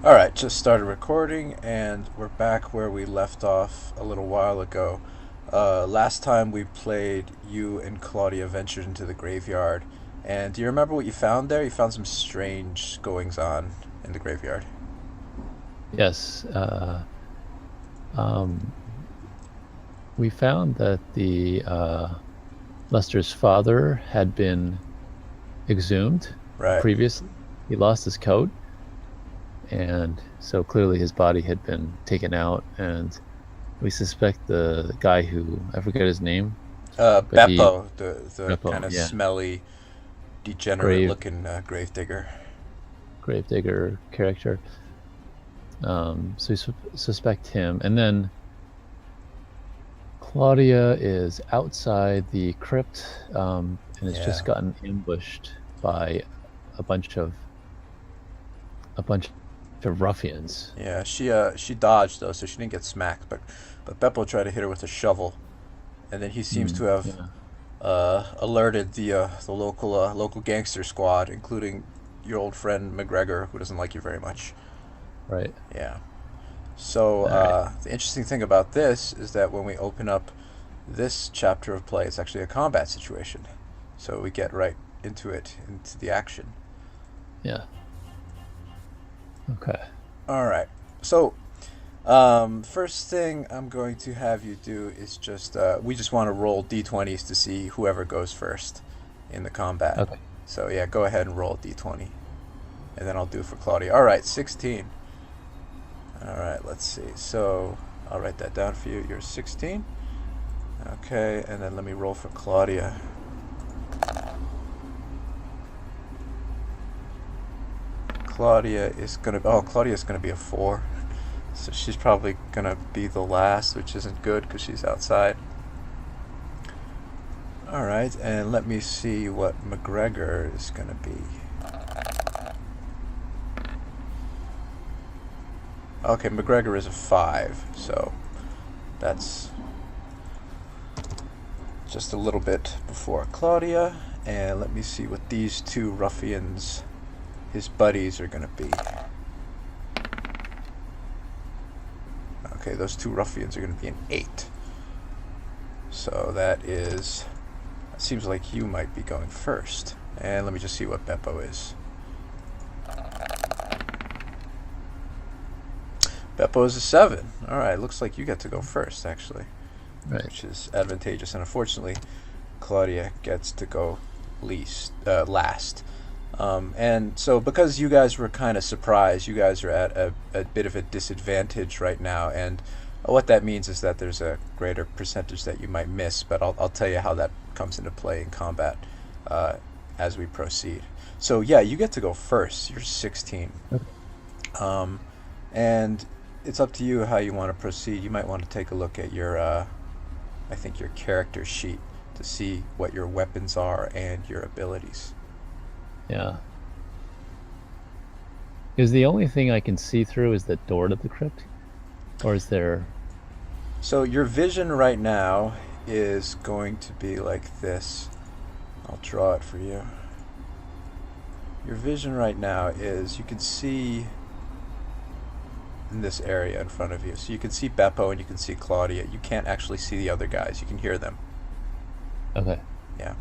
All right, just started recording, and we're back where we left off a little while ago. Last time we played, you and Claudia ventured into the graveyard. And do you remember what you found there? You found some strange goings on in the graveyard. Yes, um, we found that the Lester's father had been exhumed Right. previously. He lost his coat, and so clearly his body had been taken out. And we suspect the guy who I forget his name, but he Beppo, the kind Repo, of yeah, smelly, grave degenerate-looking gravedigger. gravedigger character. So we suspect him, and then Claudia is outside the crypt, and has Yeah. just gotten ambushed by a bunch of a bunch of ruffians. Yeah, she dodged though, so she didn't get smacked. But Beppo tried to hit her with a shovel, and then he seems to have Yeah, alerted the local gangster squad, including your old friend McGregor, who doesn't like you very much. right. Yeah. So All right. the interesting thing about this is that when we open up this chapter of play, it's actually a combat situation. So we get right into it, into the action. Yeah. Okay. All right. So first thing I'm going to have you do is we just want to roll d20s to see whoever goes first in the combat. Okay. So yeah, go ahead and roll d20, and then I'll do for Claudia. All right, 16. All right, let's see. So I'll write that down for you. You're 16. Okay, and then let me roll for Claudia. Claudia's gonna be a 4. So she's probably gonna be the last, which isn't good because she's outside. All right, and let me see what McGregor is gonna be. Okay, McGregor is a 5, so that's just a little bit before Claudia. And let me see what these two ruffians, his buddies, are gonna be. Okay, those two ruffians are gonna be an 8. So seems like you might be going first. And let me just see what Beppo is. Beppo is a 7. All right, looks like you get to go first, actually, Right. which is advantageous. And unfortunately, Claudia gets to go last. And so, because you guys were kind of surprised, you guys are at a bit of a disadvantage right now. And what that means is that there's a greater percentage that you might miss. But I'll tell you how that comes into play in combat as we proceed. So yeah, you get to go first. You're 16. Okay. And it's up to you how you want to proceed. You might want to take a look at I think your character sheet to see what your weapons are and your abilities. Yeah. Is the only thing I can see through is the door to the crypt, or is there? So your vision right now is going to be like this. I'll draw it for you. Your vision right now is you can see in this area in front of you. So you can see Beppo and you can see Claudia. You can't actually see the other guys. You can hear them. Okay. Yeah.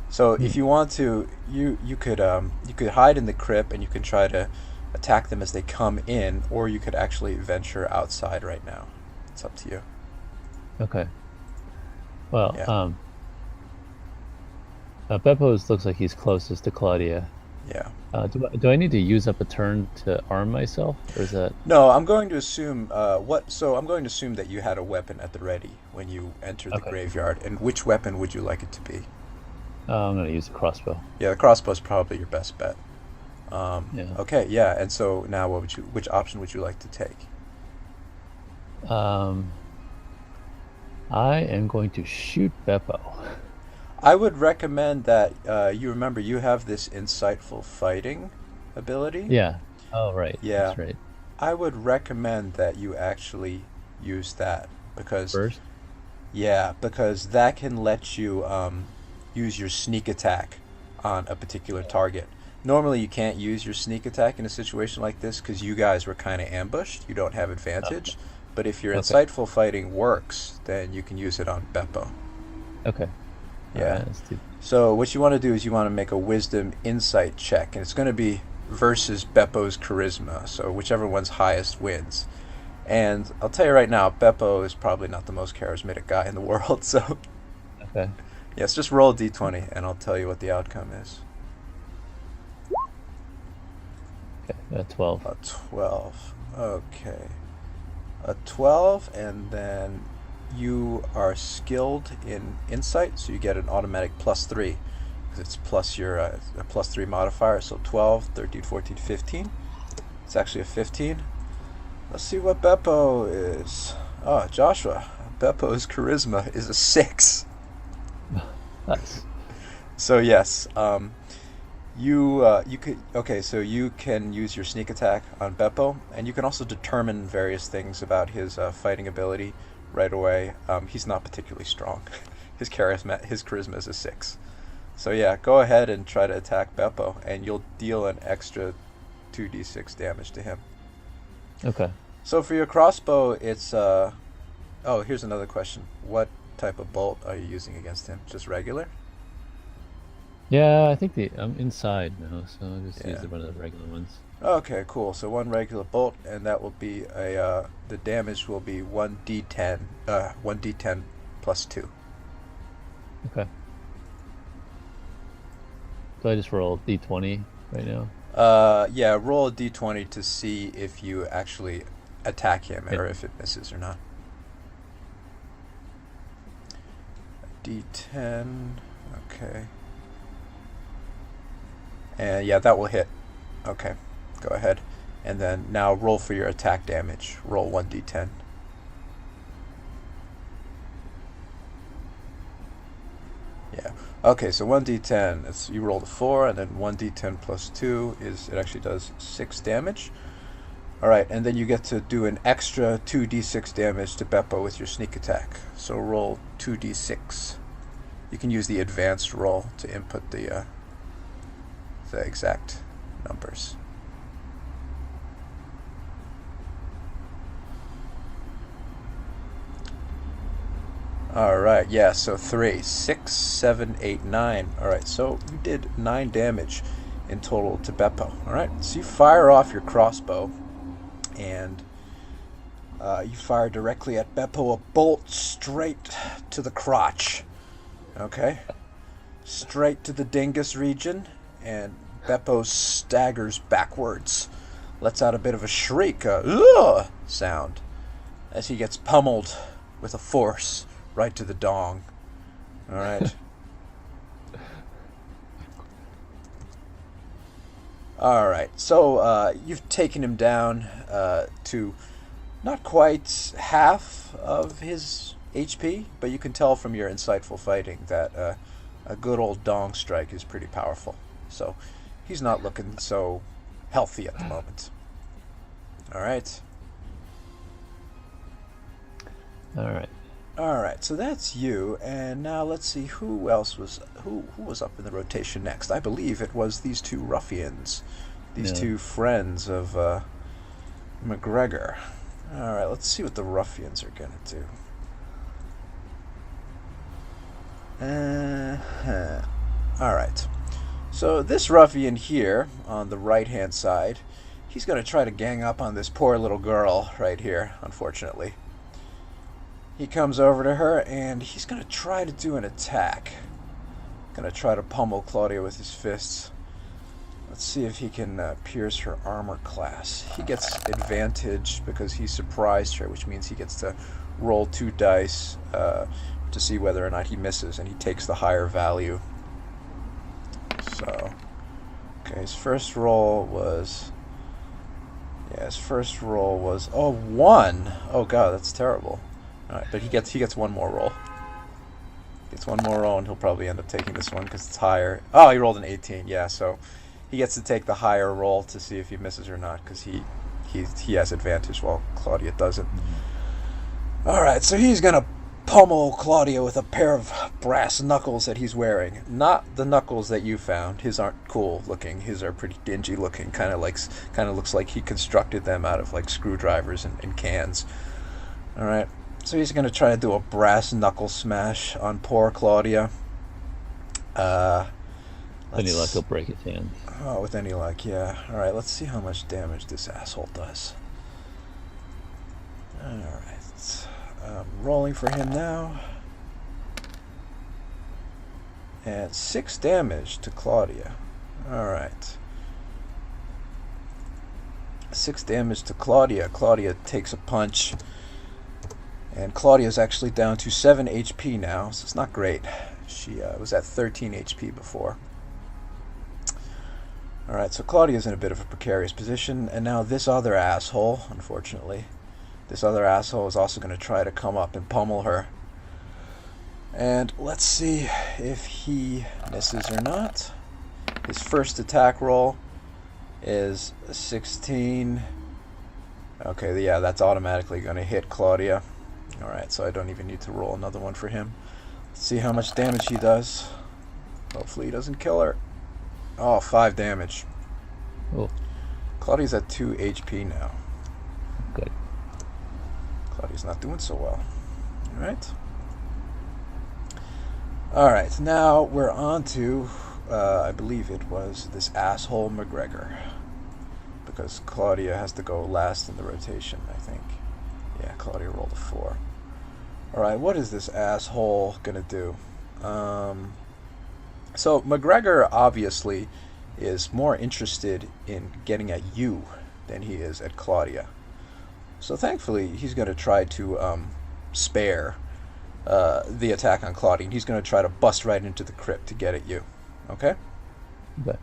So Hmm. if you want to, you could hide in the crypt and you can try to attack them as they come in, or you could actually venture outside right now. It's up to you. Okay. Well, Yeah. Beppo's looks like he's closest to Claudia. Yeah. Do I need to use up a turn to arm myself, or is that No, I'm going to assume I'm going to assume that you had a weapon at the ready when you entered the okay? graveyard. And which weapon would you like it to be? I'm gonna use a crossbow. Yeah, the crossbow's probably your best bet. Yeah. Okay, yeah. And so now, which option would you like to take? Um, I am going to shoot Beppo. I would recommend that you remember you have this insightful fighting ability. Yeah. Oh, right. Yeah, That's right. I would recommend that you actually use that because First. because that can let you use your sneak attack on a particular target. Normally, you can't use your sneak attack in a situation like this because you guys were kind of ambushed. You don't have advantage. But if your Okay. insightful fighting works, then you can use it on Beppo. Okay. All Yeah. right. Let's do. So what you want to do is you want to make a wisdom insight check, and it's going to be versus Beppo's charisma. So whichever one's highest wins. And I'll tell you right now, Beppo is probably not the most charismatic guy in the world. So Okay. yes, just roll a d20, and I'll tell you what the outcome is. Okay. 12. A 12. Okay. A 12, and then you are skilled in insight, so you get an automatic +3 because it's plus your a +3 modifier. So 12, 13, 14, 15. It's actually a 15. Let's see what Beppo is. Oh, Joshua. Beppo's charisma is a 6. Nice. So yes, you could okay. So you can use your sneak attack on Beppo, and you can also determine various things about his fighting ability right away. He's not particularly strong. His charisma is a 6. So yeah, go ahead and try to attack Beppo, and you'll deal an extra 2d6 damage to him. Okay. So for your crossbow, it's oh, here's another question. What type of bolt are you using against him? Just regular? Yeah, I think I'm inside now, so I'll just use Yeah. one of the regular ones. Okay, cool. So one regular bolt, and that will be a the damage will be 1d10, 1d10 plus 2. Okay. So I just roll d20 right now. Yeah, roll a d20 to see if you actually attack him or if it misses or not. D10. Okay. And yeah, that will hit. Okay, go ahead. And then now roll for your attack damage. Roll 1d10. Yeah. Okay, so 1d10, you roll the 4, and then 1d10 plus 2 it actually does 6 damage. Alright, and then you get to do an extra 2d6 damage to Beppo with your sneak attack. So roll 2d6. You can use the advanced roll to input the exact numbers. Alright, yeah, so 3, 6, 7, 8, 9. Alright, so you did 9 damage in total to Beppo. Alright, so you fire off your crossbow, and you fire directly at Beppo, a bolt straight to the crotch. Okay? Straight to the dingus region, and Beppo staggers backwards, lets out a bit of a shriek, a ugh sound, as he gets pummeled with a force right to the dong. Alright. Alright, so you've taken him down to not quite half of his HP, but you can tell from your insightful fighting that a good old dong strike is pretty powerful. So he's not looking so healthy at the moment. Alright. All right. So that's you, and now let's see who else was who was up in the rotation next. I believe it was these two ruffians, these two friends of McGregor. All right, let's see what the ruffians are gonna do. All right. So this ruffian here on the right-hand side, he's gonna try to gang up on this poor little girl right here. Unfortunately. He comes over to her, and he's going to try to do an attack. Going to try to pummel Claudia with his fists. Let's see if he can pierce her armor class. He gets advantage because he surprised her, which means he gets to roll 2 dice to see whether or not he misses, and he takes the higher value. So, okay, his first roll was... Yeah, his first roll was... Oh, 1! Oh, God, that's terrible. Alright, but he gets one more roll. Gets one more roll, and he'll probably end up taking this one because it's higher. Oh, he rolled an 18. Yeah, so he gets to take the higher roll to see if he misses or not because he has advantage while Claudia doesn't. Alright, so he's gonna pummel Claudia with a pair of brass knuckles that he's wearing. Not the knuckles that you found. His aren't cool looking. His are pretty dingy looking. Kind of looks like he constructed them out of like screwdrivers and cans. All right. So he's gonna try to do a brass knuckle smash on poor Claudia. Any luck, he'll break his hand. Oh, with any luck, yeah. All right. Let's see how much damage this asshole does. All right. Rolling for him now. And 6 damage to Claudia. Alright. 6 damage to Claudia. Claudia takes a punch. And Claudia's actually down to 7 HP now, so it's not great. She was at 13 HP before. Alright, so Claudia's in a bit of a precarious position. And now this other asshole, unfortunately. This other asshole is also going to try to come up and pummel her. And let's see if he misses or not. His first attack roll is a 16. Okay, yeah, that's automatically going to hit Claudia. Alright, so I don't even need to roll another one for him. Let's see how much damage he does. Hopefully he doesn't kill her. Oh, 5 damage. Oh. Claudia's at 2 HP now. Good. Claudia's not doing so well. Alright. Alright, now we're on to, I believe it was this asshole McGregor. Because Claudia has to go last in the rotation, I think. Yeah, Claudia rolled a 4. Alright, what is this asshole gonna do? So McGregor obviously is more interested in getting at you than he is at Claudia. So thankfully, he's going to try to spare the attack on Claudia. And he's going to try to bust right into the crypt to get at you. Okay? Okay.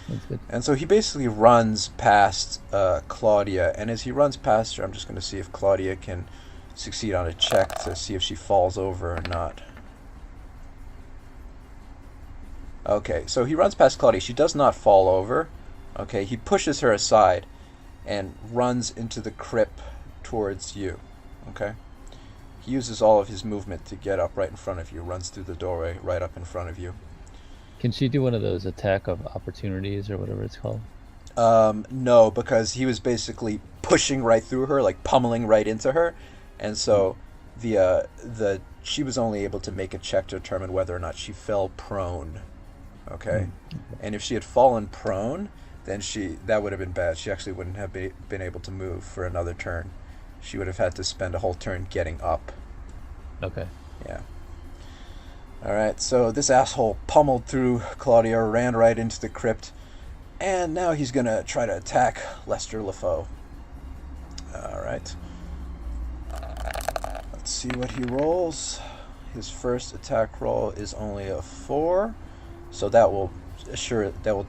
That's good. And so he basically runs past Claudia. And as he runs past her, I'm just going to see if Claudia can succeed on a check to see if she falls over or not. Okay, so he runs past Claudia. She does not fall over. Okay, he pushes her aside and runs into the crypt towards you. Okay, he uses all of his movement to get up right in front of you, runs through the doorway right up in front of you. Can she do one of those attack of opportunities or whatever it's called? No, because he was basically pushing right through her, like pummeling right into her, and so she was only able to make a check to determine whether or not she fell prone. Okay, and if she had fallen prone, then that would have been bad. She actually wouldn't have been able to move for another turn. She would have had to spend a whole turn getting up. Okay. Yeah. Alright, so this asshole pummeled through Claudia, ran right into the crypt, and now he's going to try to attack Lester LeFoe. Alright. Let's see what he rolls. His first attack roll is only a 4, so that will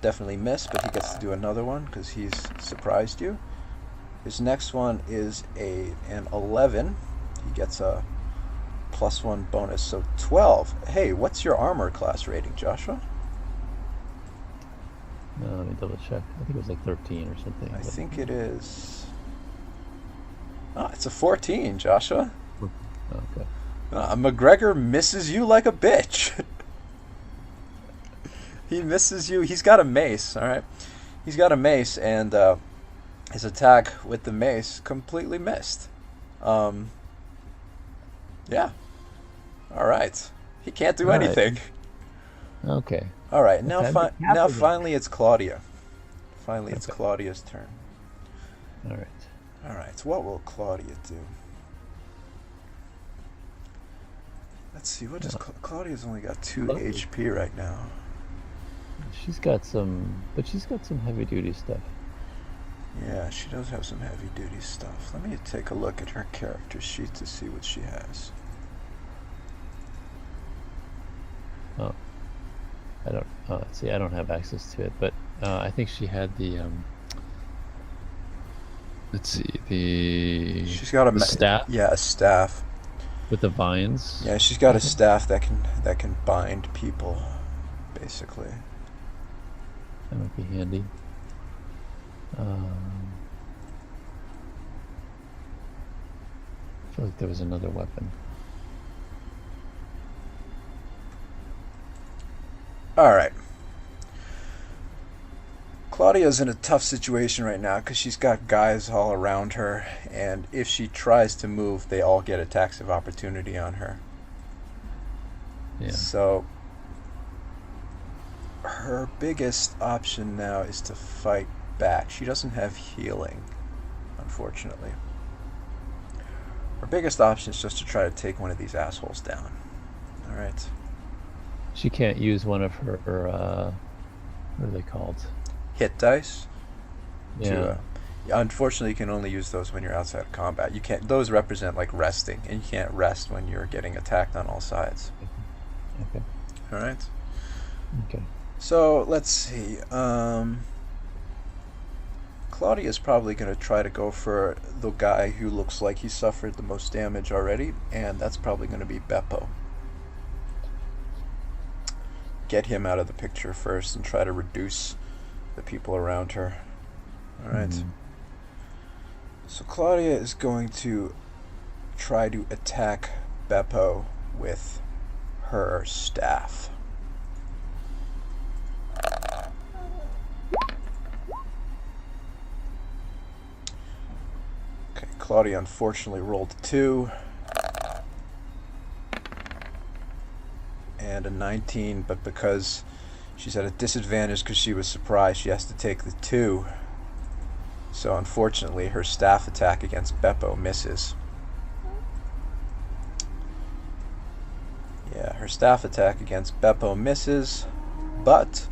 definitely miss, but he gets to do another one because he's surprised you. His next one is an 11. He gets a +1 bonus, so 12. Hey, what's your armor class rating, Joshua? No, let me double check. I think it was like 13 or something. I think it is. Ah, it's a 14, Joshua. Okay. McGregor misses you like a bitch. He misses you. He's got a mace, all right? He's got a mace, and his attack with the mace completely missed. Yeah. All right. He can't do anything. Okay. All right. Now finally it's Claudia. Finally it's Claudia's turn. All right. All right. So what will Claudia do? Let's see. What does Claudia's only got 2 HP right now. She's got some heavy duty stuff. Yeah, she does have some heavy duty stuff. Let me take a look at her character sheet to see what she has. Oh, I don't. See, I don't have access to it, but I think she had the. Let's see, She's got a staff. Yeah, a staff with the vines. Yeah, she's got a staff that can bind people, basically. That might be handy. I feel like there was another weapon. Claudia's in a tough situation right now because she's got guys all around her, and if she tries to move, they all get attacks of opportunity on her. Yeah. So her biggest option now is to fight back. She doesn't have healing, unfortunately. Her biggest option is just to try to take one of these assholes down. Alright. She can't use one of her what are they called? Hit dice. Yeah. Unfortunately, you can only use those when you're outside of combat. You can't. Those represent like resting, and you can't rest when you're getting attacked on all sides. Okay. All right. Okay. So let's see. Claudia's probably going to try to go for the guy who looks like he suffered the most damage already, and that's probably going to be Beppo. Get him out of the picture first and try to reduce the people around her. Alright. So Claudia is going to try to attack Beppo with her staff. Okay, Claudia unfortunately rolled a 2. And a 19, but because she's at a disadvantage because she was surprised, she has to take the 2. So unfortunately, her staff attack against Beppo misses. Yeah, her staff attack against Beppo misses, but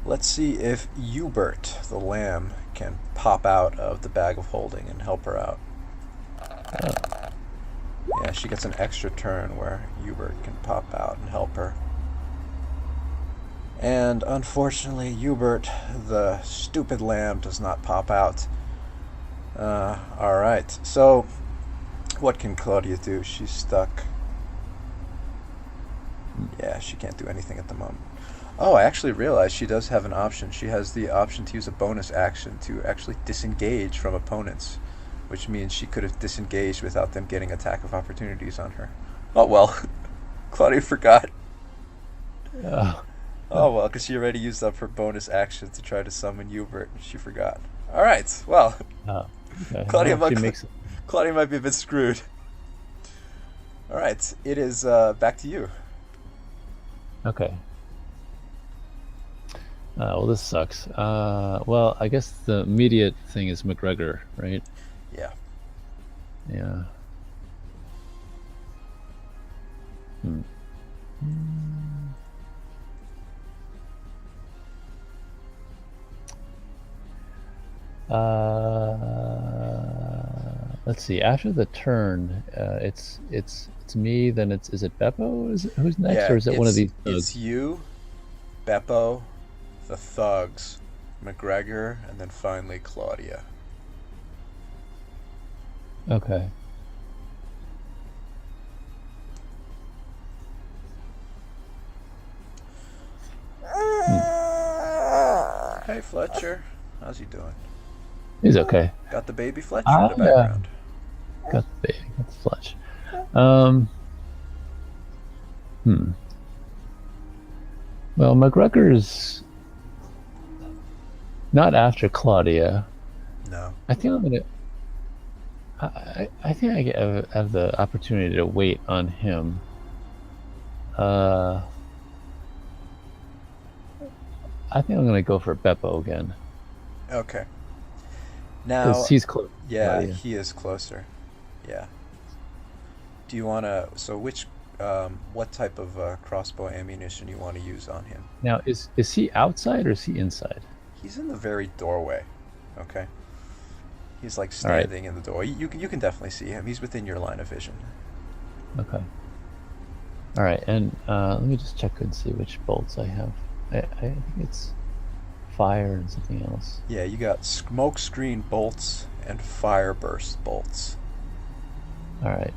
let's see if Hubert, the lamb, can pop out of the bag of holding and help her out. Yeah, she gets an extra turn where Hubert can pop out and help her. And unfortunately, Hubert, the stupid lamb, does not pop out. Alright, so what can Claudia do? She's stuck. Yeah, she can't do anything at the moment. Oh, I actually realized she does have an option. She has the option to use a bonus action to actually disengage from opponents, which means she could have disengaged without them getting attack of opportunities on her. Oh well, Claudia forgot. Oh well, because she already used up her bonus action to try to summon Hubert, and she forgot. Alright, well, Okay. Claudia, Well, Claudia might be a bit screwed. Alright, it is back to you. Okay. Well, this sucks. Well, I guess the immediate thing is McGregor, right? Yeah. Yeah. Let's see. After the turn, it's me. Then is it Beppo? Who's next, Yeah, or is it one of these thugs? It's you, Beppo, the thugs, McGregor, and then finally Claudia. Okay. Hey Fletcher, how's he doing? He's okay. Got the baby Fletcher in the background. Got the baby. Got the Fletch. Well, McGregor's not after Claudia. No. I think I'm gonna. I think I have the opportunity to wait on him. I think I'm gonna go for Beppo again. Okay. Now, because he's close. Yeah, he is closer. Yeah. Do you want to? So, what type of crossbow ammunition you want to use on him? Now, is he outside or is he inside? He's in the very doorway. Okay. He's like standing in the door. You can definitely see him. He's within your line of vision. Okay. All right, and let me just check and see which bolts I have. I think it's fire and something else. Yeah, you got smoke screen bolts and fire burst bolts. All right.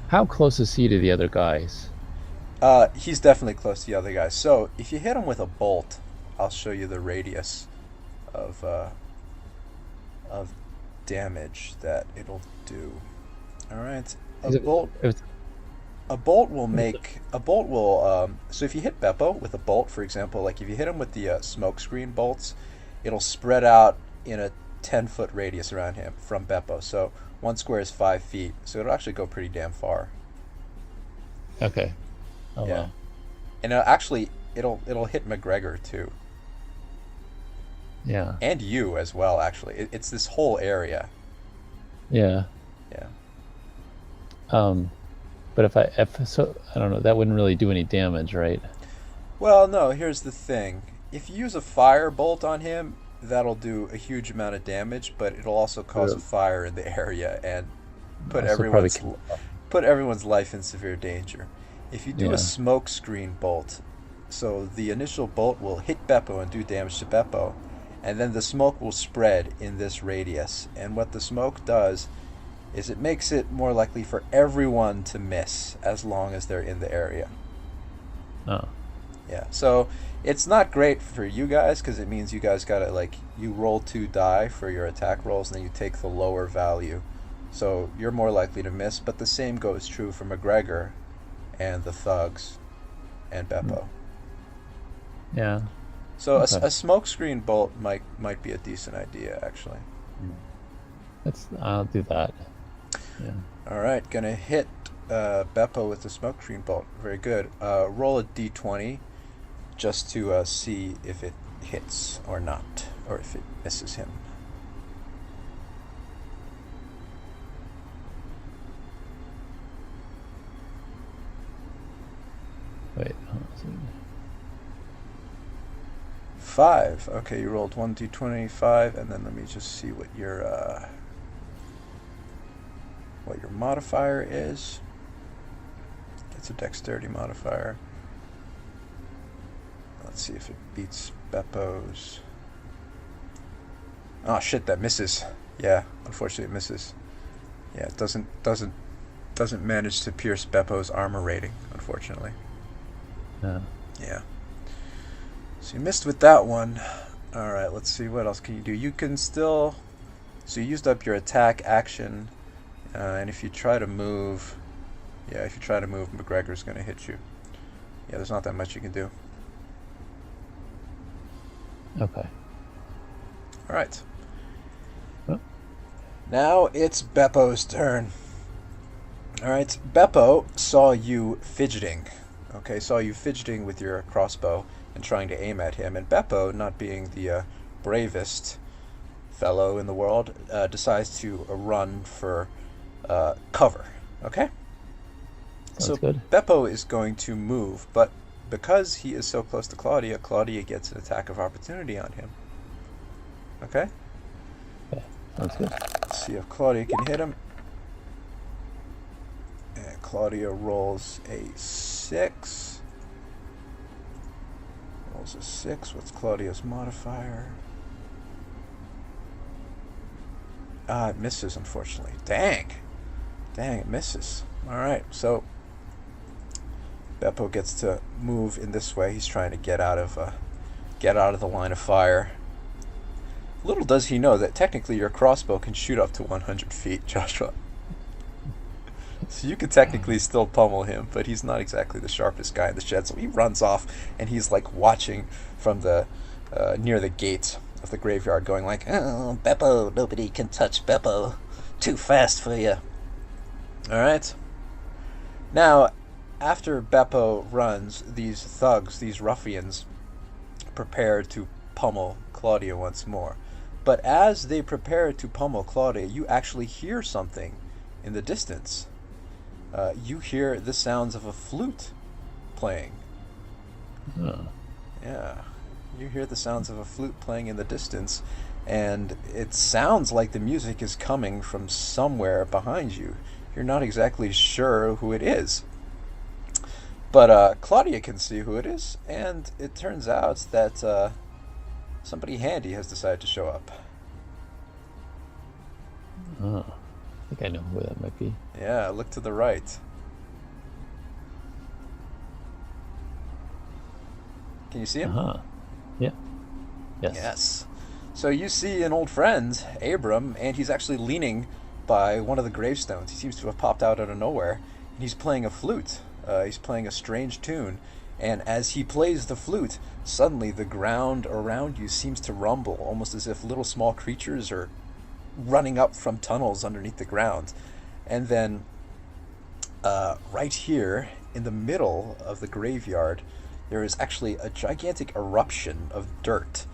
How close is he to the other guys? He's definitely close to the other guys. So if you hit him with a bolt, I'll show you the radius of damage that it'll do. All right, a bolt. A bolt will make a bolt will. So if you hit Beppo with a bolt, for example, like if you hit him with the smoke screen bolts, it'll spread out in a 10-foot radius around him from Beppo. So one square is 5 feet. So it'll actually go pretty damn far. Okay. Oh Yeah. wow. And actually, it'll hit McGregor too, Yeah. and you as well. Actually, it's this whole area. Yeah. Yeah. Um, but if so, I don't know. That wouldn't really do any damage, right? Well, no. Here's the thing: if you use a fire bolt on him, that'll do a huge amount of damage, but it'll also cause a fire in the area and put Also probably everyone's put everyone's life in severe danger. If you do Yeah. a smoke screen bolt, so the initial bolt will hit Beppo and do damage to Beppo, and then the smoke will spread in this radius. And what the smoke does is it makes it more likely for everyone to miss as long as they're in the area. Oh. Yeah, so it's not great for you guys because it means you guys gotta, like, you roll 2 die for your attack rolls and then you take the lower value. So you're more likely to miss, but the same goes true for McGregor and the thugs and Beppo. Yeah. So Okay. a smoke screen bolt might be a decent idea, actually. I'll do that. Yeah. All right, gonna hit Beppo with the smoke screen bolt. Very good. Roll a d20 just to see if it hits or not, or if it misses him. Wait. Hold on. 5. Okay, you rolled 1d25, and then let me just see what your modifier is. It's a dexterity modifier. Let's see if it beats Beppo's. Oh shit, that misses. Yeah, unfortunately it misses. Yeah, it doesn't manage to pierce Beppo's armor rating, unfortunately. Yeah. Yeah. So you missed with that one. Alright, let's see, what else can you do? You can still... So you used up your attack action, and if you try to move... Yeah, if you try to move, McGregor's going to hit you. Yeah, there's not that much you can do. Okay. Alright. Oh. Now it's Beppo's turn. Alright, Beppo saw you fidgeting. Okay, saw you fidgeting with your crossbow and trying to aim at him. And Beppo, not being the bravest fellow in the world, decides to run for cover. Okay? Sounds good. Beppo is going to move, but because he is so close to Claudia, Claudia gets an attack of opportunity on him. Okay? Okay. Sounds good. Let's see if Claudia can hit him. And Claudia rolls a 6. Rolls a 6. What's Claudia's modifier? Ah, it misses, unfortunately. Dang, it misses. Alright, so Beppo gets to move in this way. He's trying to get out of the line of fire. Little does he know that technically your crossbow can shoot up to 100 feet, Joshua. So you could technically still pummel him, but he's not exactly the sharpest guy in the shed. So he runs off, and he's like watching from the near the gate of the graveyard, going like, "Oh, Beppo, nobody can touch Beppo. Too fast for you." All right. Now, after Beppo runs, these thugs, these ruffians, prepare to pummel Claudia once more. But as they prepare to pummel Claudia, you actually hear something in the distance. You hear the sounds of a flute playing. Oh. Yeah, you hear the sounds of a flute playing in the distance, and it sounds like the music is coming from somewhere behind you. You're not exactly sure who it is. But Claudia can see who it is, and it turns out that somebody handy has decided to show up. Oh. I think I know who that might be. Yeah, look to the right. Can you see him? Uh-huh. Yeah. Yes. Yes. So you see an old friend, Abram, and he's actually leaning by one of the gravestones. He seems to have popped out of nowhere, He's playing a flute. He's playing a strange tune. And as he plays the flute, suddenly the ground around you seems to rumble, almost as if little small creatures are running up from tunnels underneath the ground. And then, right here, in the middle of the graveyard, there is actually a gigantic eruption of dirt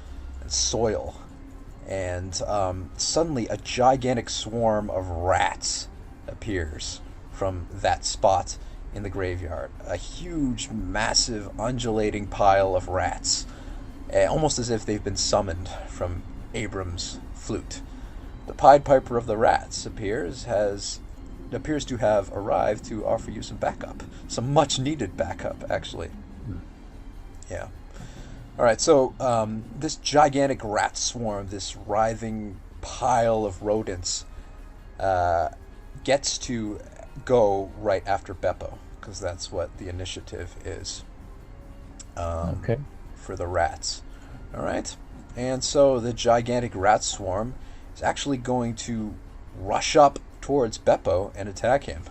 and soil. And suddenly a gigantic swarm of rats appears from that spot in the graveyard. A huge, massive, undulating pile of rats, almost as if they've been summoned from Abram's flute. The Pied Piper of the Rats appears to have arrived to offer you some backup. Some much-needed backup, actually. Yeah. Alright, so this gigantic rat swarm, this writhing pile of rodents, gets to go right after Beppo, because that's what the initiative is for the rats. Alright? And so the gigantic rat swarm is actually going to rush up towards Beppo and attack him.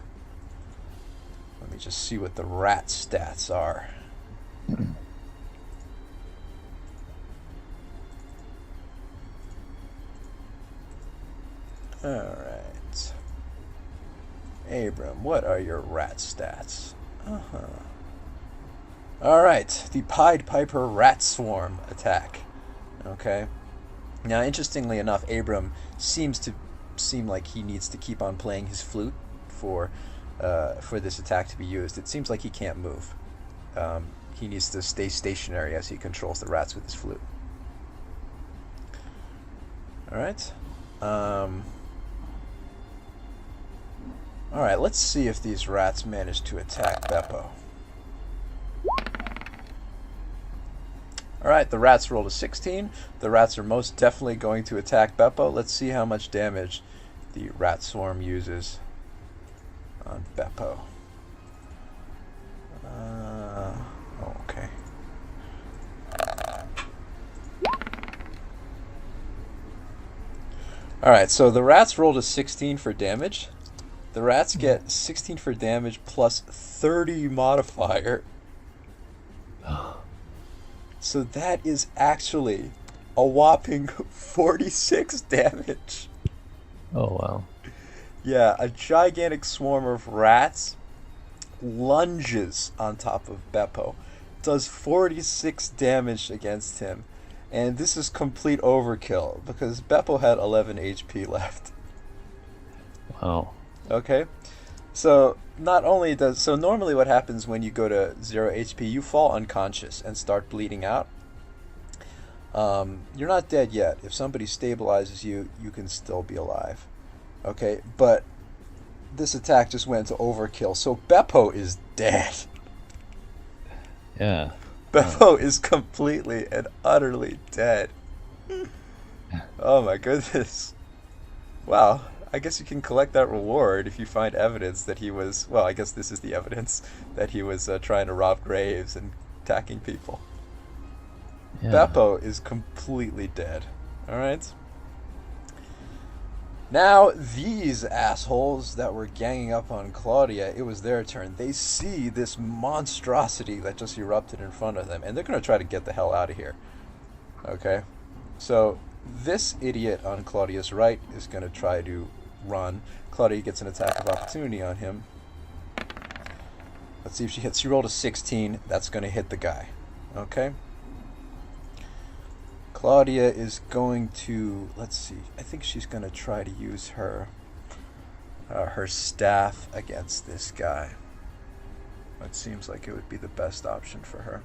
Let me just see what the rat stats are. Alright. Abram, what are your rat stats? Alright, the Pied Piper Rat Swarm attack. Okay. Now, interestingly enough, Abram seems like he needs to keep on playing his flute for this attack to be used. It seems like he can't move. He needs to stay stationary as he controls the rats with his flute. Alright. Alright, let's see if these rats manage to attack Beppo. Alright, the rats rolled a 16. The rats are most definitely going to attack Beppo. Let's see how much damage the rat swarm uses on Beppo. Okay. Alright, so the rats rolled a 16 for damage. The rats get 16 for damage plus 30 modifier. So that is actually a whopping 46 damage. Oh, wow. Yeah, a gigantic swarm of rats lunges on top of Beppo, does 46 damage against him, and this is complete overkill because Beppo had 11 HP left. Wow. Okay? So normally what happens when you go to 0 HP, you fall unconscious and start bleeding out. You're not dead yet. If somebody stabilizes you, you can still be alive. Okay? But this attack just went to overkill, so Beppo is dead. Yeah. Beppo is completely and utterly dead. Oh my goodness. Wow. I guess you can collect that reward if you find evidence that he was, well, I guess this is the evidence, that he was trying to rob graves and attacking people. Yeah. Beppo is completely dead. Alright? Now, these assholes that were ganging up on Claudia, it was their turn. They see this monstrosity that just erupted in front of them, and they're going to try to get the hell out of here. Okay? So, this idiot on Claudia's right is going to try to run. Claudia gets an attack of opportunity on him. Let's see if she hits. She rolled a 16. That's going to hit the guy. Okay? Claudia is going to, let's see, I think she's going to try to use her staff against this guy. It seems like it would be the best option for her.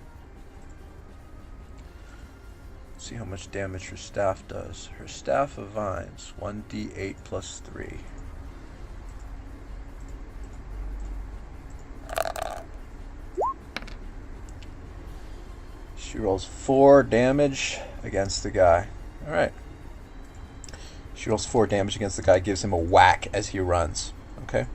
Let's see how much damage her staff does. Her staff of vines, 1d8 plus 3. She rolls 4 damage against the guy. Alright. She rolls 4 damage against the guy, gives him a whack as he runs. Okay?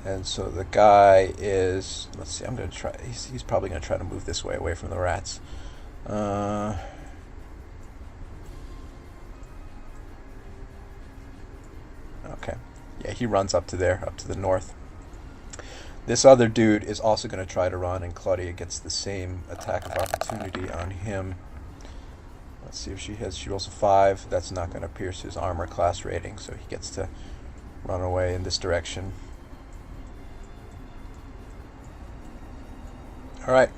And so the guy is... Let's see, I'm going to try... He's probably going to try to move this way, away from the rats. Okay. Yeah, he runs up to there, up to the north. This other dude is also going to try to run, and Claudia gets the same attack of opportunity on him. Let's see if she has. She rolls a 5. That's not going to pierce his armor class rating, so he gets to run away in this direction. Alright.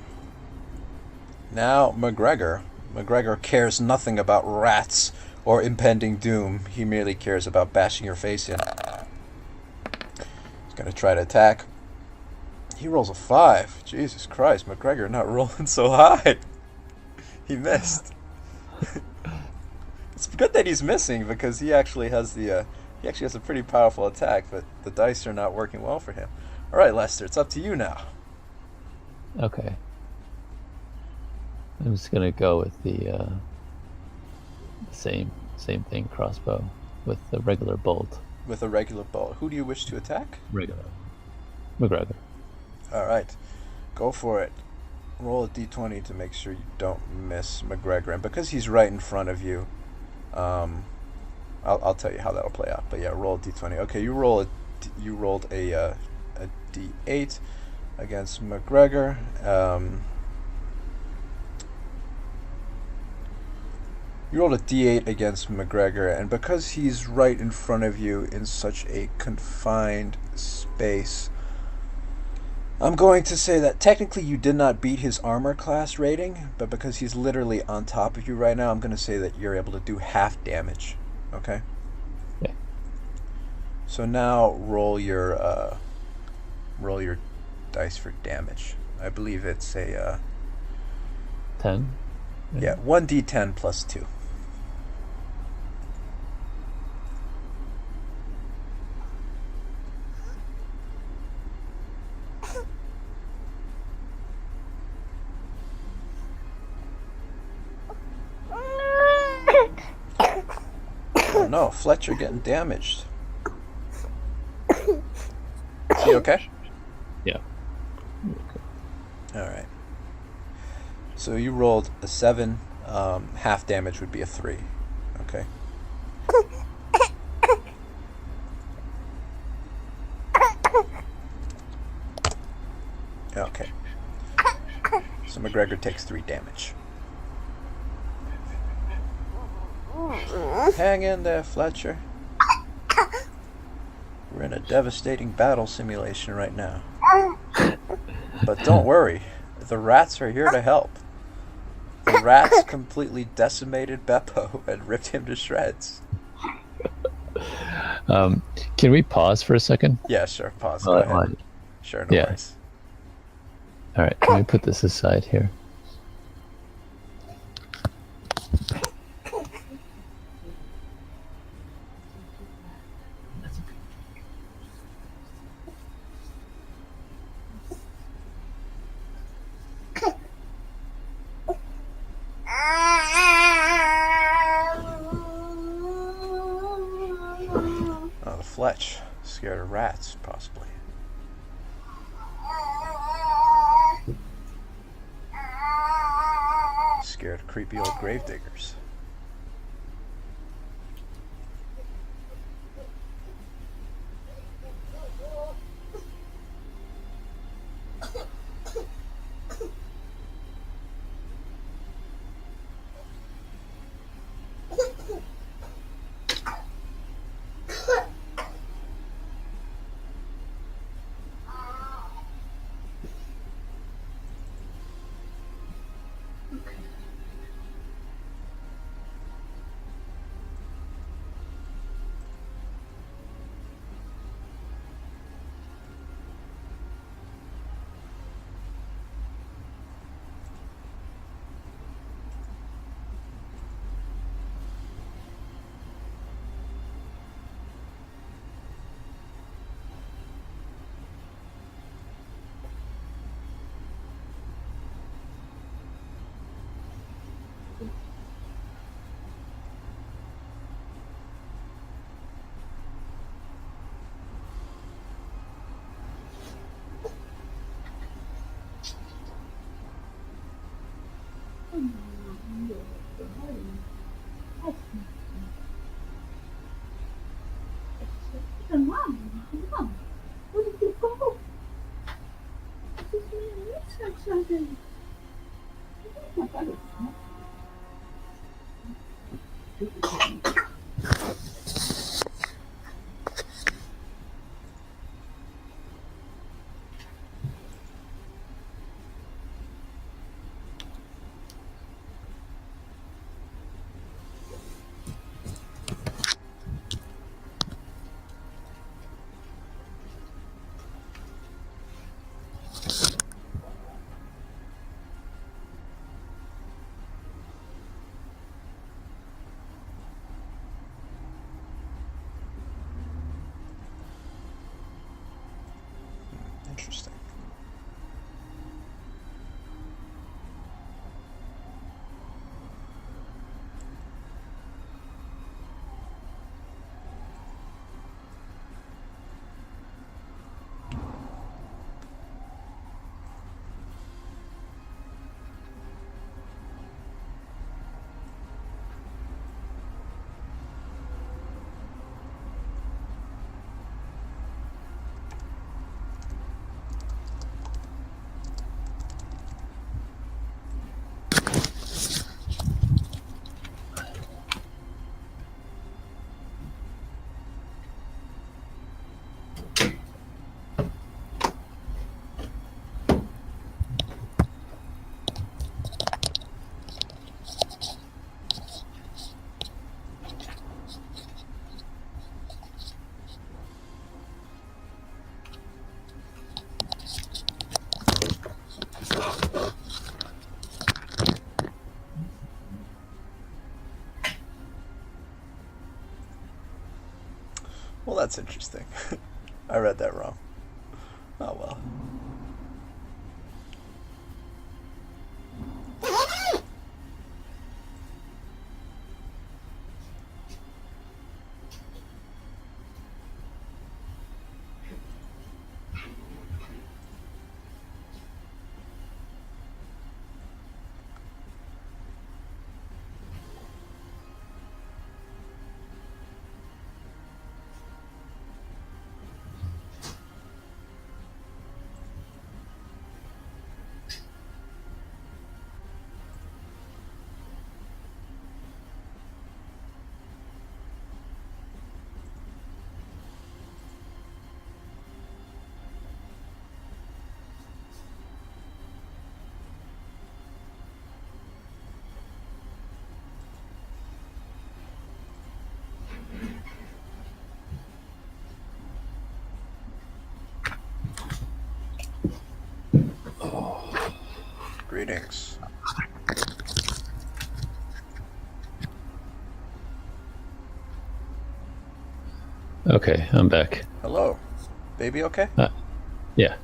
Now, McGregor. McGregor cares nothing about rats or impending doom. He merely cares about bashing your face in. He's going to try to attack. He rolls a 5. Jesus Christ, McGregor not rolling so high. He missed. It's good that he's missing because he actually has a pretty powerful attack, but the dice are not working well for him. All right, Lester, it's up to you now. Okay. I'm just gonna go with the same thing, crossbow, with the regular bolt. With a regular bolt. Who do you wish to attack? Regular. McGregor. All right, go for it. Roll a d20 to make sure you don't miss McGregor, and because he's right in front of you, I'll tell you how that'll play out. But yeah, roll a d20. Okay, you rolled a d8 against McGregor. You rolled a d8 against McGregor, and because he's right in front of you in such a confined space, I'm going to say that technically you did not beat his armor class rating, but because he's literally on top of you right now, I'm going to say that you're able to do half damage. Okay? Yeah. So now roll your dice for damage. I believe it's a 10. Yeah, 1d10 plus 2. Oh no, Fletcher getting damaged. Is he okay? Yeah. Alright. So you rolled a 7. Half damage would be a 3. Okay. Okay. So McGregor takes 3 damage. Hang in there, Fletcher. We're in a devastating battle simulation right now. But don't worry, the rats are here to help. The rats completely decimated Beppo and ripped him to shreds. Can we pause for a second? Yeah, sure. Pause. Go ahead. Sure, no worries. All right, let me put this aside here. Oh, the Fletch. Scared of rats, possibly. Scared of creepy old gravediggers. Interesting. Well, that's interesting. I read that wrong. Oh well. Greetings. Okay, I'm back. Hello. Baby okay? Yeah.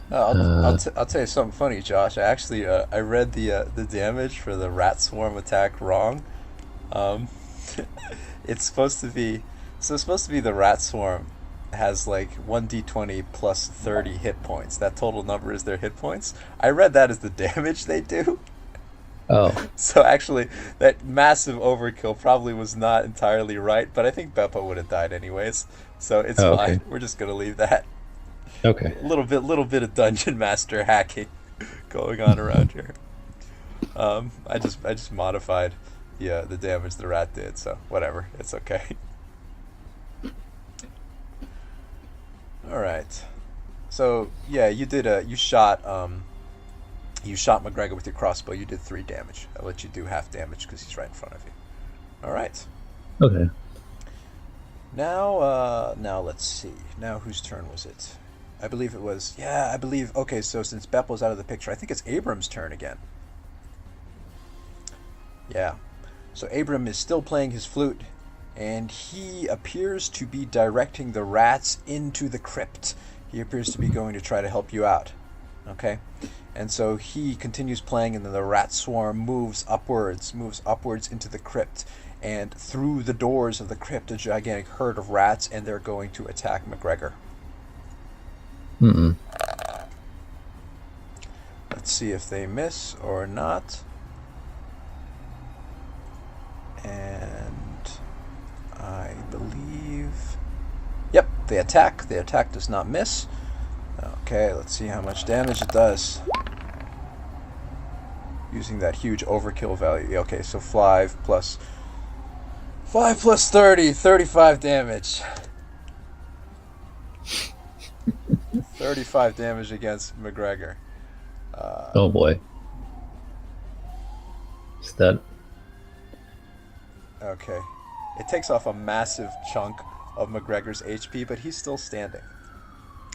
I'll tell you something funny, Josh. I actually I read the damage for the rat swarm attack wrong. Um, it's supposed to be the rat swarm has like 1d20 plus 30 hit points. That total number is their hit points. I read that as the damage they do. Oh, So actually, that massive overkill probably was not entirely right, but I think Beppo would have died anyways. So it's oh, fine. okay. We're just gonna leave that. Okay. Little bit of dungeon master hacking going on around here. I just modified the damage the rat did, so whatever, it's okay. All right. So yeah, you shot McGregor with your crossbow. You did 3 damage. I'll let you do half damage because he's right in front of you. All right. Okay. Now let's see. Now whose turn was it? I believe it was. Yeah, I believe. Okay, so since Beppel's out of the picture, I think it's Abram's turn again. Yeah. So Abram is still playing his flute, and he appears to be directing the rats into the crypt. He appears to be going to try to help you out. Okay? And so he continues playing, and then the rat swarm moves upwards into the crypt. And through the doors of the crypt, a gigantic herd of rats, and they're going to attack McGregor. Mm-mm. Let's see if they miss or not. And I believe... Yep, they attack. The attack does not miss. Okay, let's see how much damage it does. Using that huge overkill value. Okay, so 5 plus 5 plus 30, 35 damage. 35 damage against McGregor. Oh boy. Is that... Okay. It takes off a massive chunk of McGregor's HP, but he's still standing.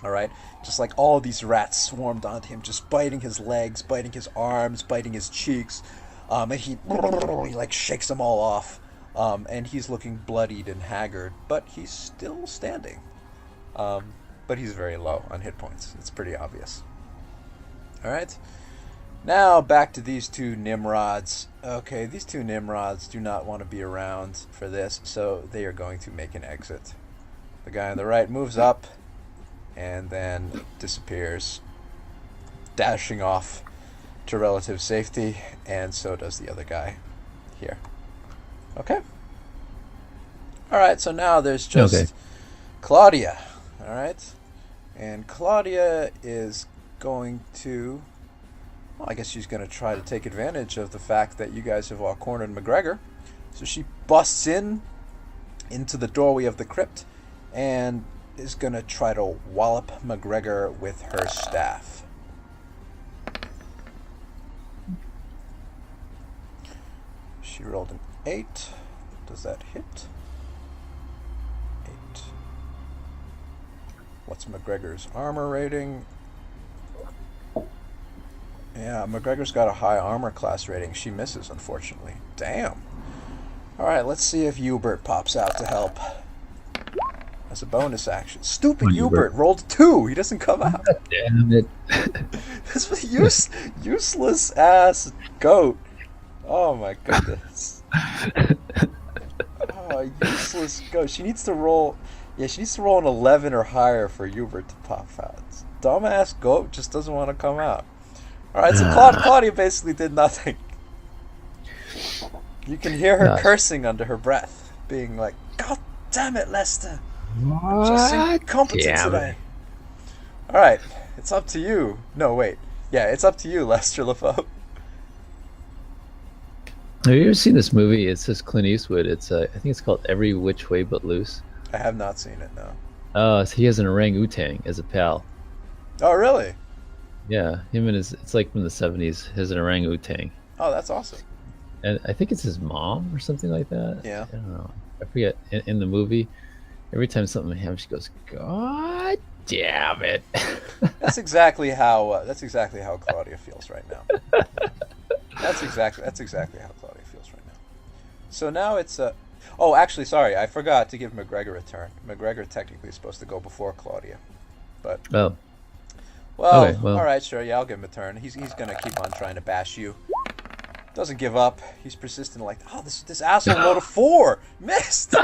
Alright? Just like all these rats swarmed onto him, just biting his legs, biting his arms, biting his cheeks. And he like shakes them all off. And he's looking bloodied and haggard, but he's still standing. But he's very low on hit points. It's pretty obvious. Alright? Now back to these two Nimrods. Okay, these two Nimrods do not want to be around for this, so they are going to make an exit. The guy on the right moves up and then disappears, dashing off to relative safety, and so does the other guy here. Okay. Alright, so now there's just Claudia. Alright? And Claudia is going to... Well, I guess she's going to try to take advantage of the fact that you guys have all cornered McGregor. So she busts into the doorway of the crypt and is going to try to wallop McGregor with her staff. She rolled an 8. Does that hit? 8. What's McGregor's armor rating? Yeah, McGregor's got a high armor class rating. She misses, unfortunately. Damn. Alright, let's see if Hubert pops out to help. As a bonus action. Stupid Hubert rolled 2. He doesn't come out. God damn it. This useless ass goat. Oh my goodness. Oh, useless goat. She needs to roll... Yeah, she needs to roll an 11 or higher for Hubert to pop out. Dumbass goat just doesn't want to come out. Alright, so Claudia basically did nothing. You can hear her cursing under her breath, being like, God damn it, Lester. I'm just incompetent today. Alright, it's up to you. No, wait. Yeah, it's up to you, Lester LeFoe. Have you ever seen this movie? It's just Clint Eastwood. It's I think it's called Every Which Way But Loose. I have not seen it, no. Oh, so he has an orangutan as a pal. Oh, really? Yeah, him and it's like from the 70s, his an orangutan. Oh, that's awesome. And I think it's his mom or something like that. Yeah. I don't know. I forget. In the movie, every time something happens, she goes, God damn it. That's exactly how Claudia feels right now. That's exactly how Claudia feels right now. So now it's oh, actually, sorry, I forgot to give McGregor a turn. McGregor technically is supposed to go before Claudia, but oh. Well, okay, well, all right, sure, yeah, I'll give him a turn. He's gonna keep on trying to bash you. Doesn't give up. He's persistent, like, oh, this asshole rolled a 4, missed.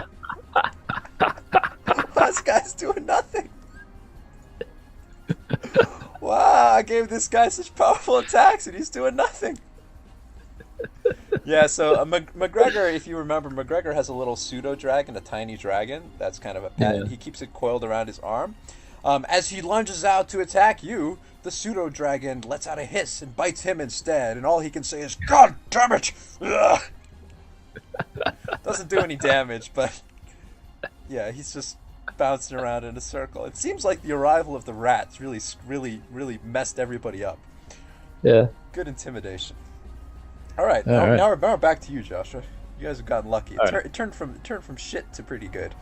This guy's doing nothing. Wow, I gave this guy such powerful attacks, and he's doing nothing. Yeah, so McGregor, if you remember, McGregor has a little pseudo dragon, a tiny dragon. That's kind of a pet. Yeah. He keeps it coiled around his arm. As he lunges out to attack you, the pseudo dragon lets out a hiss and bites him instead, and all he can say is, God damn it! Ugh! Doesn't do any damage, but yeah, he's just bouncing around in a circle. It seems like the arrival of the rats really messed everybody up. Yeah. Good intimidation. All right, now we're back to you, Joshua. You guys have gotten lucky. It turned from shit to pretty good.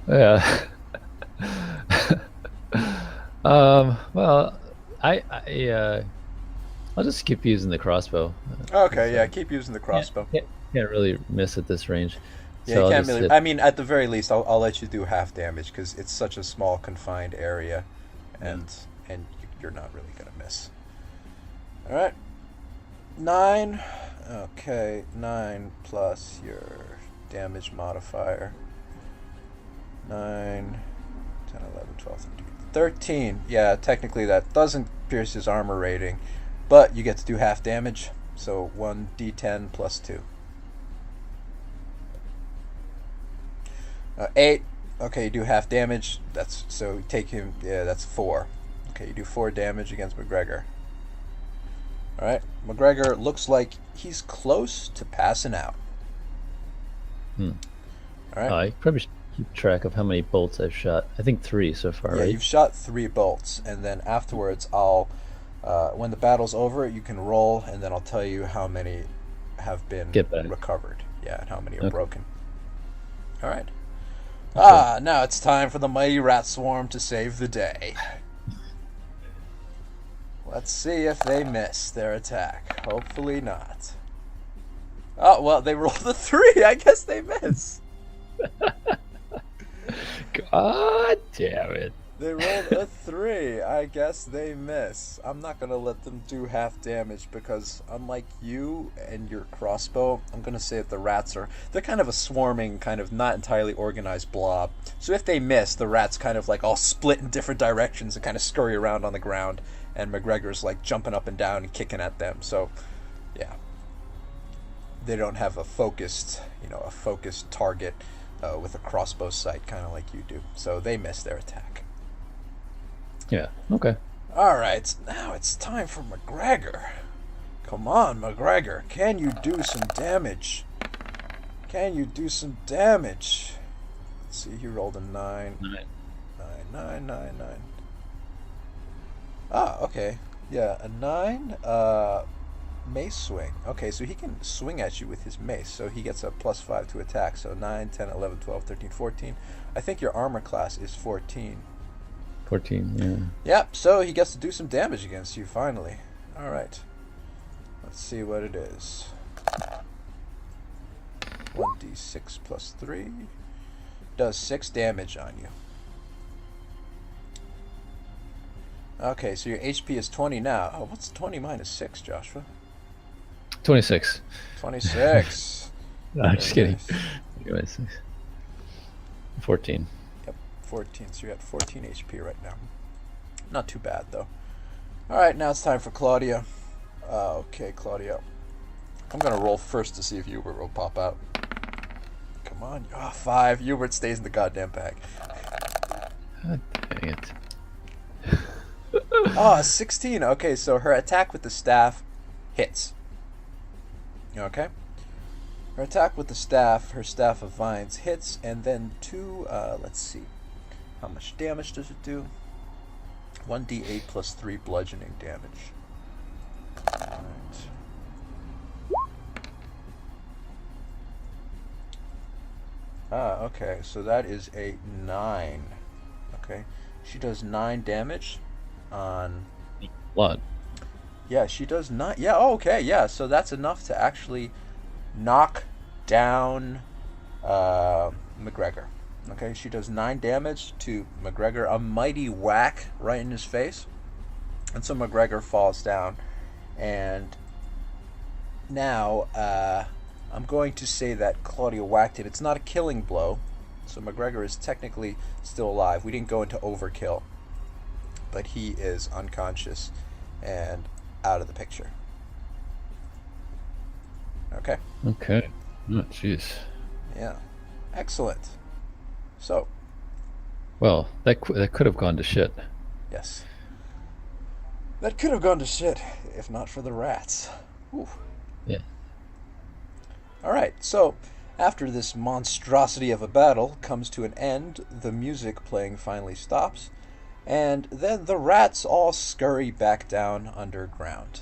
Yeah. Well, I'll just keep using the crossbow. Okay, yeah, keep using the crossbow. Can't really miss at this range. Yeah, so you can't really. I mean, at the very least, I'll let you do half damage because it's such a small, confined area, and you're not really gonna miss. All right, 9. Okay, 9 plus your damage modifier. 9, 10, 11, 12, 13. Yeah, technically that doesn't pierce his armor rating, but you get to do half damage, so 1d10 plus 2. 8. Okay, you do half damage. So take him. Yeah, that's 4. Okay, you do 4 damage against McGregor. All right, McGregor looks like he's close to passing out. All right. I probably should keep track of how many bolts I've shot. I think 3 so far, Yeah, right? you've shot 3 bolts, and then afterwards, when the battle's over, you can roll, and then I'll tell you how many have been Get back. recovered. Yeah, and how many are Okay. broken. All right. Okay. Now it's time for the mighty rat swarm to save the day. Let's see if they miss their attack. Hopefully not. Oh, well, they rolled a 3. I guess they miss. God damn it. They rolled a 3. I guess they miss. I'm not going to let them do half damage because unlike you and your crossbow, I'm going to say that the rats they're kind of a swarming, kind of not entirely organized blob. So if they miss, the rats kind of like all split in different directions and kind of scurry around on the ground. And McGregor's like jumping up and down and kicking at them. So, yeah. They don't have a focused target with a crossbow sight, kind of like you do. So they miss their attack. Yeah, okay. All right, now it's time for McGregor. Come on, McGregor. Can you do some damage? Can you do some damage? Let's see, he rolled a 9. 9. Ah, okay. Yeah, a 9. Mace swing. Okay, so he can swing at you with his mace, so he gets a +5 to attack. So 9, 10, 11, 12, 13, 14. I think your armor class is 14. 14, yeah. Yep, so he gets to do some damage against you, finally. Alright. Let's see what it is. 1d6 plus 3. Does 6 damage on you. Okay, so your HP is 20 now. Oh, what's 20 minus 6, Joshua? 26. 26. No, I'm just kidding. Nice. 26. 14. Yep, 14. So you're at 14 HP right now. Not too bad, though. Alright, now it's time for Claudia. Okay, Claudia. I'm going to roll first to see if Hubert will pop out. Come on. 5. Hubert stays in the goddamn bag. God dang it. 16. Okay, so her attack with the staff hits. Okay? Her attack with the staff, her staff of vines, hits, and then 2, let's see. How much damage does it do? 1d8 plus 3 bludgeoning damage. Alright. Okay, so that is a 9. Okay. She does 9 damage on... Blood. Yeah, she does not... Yeah, okay, yeah, so that's enough to actually knock down McGregor. Okay, she does 9 damage to McGregor, a mighty whack right in his face. And so McGregor falls down. And now, I'm going to say that Claudia whacked it. It's not a killing blow, so McGregor is technically still alive. We didn't go into overkill, but he is unconscious and out of the picture. Okay? Okay. Oh, jeez. Yeah. Excellent. So, Well, that could have gone to shit. yes. That could have gone to shit if not for the rats. Whew. Yeah. Alright, so after this monstrosity of a battle comes to an end, the music playing finally stops, and then the rats all scurry back down underground.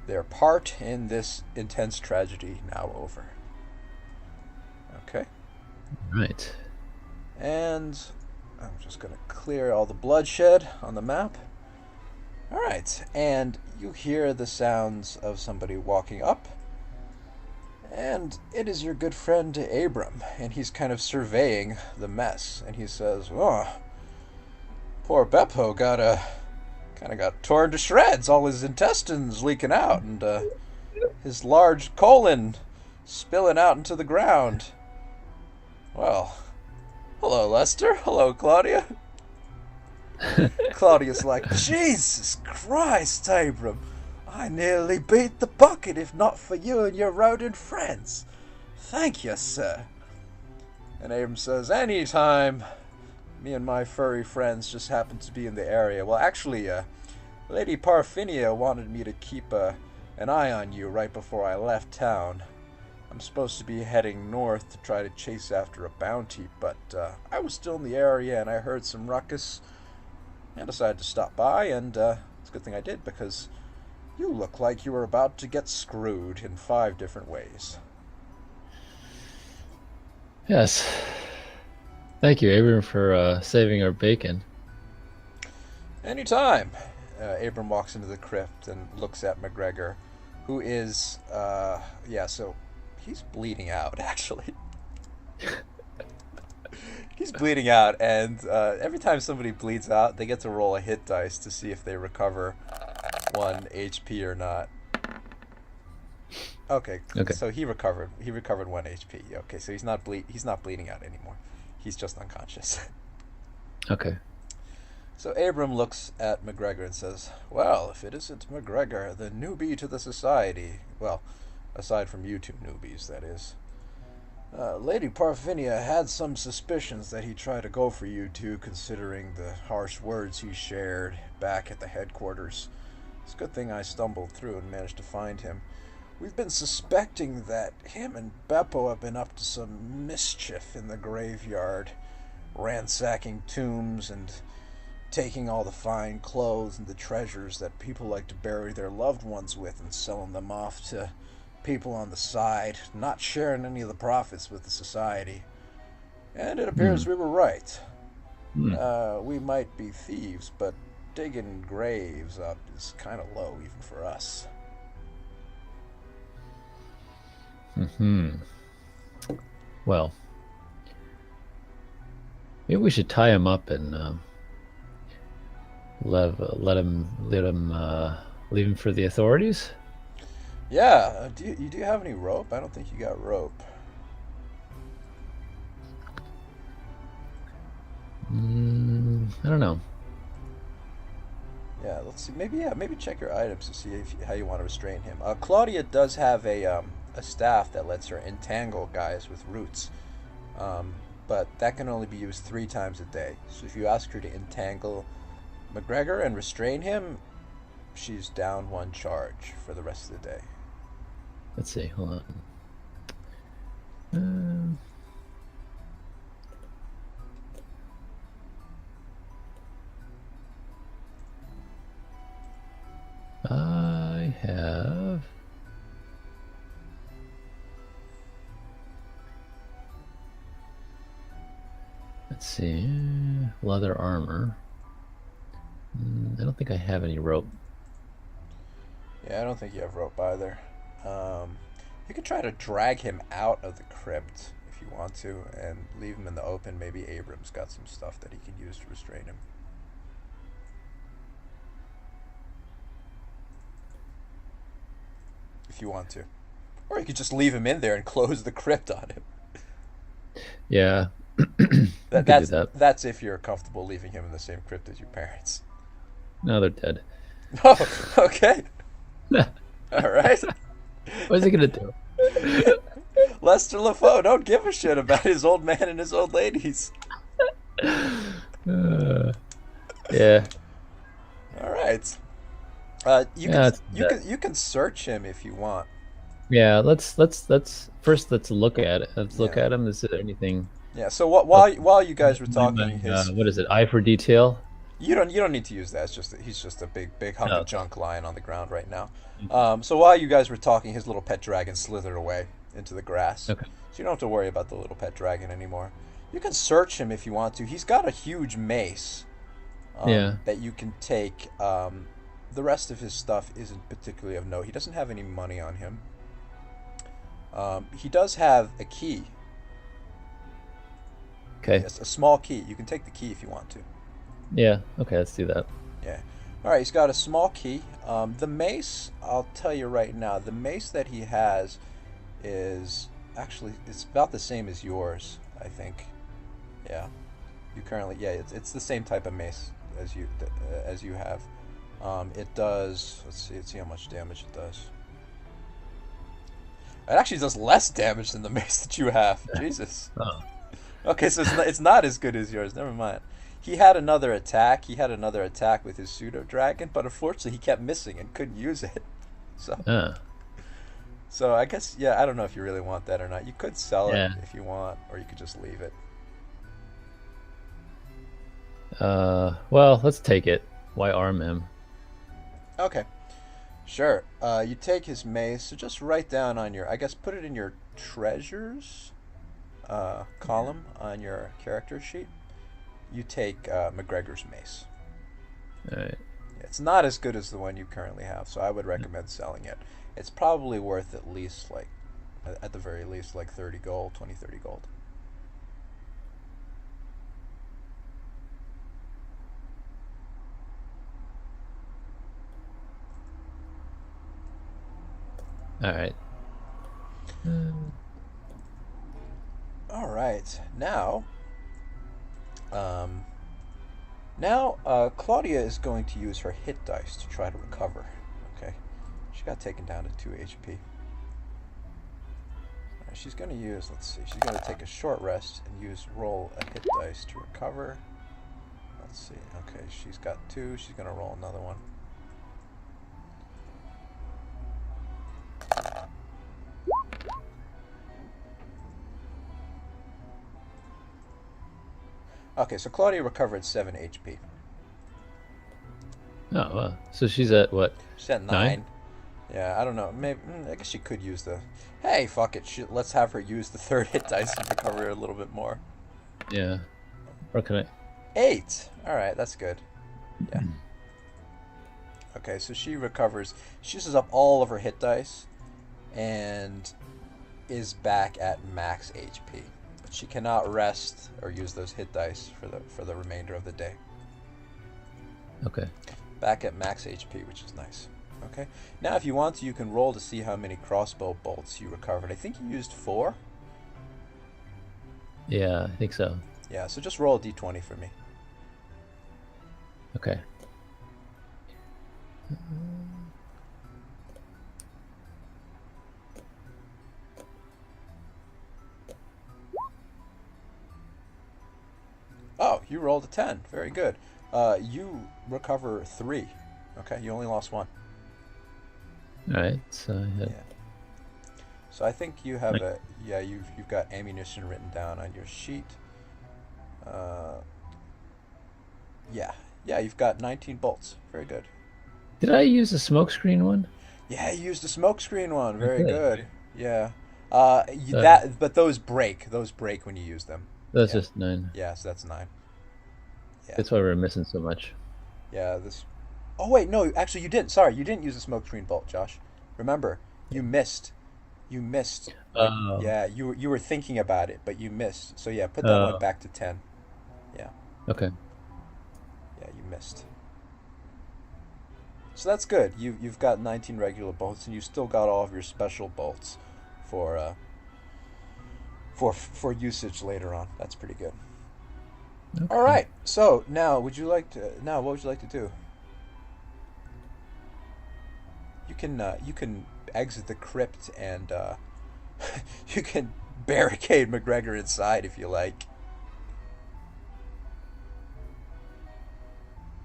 Their part in this intense tragedy now over. Okay? Right. And I'm just going to clear all the bloodshed on the map. Alright, and you hear the sounds of somebody walking up. And it is your good friend Abram, and he's kind of surveying the mess. And he says, "Oh, poor Beppo got torn to shreds, all his intestines leaking out, and his large colon spilling out into the ground. Well, hello, Lester. Hello, Claudia." Claudia's like, "Jesus Christ, Abram. I nearly beat the bucket if not for you and your rodent friends. Thank you, sir." And Abram says, "Anytime. Me and my furry friends just happened to be in the area. Well, actually, Lady Parfinia wanted me to keep an eye on you right before I left town. I'm supposed to be heading north to try to chase after a bounty, but I was still in the area and I heard some ruckus. I decided to stop by, and it's a good thing I did, because you look like you were about to get screwed in 5 different ways. Yes. Thank you, Abram, for saving our bacon. Anytime. Abram walks into the crypt and looks at McGregor, who is, so he's bleeding out, actually. He's bleeding out, and every time somebody bleeds out, they get to roll a hit dice to see if they recover 1 HP or not. Okay. So he recovered. He recovered 1 HP. Okay, so he's not bleeding out anymore. He's just unconscious. Okay. So Abram looks at McGregor and says, "Well, if it isn't McGregor, the newbie to the society. Well, aside from you 2 newbies, that is. Lady Parfinia had some suspicions that he tried to go for you 2, considering the harsh words he shared back at the headquarters. It's a good thing I stumbled through and managed to find him. We've been suspecting that him and Beppo have been up to some mischief in the graveyard, ransacking tombs and taking all the fine clothes and the treasures that people like to bury their loved ones with and selling them off to people on the side, not sharing any of the profits with the society. And it appears we were right. We might be thieves, but digging graves up is kind of low even for us." Well, maybe we should tie him up and let him leave him for the authorities. Yeah. Do you have any rope? I don't think you got rope. I don't know. Yeah, let's see. Maybe check your items to see how you want to restrain him. Claudia does have a staff that lets her entangle guys with roots, but that can only be used 3 times a day. So if you ask her to entangle McGregor and restrain him, she's down 1 charge for the rest of the day. Let's see. Hold on. I have. Let's see. Leather armor. I don't think I have any rope. Yeah, I don't think you have rope either. You could try to drag him out of the crypt if you want to, and leave him in the open. Maybe Abram's got some stuff that he can use to restrain him. If you want to. Or you could just leave him in there and close the crypt on him. Yeah. That's if you're comfortable leaving him in the same crypt as your parents. No, they're dead. Oh, okay. All right. What is he gonna do? Lester LeFoe, don't give a shit about his old man and his old ladies. Yeah. All right. You can search him if you want. Yeah, let's first look at it. Let's look at him. Is there anything? Yeah. So while you guys were talking, what is it? Eye for detail. You don't need to use that. It's just he's just a big hunk of junk lying on the ground right now. So while you guys were talking, his little pet dragon slithered away into the grass. Okay. So you don't have to worry about the little pet dragon anymore. You can search him if you want to. He's got a huge mace. That you can take. The rest of his stuff isn't particularly of note. He doesn't have any money on him. He does have a key. Okay. Yes, a small key. You can take the key if you want to. Yeah. Okay. Let's do that. Yeah. All right. He's got a small key. The mace, I'll tell you right now, the mace that he has is actually it's about the same as yours, I think. Yeah. You currently, it's the same type of mace as you have. It does. Let's see how much damage it does. It actually does less damage than the mace that you have. Jesus. Oh. Okay, so it's not as good as yours. Never mind. He had another attack. He had another attack with his pseudo dragon, but unfortunately he kept missing and couldn't use it. So. So I guess, yeah, I don't know if you really want that or not. You could sell it Yeah. if you want, or you could just leave it. Well, let's take it. Why arm him? Okay, sure. You take his mace, so just write down on your, I guess, put it in your treasures column on your character sheet. You take McGregor's mace. All right. It's not as good as the one you currently have, so I would recommend selling it. It's probably worth at least, like, at the very least, like 30 gold, 20, 30 gold. All right. All right, now, Claudia is going to use her hit dice to try to recover. Okay, she got taken down to 2 HP. She's going to use, let's see, she's going to take a short rest and roll a hit dice to recover. Let's see, okay, she's got 2, she's going to roll another one. Okay, so Claudia recovered 7 HP. Oh, well. So she's at what? She's at 9. 9? Yeah, I don't know. Maybe I guess she could use the. Hey, fuck it. Let's have her use the third hit dice to recover a little bit more. Yeah. Or can I? 8. All right, that's good. Yeah. Okay, so she recovers. She uses up all of her hit dice, and is back at max HP. But she cannot rest or use those hit dice for the remainder of the day. Okay. Back at max HP, which is nice. Okay. Now, if you want to, you can roll to see how many crossbow bolts you recovered. I think you used 4. Yeah, I think so. Yeah, so just roll a d20 for me. Okay. Oh, you rolled a 10. Very good. You recover 3. Okay, you only lost 1. All right. So Yeah. So I think you have you've got ammunition written down on your sheet. Yeah, you've got 19 bolts. Very good. did I use the smokescreen one? Yeah, you used the smokescreen one. I Very did. good. Yeah. Uh, But those break. Those break when you use them. That's Yeah. just 9. Yeah, so that's 9. Yeah. That's why we're missing so much. Yeah, this. Oh wait, no, actually you didn't. Sorry, you didn't use a smokescreen bolt, Josh. Remember, you missed. You missed. Oh. Yeah, you were thinking about it, but you missed. So yeah, put that one back to 10. Yeah, Okay. yeah, you missed. So that's good. You've got 19 regular bolts, and you still got all of your special bolts for for usage later on. That's pretty good. Okay. All right. So now, what would you like to do? You can exit the crypt and you can barricade McGregor inside if you like.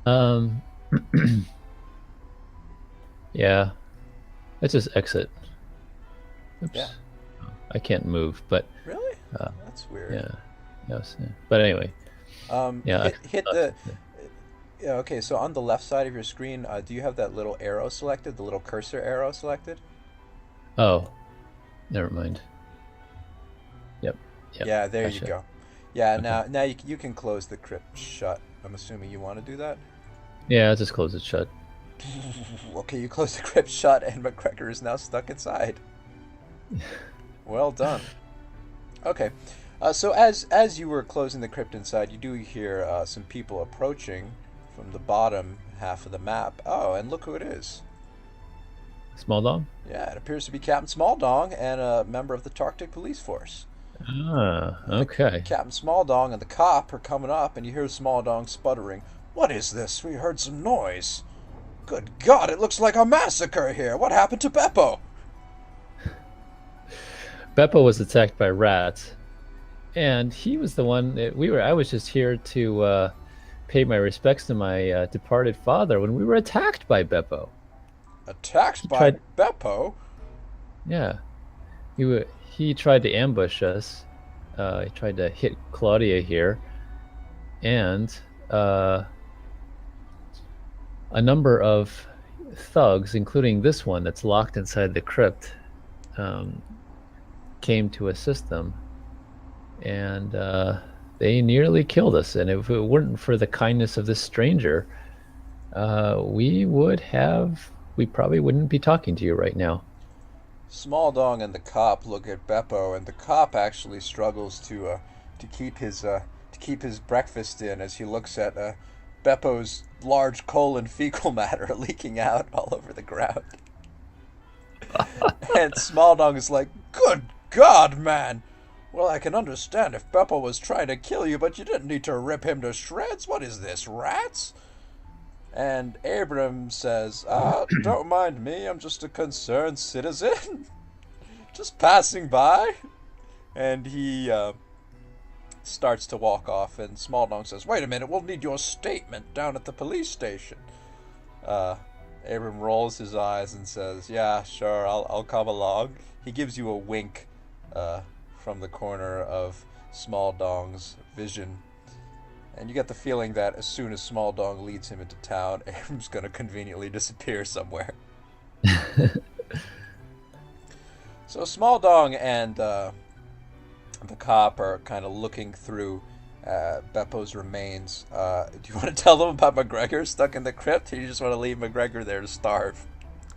Um. Yeah. Let's just exit. Oops. Yeah. I can't move, but Really? uh, That's weird. yeah. Yes. Yeah. But anyway. Yeah. Hit the. Yeah. Okay. So on the left side of your screen, do you have that little arrow selected? The little cursor arrow selected? Oh. Never mind. Yep. Yep. Yeah. There you Gotcha. go. Yeah. Okay. Now you can close the crypt shut. I'm assuming you want to do that. Yeah. I'll just close it shut. Okay, you close the crypt shut, and McGregor is now stuck inside. Well done. Okay, so as you were closing the crypt inside, you do hear some people approaching from the bottom half of the map. Oh, and look who it is. Small dog. Yeah, it appears to be Captain Smalldong and a member of the Tartec police force. Ah. Okay. Captain Smalldong and the cop are coming up, and you hear Smalldong sputtering. What is this? We heard some noise. Good God, it looks like a massacre here. What happened to Beppo? Beppo was attacked by rats, and he was the one that I was just here to pay my respects to my departed father when we were attacked by Beppo. Attacked by tried- Beppo? Yeah. He tried to ambush us. He tried to hit Claudia here, and a number of thugs, including this one that's locked inside the crypt, um, came to assist them, and they nearly killed us. And if it weren't for the kindness of this stranger, we probably wouldn't be talking to you right now. Small Dong and the cop look at Beppo, and the cop actually struggles to keep his breakfast in as he looks at Beppo's large colon fecal matter leaking out all over the ground. And Small Dong is like, "Good God, man! Well, I can understand if Beppo was trying to kill you, but you didn't need to rip him to shreds. What is this, rats?" And Abram says, "Don't mind me. I'm just a concerned citizen, just passing by." And he starts to walk off, and Small Dong says, "Wait a minute, we'll need your statement down at the police station." Abram rolls his eyes and says, "Yeah, sure, I'll come along." He gives you a wink from the corner of Small Dong's vision. And you get the feeling that as soon as Small Dong leads him into town, Abram's going to conveniently disappear somewhere. So Small Dong and the cop are kind of looking through Beppo's remains. Do you want to tell them about McGregor stuck in the crypt, or you just want to leave McGregor there to starve?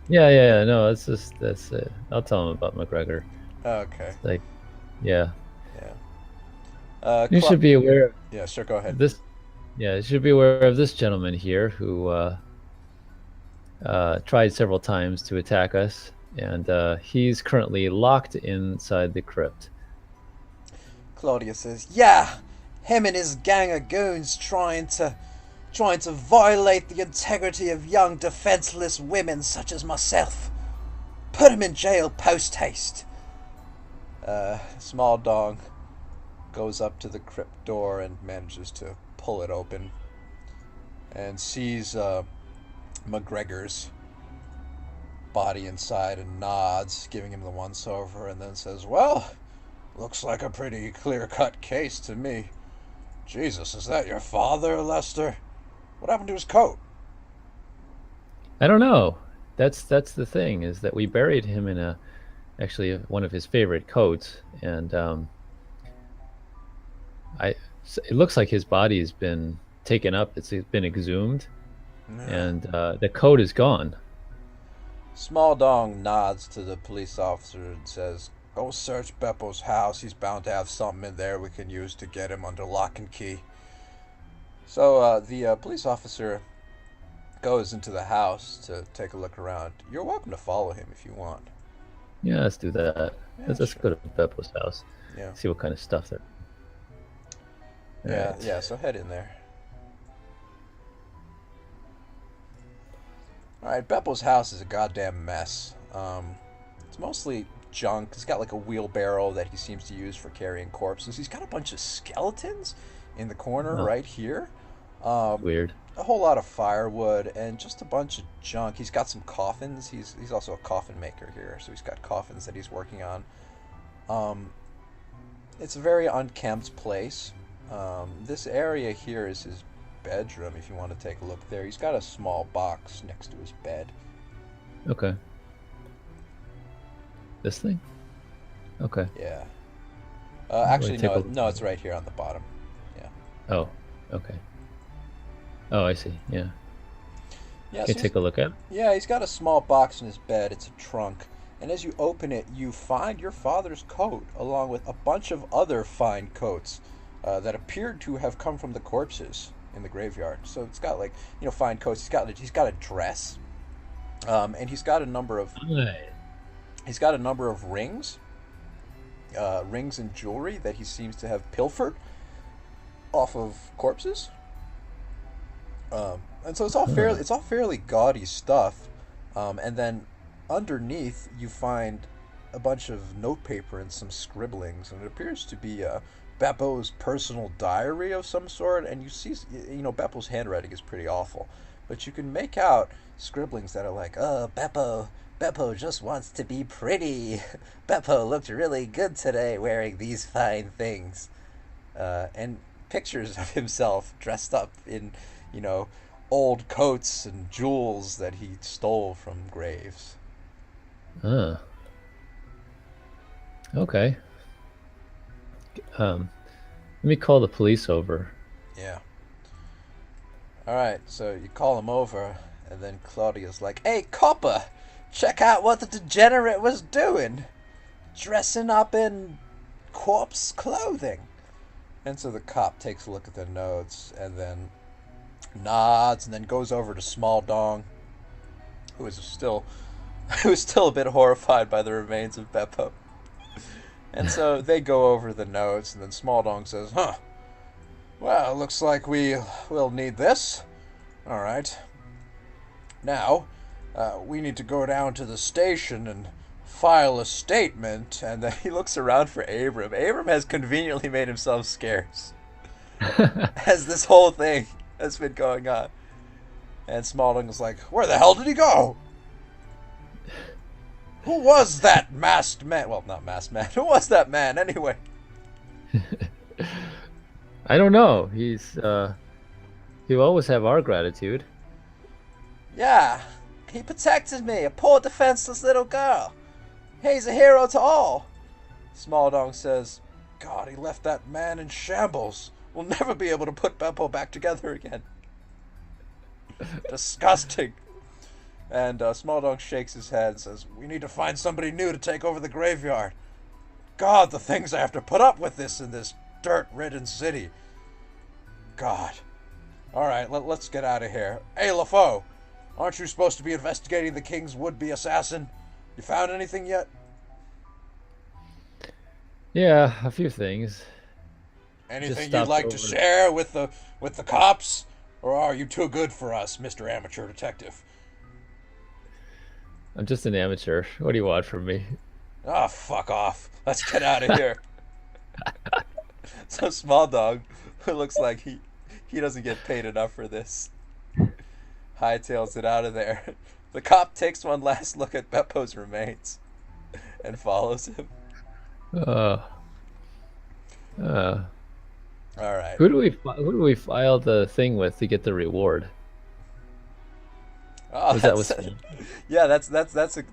Yeah. No, that's it. I'll tell him about McGregor. Okay. It's like, yeah. Yeah. You should be aware of Yeah, sure, go ahead. this. Yeah, you should be aware of this gentleman here who tried several times to attack us, and he's currently locked inside the crypt. Claudia says, "Yeah, him and his gang of goons trying to violate the integrity of young defenseless women such as myself. Put him in jail post haste." Small Dong goes up to the crypt door and manages to pull it open and sees McGregor's body inside and nods, giving him the once over, and then says, "Well, looks like a pretty clear-cut case to me. Jesus, is that your father, Lester? What happened to his coat?" I don't know. That's the thing, is that we buried him in actually one of his favorite coats, and it looks like his body has been taken up. It's been exhumed, and the coat is gone. Small Dong nods to the police officer and says, "Go search Beppo's house. He's bound to have something in there we can use to get him under lock and key." So the police officer goes into the house to take a look around. You're welcome to follow him if you want. Yeah, let's do that. Yeah, Let's sure. go to Beppo's house. Yeah. See what kind of stuff there. Yeah, Right. yeah, so head in there. Alright, Beppo's house is a goddamn mess. It's mostly junk. He's got like a wheelbarrow that he seems to use for carrying corpses. He's got a bunch of skeletons in the corner Oh, right here. Um, weird. a whole lot of firewood and just a bunch of junk. He's got some coffins. He's also a coffin maker here, so he's got coffins that he's working on. Um, it's a very unkempt place. This area here is his bedroom, if you want to take a look there. He's got a small box next to his bed. Okay. This thing? Okay. Yeah. Let me Actually, take a no, look. no, it's right here on the bottom. Yeah. Oh, okay. Oh, I see. Yeah. Yeah, Can so you take a look at it? yeah, he's got a small box in his bed. It's a trunk. And as you open it, you find your father's coat, along with a bunch of other fine coats that appeared to have come from the corpses in the graveyard. So it's got like, fine coats. He's got a dress, and Right. he's got a number of rings and jewelry that he seems to have pilfered off of corpses. And so Huh. it's all fairly gaudy stuff. And then underneath you find a bunch of notepaper and some scribblings, and it appears to be Beppo's personal diary of some sort. And you see, Beppo's handwriting is pretty awful, but you can make out scribblings that are like, "Oh, Beppo, Beppo just wants to be pretty. Beppo looked really good today wearing these fine things. And pictures of himself dressed up in, you know, old coats and jewels that he stole from graves. Ah, okay. Let me call the police over. Yeah. Alright, so you call him over, and then Claudia's like, "Hey, Copper! Check out what the degenerate was doing! Dressing up in corpse clothing!" And so the cop takes a look at the notes, and then nods, and then goes over to Small Dong, who is still a bit horrified by the remains of Beppo. And so they go over the notes, and then Small Dong says, "Huh. Well, looks like we'll need this. All right. Now, we need to go down to the station and file a statement." And then he looks around for Abram. Abram has conveniently made himself scarce as this whole thing has been going on. And Small Dong is like, "Where the hell did he go? Who was that masked man?" Well, not masked man. Who was that man, anyway? I don't know. He'll always have our gratitude. "Yeah, he protected me, a poor defenseless little girl. He's a hero to all." Small Dong says, "God, he left that man in shambles. We'll never be able to put Beppo back together again." Disgusting. And Small Dong shakes his head and says, "We need to find somebody new to take over the graveyard. God, the things I have to put up with this in this dirt-ridden city. God. Alright, let's get out of here. Hey, LeFoe, aren't you supposed to be investigating the king's would-be assassin? You found anything yet?" Yeah, a few things. "Anything you'd like to share with the cops? Or are you too good for us, Mr. Amateur Detective?" I'm just an amateur. What do you want from me? "Oh, fuck off. Let's get out of here." So Small Dog, who looks like he doesn't get paid enough for this, hightails it out of there. The cop takes one last look at Beppo's remains and follows him. Uh, All right. who do we file the thing with to get the reward? Oh, Was that was yeah, that's a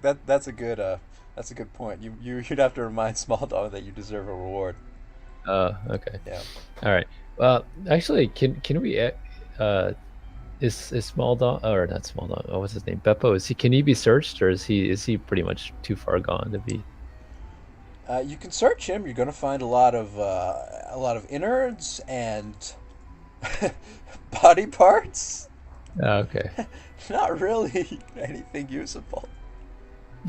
good point. You'd have to remind Small Dog that you deserve a reward. Okay. Yeah. All right. Actually, can we is Small Dog, or not Small Dog? Oh, what's his name? Beppo. Can he be searched, or is he pretty much too far gone to be? You can search him. You're going to find a lot of innards and body parts. Okay. Not really anything usable.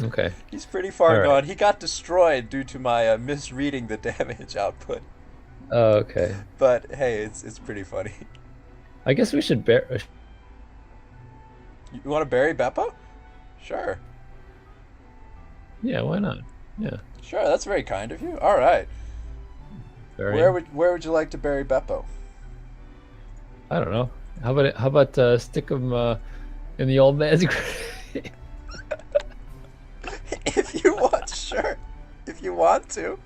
Okay. He's pretty far All right. gone. He got destroyed due to my misreading the damage output. Oh, okay. But hey, it's pretty funny. I guess we should bear. You want to bury Beppo? Sure. Yeah, why not? Yeah. Sure, that's very kind of you. All right. Bury Where him. would you like to bury Beppo? I don't know. How about stick him in the old man's grave? If you want, sure. If you want to.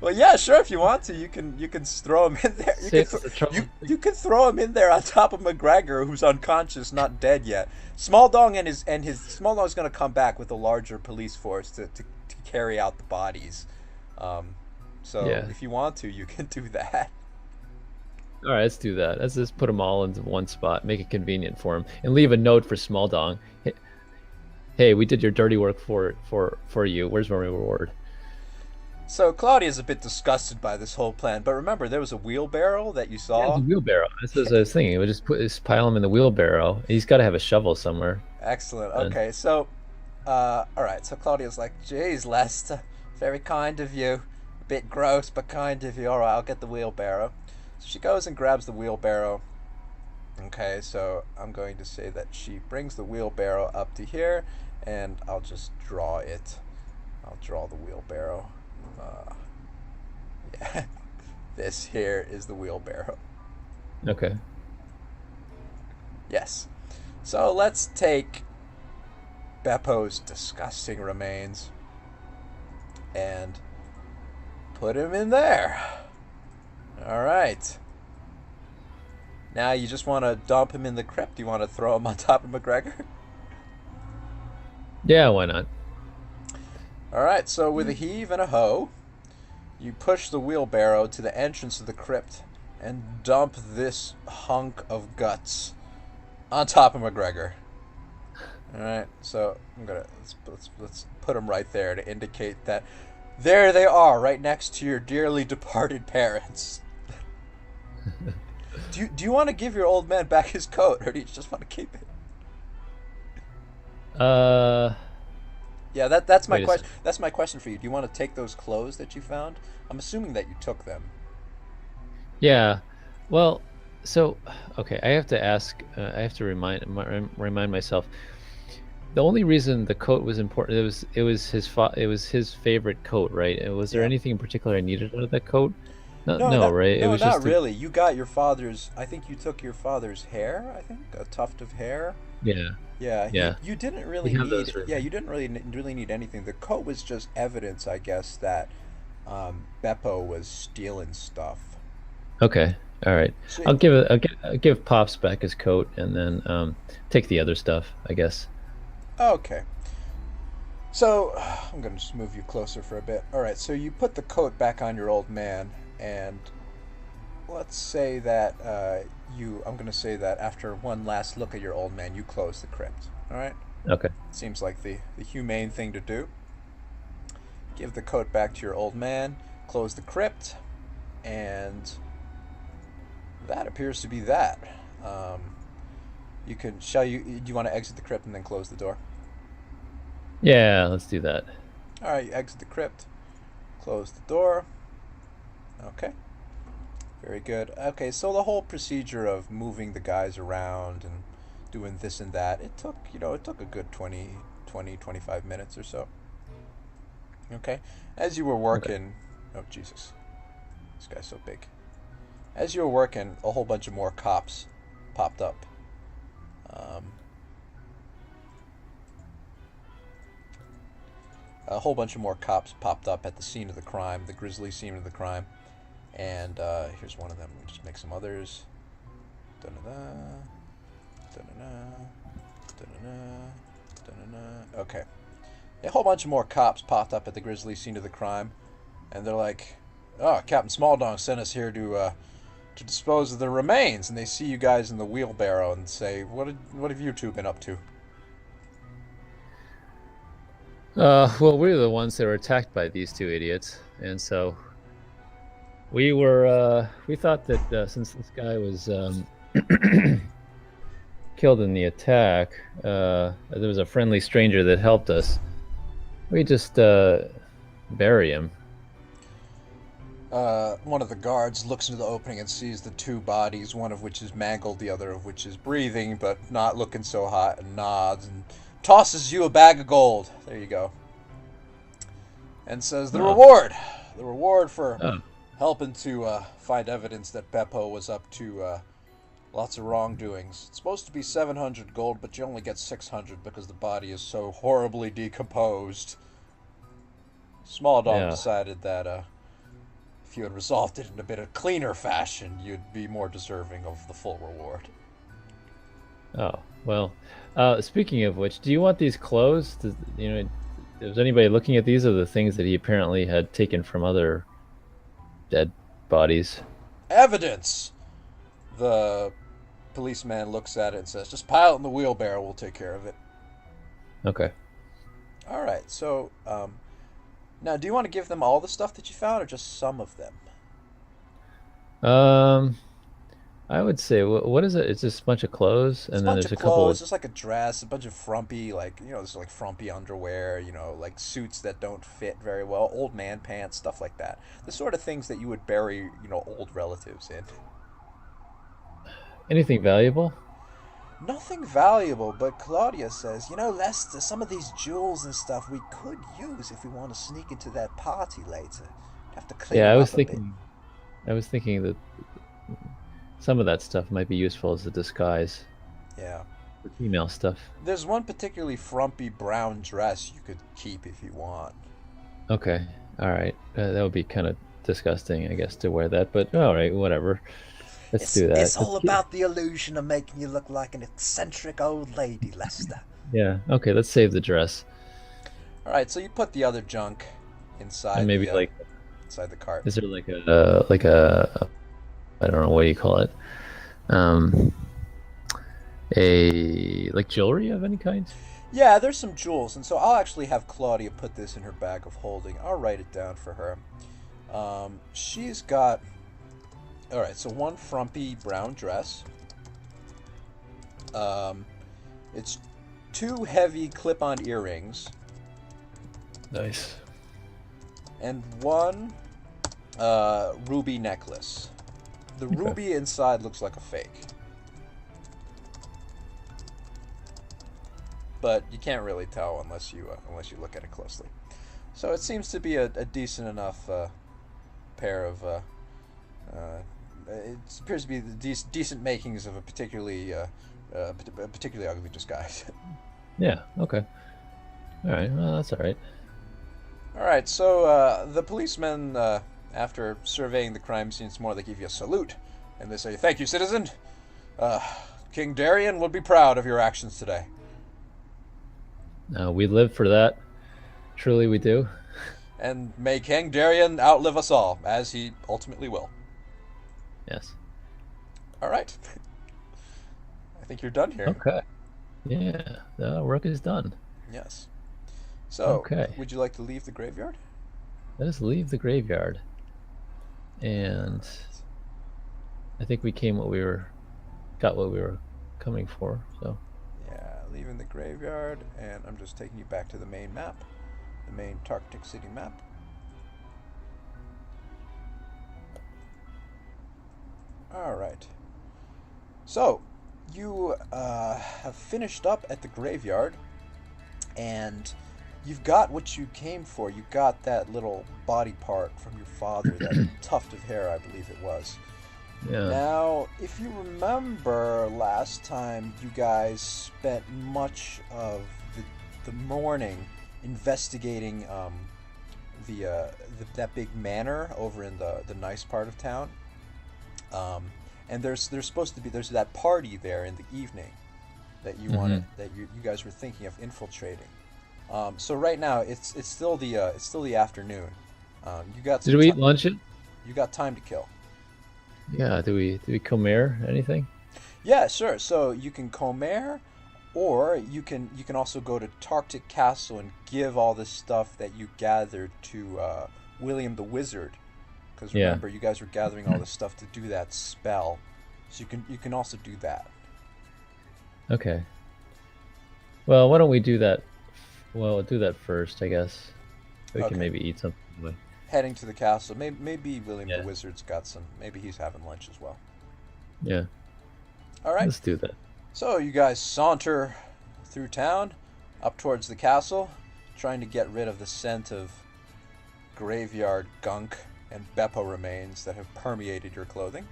Well, yeah, sure. If you want to, you can throw him in there. You can throw him in there on top of McGregor, who's unconscious, not dead yet. Small Dong and his Small Dong's going to come back with a larger police force to carry out the bodies. So Yeah. if you want to, you can do that. All right, let's do that. Let's just put them all into one spot, make it convenient for him, and leave a note for Small Dong. Hey, we did your dirty work for you. Where's my reward? So Claudia's a bit disgusted by this whole plan, but remember there was a wheelbarrow that you Yeah, saw. it's a wheelbarrow. That's what I was thinking. We just pile him in the wheelbarrow. He's got to have a shovel somewhere. Excellent. Okay, so, all right. So Claudia's like, "Geez, Lester, very kind of you. A bit gross, but kind of you. All right, I'll get the wheelbarrow." So she goes and grabs the wheelbarrow. Okay, so I'm going to say that she brings the wheelbarrow up to here, and I'll just draw it. I'll draw the wheelbarrow. Yeah, this here is the wheelbarrow. Okay. Yes. So let's take Beppo's disgusting remains and put him in there. All right. Now you just want to dump him in the crypt. You want to throw him on top of McGregor? Yeah, why not? All right. So with a heave and a hoe, you push the wheelbarrow to the entrance of the crypt and dump this hunk of guts on top of McGregor. All right. So I'm gonna let's put him right there to indicate that there they are, right next to your dearly departed parents. Do you want to give your old man back his coat, or do you just want to keep it? Yeah, that's my question. That's my question for you. Do you want to take those clothes that you found? I'm assuming that you took them. Yeah. Well, so okay, I have to ask. I have to remind myself. The only reason the coat was important, it was his favorite coat, right? And was there anything in particular I needed out of that coat? No, right? No, it was not just really. You got your father's. I think you took your father's hair. I think a tuft of hair. Yeah. Yeah. Yeah. You didn't really need. Yeah, you didn't really need anything. The coat was just evidence, I guess, that Beppo was stealing stuff. Okay. All right. So, I'll give Pops back his coat and then take the other stuff, I guess. okay. So I'm gonna just move you closer for a bit. All right. So you put the coat back on your old man, and let's say that I'm gonna say that after one last look at your old man, you close the crypt. All right. Okay. Seems like the humane thing to do. Give the coat back to your old man. Close the crypt, and that appears to be that. You can. Do you want to exit the crypt and then close the door? Yeah, let's do that. All right. You exit the crypt. Close the door. Okay. Very good. Okay, so the whole procedure of moving the guys around and doing this and that, it took a good 25 minutes or so. Okay. As you were working, oh Jesus, this guy's so big. As you were working, a whole bunch of more cops popped up. A whole bunch of more cops popped up at the scene of the crime, the grisly scene of the crime. And here's one of them. We'll just make some others. Da-na-na, da-na-na, da-na-na, da-na-na. Okay. A whole bunch of more cops popped up at the grisly scene of the crime, and they're like, "Oh, Captain Smalldong sent us here to dispose of the remains." And they see you guys in the wheelbarrow and say, "What have you two been up to?" Well, we're the ones that were attacked by these two idiots, and so we thought that since this guy was killed in the attack, there was a friendly stranger that helped us. We just bury him. One of the guards looks into the opening and sees the two bodies, one of which is mangled, the other of which is breathing, but not looking so hot, and nods and tosses you a bag of gold. There you go. And says, the reward for helping to find evidence that Beppo was up to lots of wrongdoings. It's supposed to be 700 gold, but you only get 600 because the body is so horribly decomposed. Smalldog decided that if you had resolved it in a bit of cleaner fashion, you'd be more deserving of the full reward. Oh, well, speaking of which, do you want these clothes? Is anybody looking at these? Are the things that he apparently had taken from other dead bodies? Evidence! The policeman looks at it and says, just pile it in the wheelbarrow, we'll take care of it. Okay. Alright, so, now, do you want to give them all the stuff that you found, or just some of them? I would say, what is it? It's just a bunch of clothes, and then there's a couple. It's just like a dress, a bunch of frumpy, there's like frumpy underwear, like suits that don't fit very well, old man pants, stuff like that. The sort of things that you would bury, old relatives in. Anything valuable? Nothing valuable, but Claudia says, Lester, some of these jewels and stuff we could use if we want to sneak into that party later. Have to clean them up a bit. I was thinking that some of that stuff might be useful as a disguise. Yeah. for female stuff. There's one particularly frumpy brown dress you could keep if you want. Okay, all right. That would be kind of disgusting, I guess, to wear that. But all right, whatever. Let's do that. It's all about the illusion of making you look like an eccentric old lady, Lester. Yeah. Okay. Let's save the dress. All right, so you put the other junk inside And maybe inside the cart. is there like a I don't know what do you call it? Um, a like jewelry of any kind? Yeah, there's some jewels, and so I'll actually have Claudia put this in her bag of holding. I'll write it down for her. She's got, all right, so one frumpy brown dress. It's two heavy clip-on earrings. Nice. And one ruby necklace. The ruby inside looks like a fake. But you can't really tell unless you look at it closely. So it seems to be a decent enough pair of. It appears to be the decent makings of a particularly ugly disguise. Yeah. Okay. All right. Well, that's all right. All right. So the policemen, after surveying the crime scene some more, they give you a salute, and they say, "Thank you, citizen. King Darian will be proud of your actions today." We live for that. Truly, we do. And may King Darian outlive us all, as he ultimately will. Yes. All right. I think you're done here. Okay. Yeah. The work is done. Yes. So, Okay. would you like to leave the graveyard? Let us leave the graveyard. And I think we got what we were coming for. So. Yeah, leaving the graveyard, and I'm just taking you back to the main map, the main Tartec City map. All right. So, you have finished up at the graveyard, and you've got what you came for. You got that little body part from your father, that tuft of hair, I believe it was. Yeah. Now, if you remember last time, you guys spent much of the morning investigating that big manor over in the nice part of town. And there's supposed to be that party there in the evening that you wanted, that you guys were thinking of infiltrating. So right now it's still the afternoon. You got Did we eat lunch yet? You got time to kill. Yeah. Do we commere anything? Yeah, sure. So you can commere, or you can also go to Tartec Castle and give all this stuff that you gathered to William the Wizard. Because remember, you guys were gathering all this stuff to do that spell, so you can also do that. Okay. Well, why don't we do that? Well, we'll do that first, I guess. We can maybe eat something. Heading to the castle. Maybe William the Wizard's got some. Maybe he's having lunch as well. Yeah. All right. Let's do that. So you guys saunter through town, up towards the castle, trying to get rid of the scent of graveyard gunk and Beppo remains that have permeated your clothing.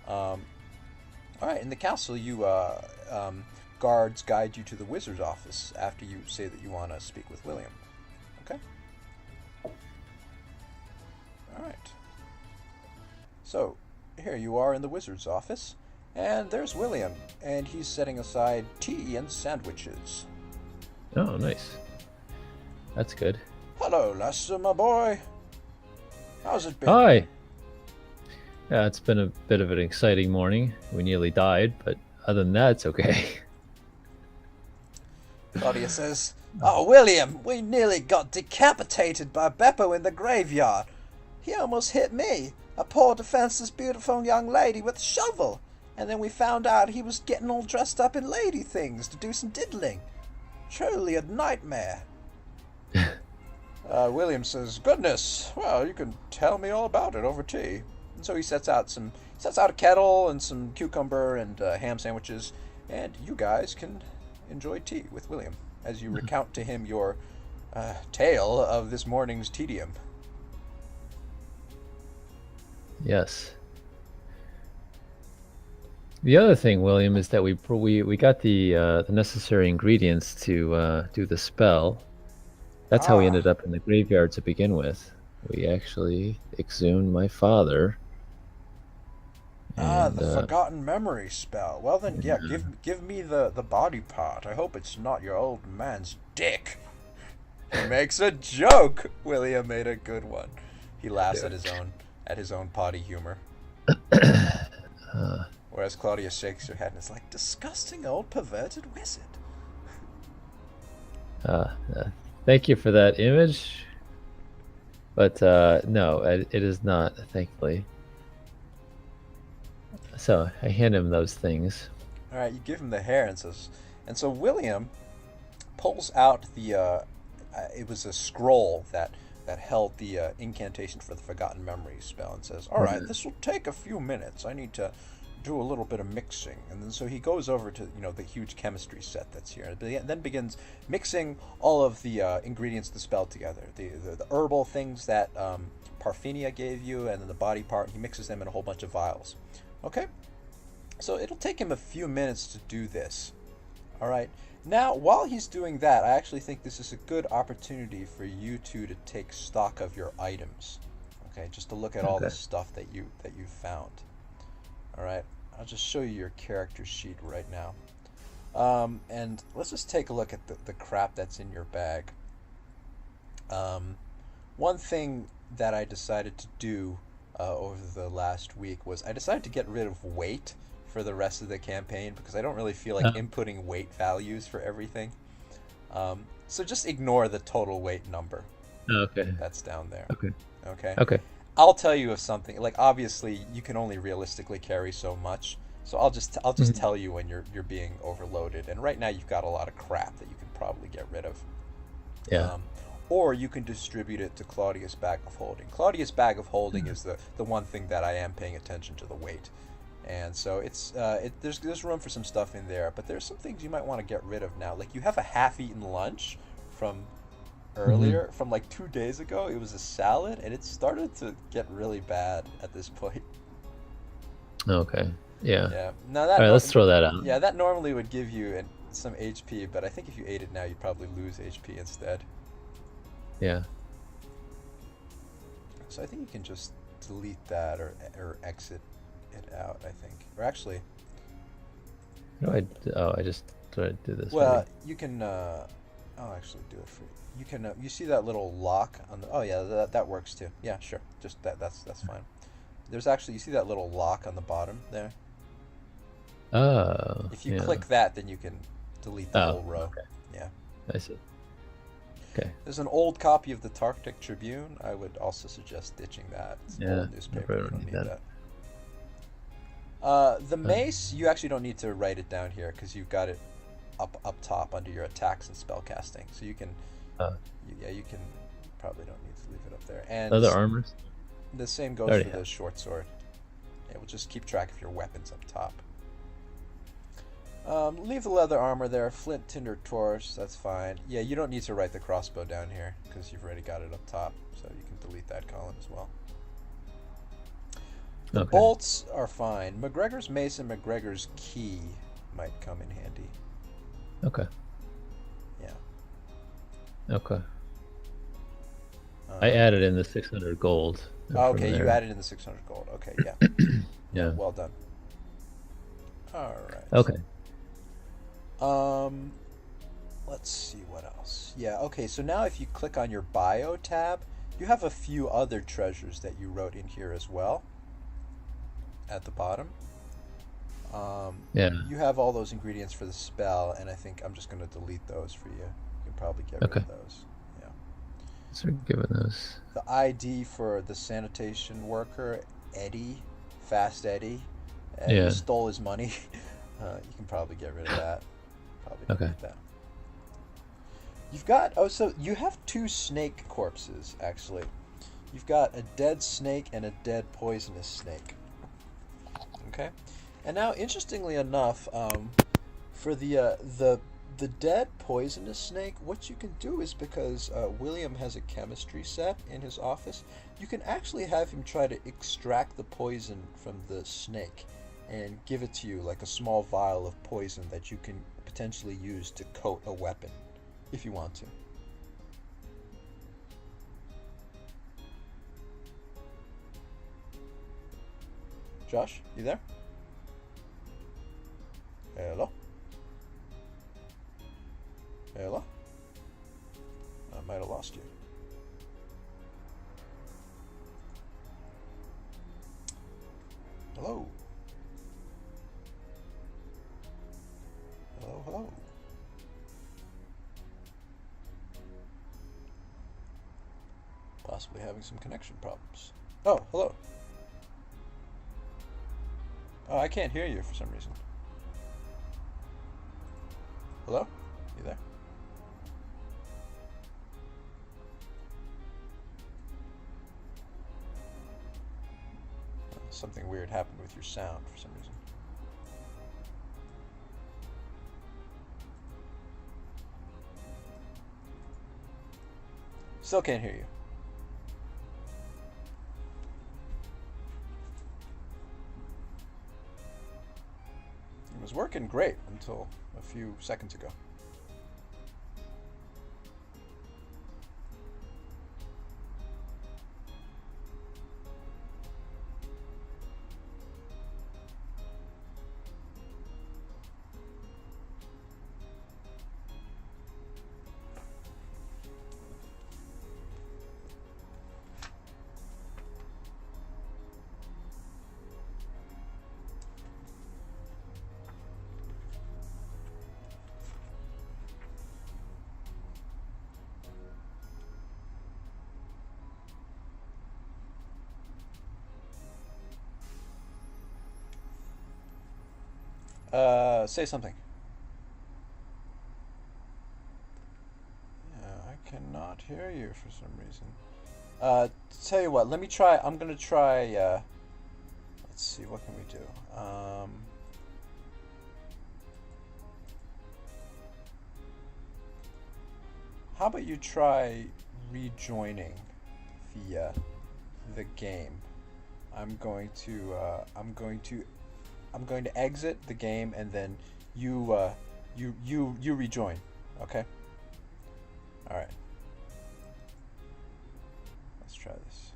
All right, in the castle, guards guide you to the wizard's office after you say that you want to speak with William. Okay? All right. So, here you are in the wizard's office, and there's William, and he's setting aside tea and sandwiches. Oh, nice. That's good. Hello, Lester, my boy. How's it been? Hi. Yeah, it's been a bit of an exciting morning. We nearly died, but other than that, it's okay. Claudia says, "Oh, William, we nearly got decapitated by Beppo in the graveyard. He almost hit me, a poor defenseless, beautiful young lady with a shovel. And then we found out he was getting all dressed up in lady things to do some diddling. Truly a nightmare." William says, "Goodness, well, you can tell me all about it over tea." And so he sets out a kettle and some cucumber and ham sandwiches, and you guys can enjoy tea with William as you recount to him your tale of this morning's tedium. Yes. The other thing, William, is that we got the necessary ingredients to do the spell. That's how we Ah, ended up in the graveyard to begin with. We actually exhumed my father, and the forgotten memory spell. Well then, yeah, give me the body part. I hope it's not your old man's dick. He makes a joke. William made a good one. He laughs at his own potty humor. uh, Whereas Claudia shakes her head and is like, disgusting old perverted wizard. uh, uh, thank you for that image, but no, it is not, thankfully. So I hand him those things. All right, you give him the hair and so William pulls out it was a scroll that held the incantation for the forgotten memory spell and says, "All right, this will take a few minutes. I need to do a little bit of mixing." And then so he goes over to the huge chemistry set that's here, and then begins mixing all of the ingredients of the spell together. The herbal things that Parthenia gave you, and then the body part. He mixes them in a whole bunch of vials. Okay, so it'll take him a few minutes to do this. All right. Now, while he's doing that, I actually think this is a good opportunity for you two to take stock of your items. Okay, just to look at all the stuff that you found. All right, I'll just show you your character sheet right now. And let's just take a look at the crap that's in your bag. One thing that I decided to do over the last week was I decided to get rid of weight for the rest of the campaign because I don't really feel like inputting weight values for everything. So just ignore the total weight number. Okay. That's down there. Okay. Okay. Okay. I'll tell you if something, like, obviously you can only realistically carry so much. So I'll just tell you when you're being overloaded. And right now you've got a lot of crap that you can probably get rid of. Yeah. Or you can distribute it to Claudia's bag of holding. Claudia's bag of holding is the one thing that I am paying attention to the weight. And so there's room for some stuff in there, but there's some things you might want to get rid of now. Like you have a half-eaten lunch from earlier, from like 2 days ago. It was a salad, and it started to get really bad at this point. Okay. Yeah. Yeah. Now that. All right, let's throw that out. Yeah, that normally would give you some HP, but I think if you ate it now, you'd probably lose HP instead. Yeah. So I think you can just delete that or exit it out, I think. Or actually, I just tried to do this. well, maybe. you can I'll actually do it for you. You can you see that little lock on the, oh yeah, that works too. Yeah, sure. Just that's fine. There's actually, you see that little lock on the bottom there? Oh. If you click that, then you can delete the whole row. Okay. Yeah. I see. Okay. There's an old copy of the Tartec Tribune. I would also suggest ditching that. It's an old newspaper. You don't need that. The mace, you actually don't need to write it down here because you've got it up top under your attacks and spellcasting. So you can, you can probably don't need to leave it up there. And other armors? The same goes for the short sword. Yeah, we'll just keep track of your weapons up top. Leave the leather armor there. Flint, tinder, torch, that's fine. Yeah, you don't need to write the crossbow down here because you've already got it up top. So you can delete that column as well. The bolts are fine. McGregor's mace and McGregor's key might come in handy. Okay. Yeah. Okay. I added in the 600 gold. Okay, you added in the 600 gold. Okay, yeah. Yeah. Well done. All right. Okay. Let's see what else. Yeah, okay, so now if you click on your bio tab, you have a few other treasures that you wrote in here as well. At the bottom. Yeah. You have all those ingredients for the spell, and I think I'm just going to delete those for you. You can probably get rid of those. Yeah. So we're giving those. The ID for the sanitation worker, Eddie, Fast Eddie. You stole his money. You can probably get rid of that. Probably delete that. You've got, so you have 2 snake corpses, actually. You've got a dead snake and a dead poisonous snake. Okay, and now interestingly enough, for the dead poisonous snake, what you can do is, because William has a chemistry set in his office, you can actually have him try to extract the poison from the snake, and give it to you like a small vial of poison that you can potentially use to coat a weapon if you want to. Josh, you there? Hello? Hello? I might have lost you. Hello? Hello, hello? Possibly having some connection problems. Oh, hello. Oh, I can't hear you for some reason. Hello? You there? Something weird happened with your sound for some reason. Still can't hear you. It was working great until a few seconds ago. Say something. Yeah, I cannot hear you for some reason. Tell you what, let me try. I'm gonna try. Let's see, what can we do? How about you try rejoining the game? I'm going to exit the game, and then you rejoin. Okay. All right. Let's try this.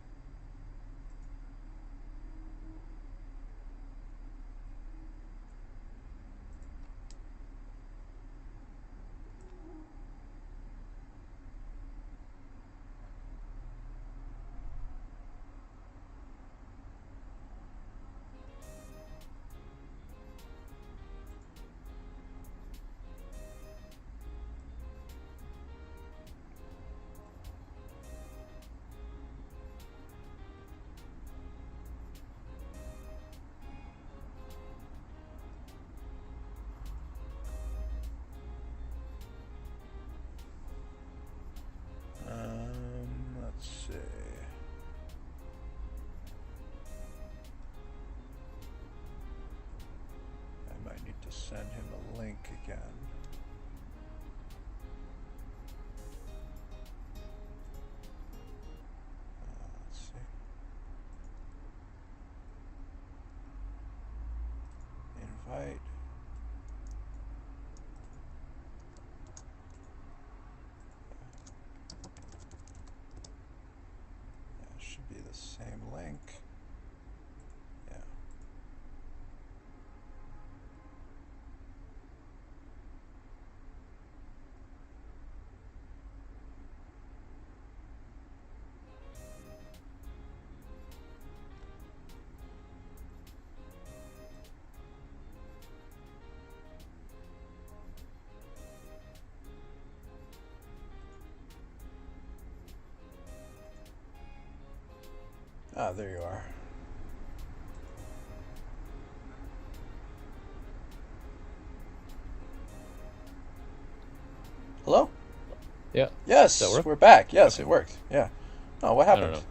Let's see. I might need to send him a link again. Let's see. Invite. Should be the same link. Yeah. Ah, there you are. Hello? Yeah. Yes, Does that work? we're back. Yes, Okay. it worked. Yeah. Oh, what I happened? don't know.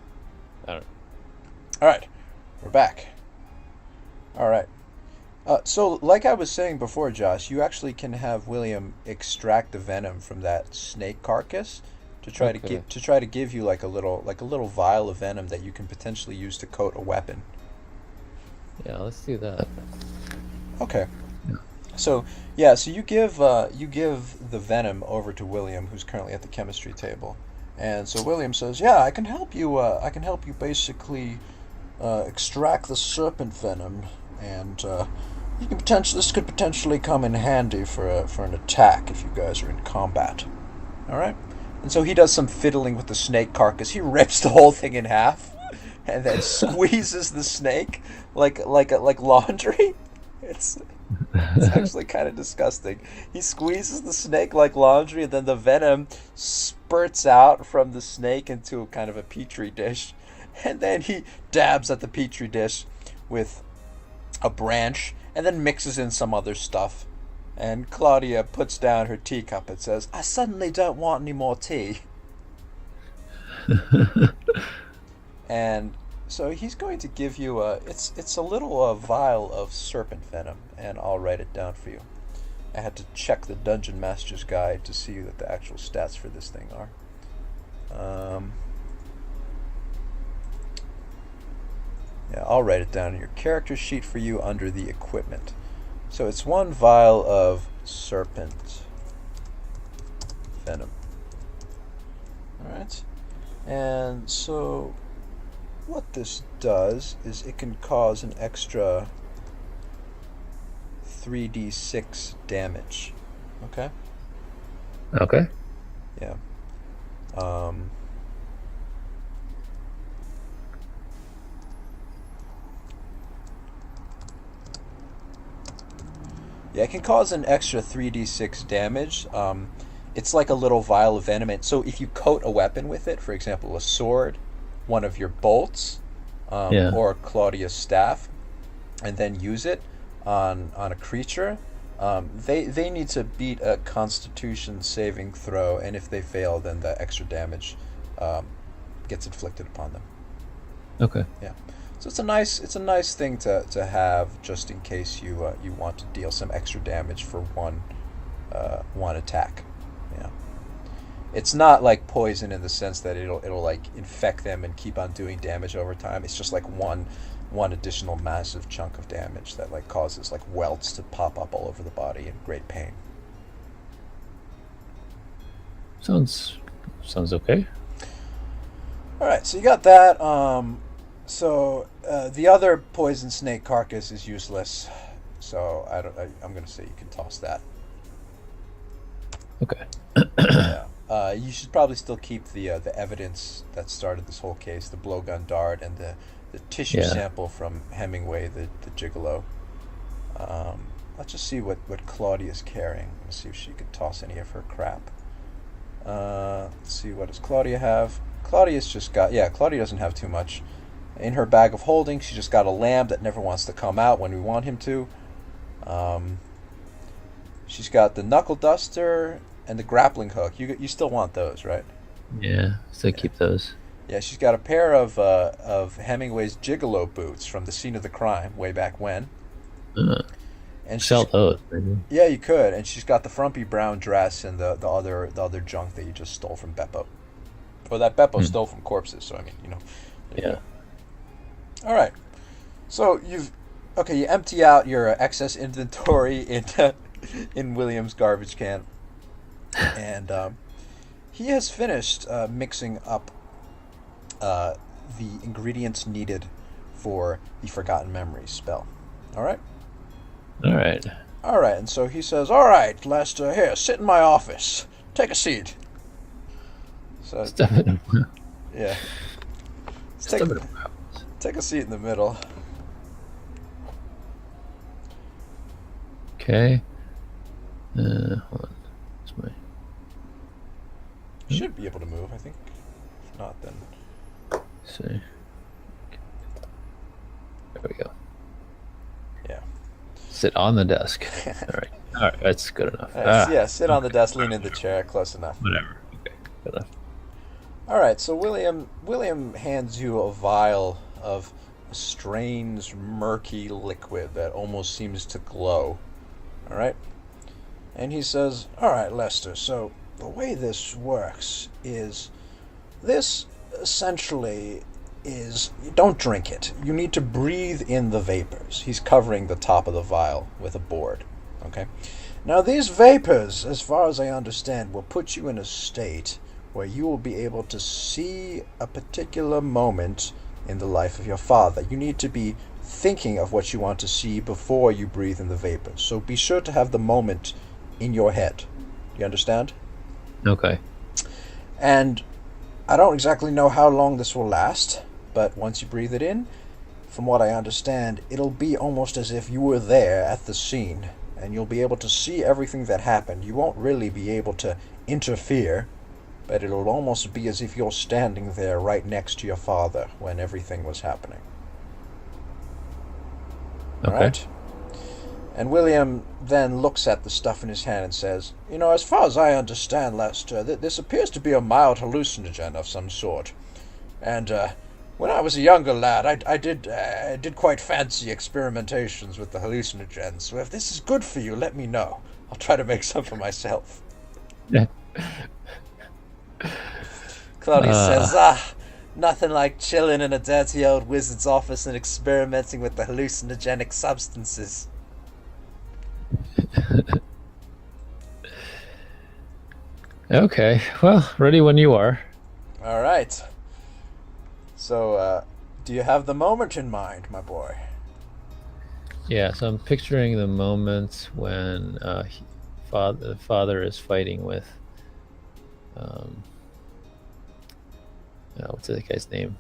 I don't. All right, we're back. All right. So, like I was saying before, Josh, you actually can have William extract the venom from that snake carcass to try Okay. to give you like a little vial of venom that you can potentially use to coat a weapon. Yeah, let's do that. Okay. Yeah. So you give the venom over to William, who's currently at the chemistry table, and so William says, "Yeah, I can help you. I can help you basically extract the serpent venom, and you can this could potentially come in handy for an attack if you guys are in combat. All right." And so he does some fiddling with the snake carcass. He rips the whole thing in half, and then squeezes the snake like laundry. It's it's actually kind of disgusting. He squeezes the snake like laundry, and then the venom spurts out from the snake into kind of a petri dish. And then he dabs at the petri dish with a branch, and then mixes in some other stuff. And Claudia puts down her teacup and says, "I suddenly don't want any more tea." And so he's going to give you it's a little vial of serpent venom, and I'll write it down for you. I had to check the Dungeon Master's Guide to see what the actual stats for this thing are. Yeah, I'll write it down in your character sheet for you under the equipment. So it's 1 vial of serpent venom. Alright. And so what this does is it can cause an extra 3d6 damage. Okay? Okay. Yeah. Yeah, it can cause an extra 3d6 damage. It's like a little vial of venom. So if you coat a weapon with it, for example, a sword, one of your bolts, Yeah. or Claudia's staff, and then use it on a creature, they need to beat a Constitution saving throw, and if they fail, then the extra damage gets inflicted upon them. Okay. Yeah. So it's a nice thing to have just in case you you want to deal some extra damage for one attack. Yeah. It's not like poison in the sense that it'll like infect them and keep on doing damage over time. It's just like one additional massive chunk of damage that like causes like welts to pop up all over the body in great pain. Sounds okay. All right, so you got that. So the other poison snake carcass is useless. So I'm gonna say you can toss that. Okay. Yeah. You should probably still keep the evidence that started this whole case, the blowgun dart and the tissue sample from Hemingway, the gigolo. Let's just see what Claudia's carrying. Let's see if she could toss any of her crap. Let's see, what does Claudia have? Claudia's just got, Claudia doesn't have too much. In her bag of holding, she just got a lamb that never wants to come out when we want him to. She's got the knuckle duster and the grappling hook. You still want those, right? Yeah, still keep those. Yeah, she's got a pair of Hemingway's gigolo boots from the scene of the crime way back when. And Sell those, maybe. Yeah, you could. And she's got the frumpy brown dress and the other junk that you just stole from Beppo. Or that Beppo stole from corpses, so I mean, you know. Yeah. Alright. So you empty out your excess inventory in William's garbage can. And he has finished mixing up the ingredients needed for the Forgotten Memories spell. Alright? Alright. Alright, and so he says, "Alright, Lester, here, sit in my office. Take a seat." So, Step it up. yeah. Take a seat in the middle. Okay. Hold on. What's my... You should be able to move, I think. If not, then... Let's see. There we go. Yeah. Sit on the desk. Alright. Alright, that's good enough. Yeah, sit on the desk, lean in the chair, close enough. Whatever. Okay, good enough. Alright, so William hands you a vial of a strange, murky liquid that almost seems to glow. Alright? And he says, "Alright, Lester, so the way this works is this essentially is don't drink it. You need to breathe in the vapors. He's covering the top of the vial with a board. Okay? Now, these vapors, as far as I understand, will put you in a state where you will be able to see a particular moment in the life of your father. You need to be thinking of what you want to see before you breathe in the vapors. So be sure to have the moment in your head. You understand? Okay. And I don't exactly know how long this will last, but once you breathe it in, from what I understand, it'll be almost as if you were there at the scene, and you'll be able to see everything that happened. You won't really be able to interfere, but it'll almost be as if you're standing there right next to your father when everything was happening. Okay. All right? And William then looks at the stuff in his hand and says, as far as I understand, Lester, this appears to be a mild hallucinogen of some sort. And when I was a younger lad, I did quite fancy experimentations with the hallucinogens. So if this is good for you, let me know. I'll try to make some for myself. Yeah. Claudia says, nothing like chilling in a dirty old wizard's office and experimenting with the hallucinogenic substances. Okay, well, ready when you are. All right. So, do you have the moment in mind, my boy? Yeah, so I'm picturing the moment when the father is fighting with what's that guy's name?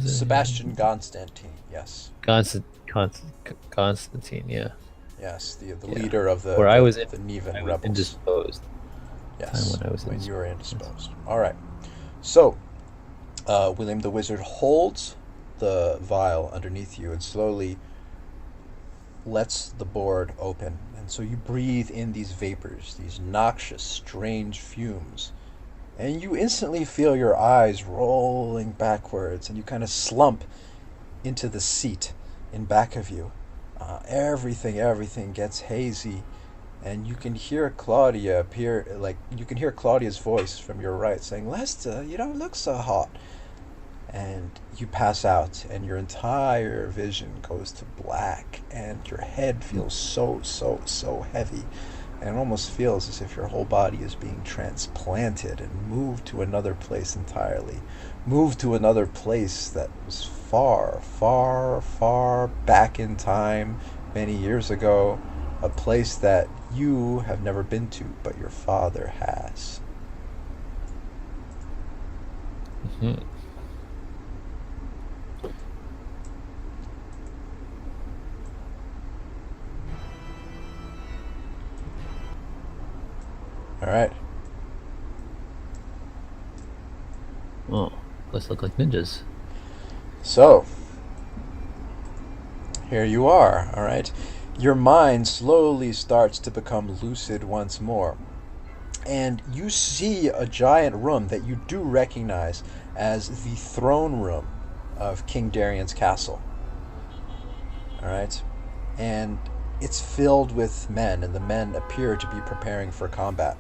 Sebastian Constantine, yes. Constantine, yeah. Yes, the leader of the Nevan rebels. Indisposed. Yes, when you were indisposed. All right. So, William the Wizard holds the vial underneath you and slowly lets the board open. And so you breathe in these vapors, these noxious, strange fumes. And you instantly feel your eyes rolling backwards, and you kind of slump into the seat in back of you. Everything gets hazy, and you can hear Claudia you can hear Claudia's voice from your right saying, "Lester, you don't look so hot." And you pass out, and your entire vision goes to black, and your head feels so heavy. And it almost feels as if your whole body is being transplanted and moved to another place entirely. Moved to another place that was far back in time, many years ago. A place that you have never been to, but your father has. Mm-hmm. All right. Oh, let's look like ninjas. So, here you are, all right? Your mind slowly starts to become lucid once more. And you see a giant room that you do recognize as the throne room of King Darian's castle. All right? And it's filled with men, and the men appear to be preparing for combat.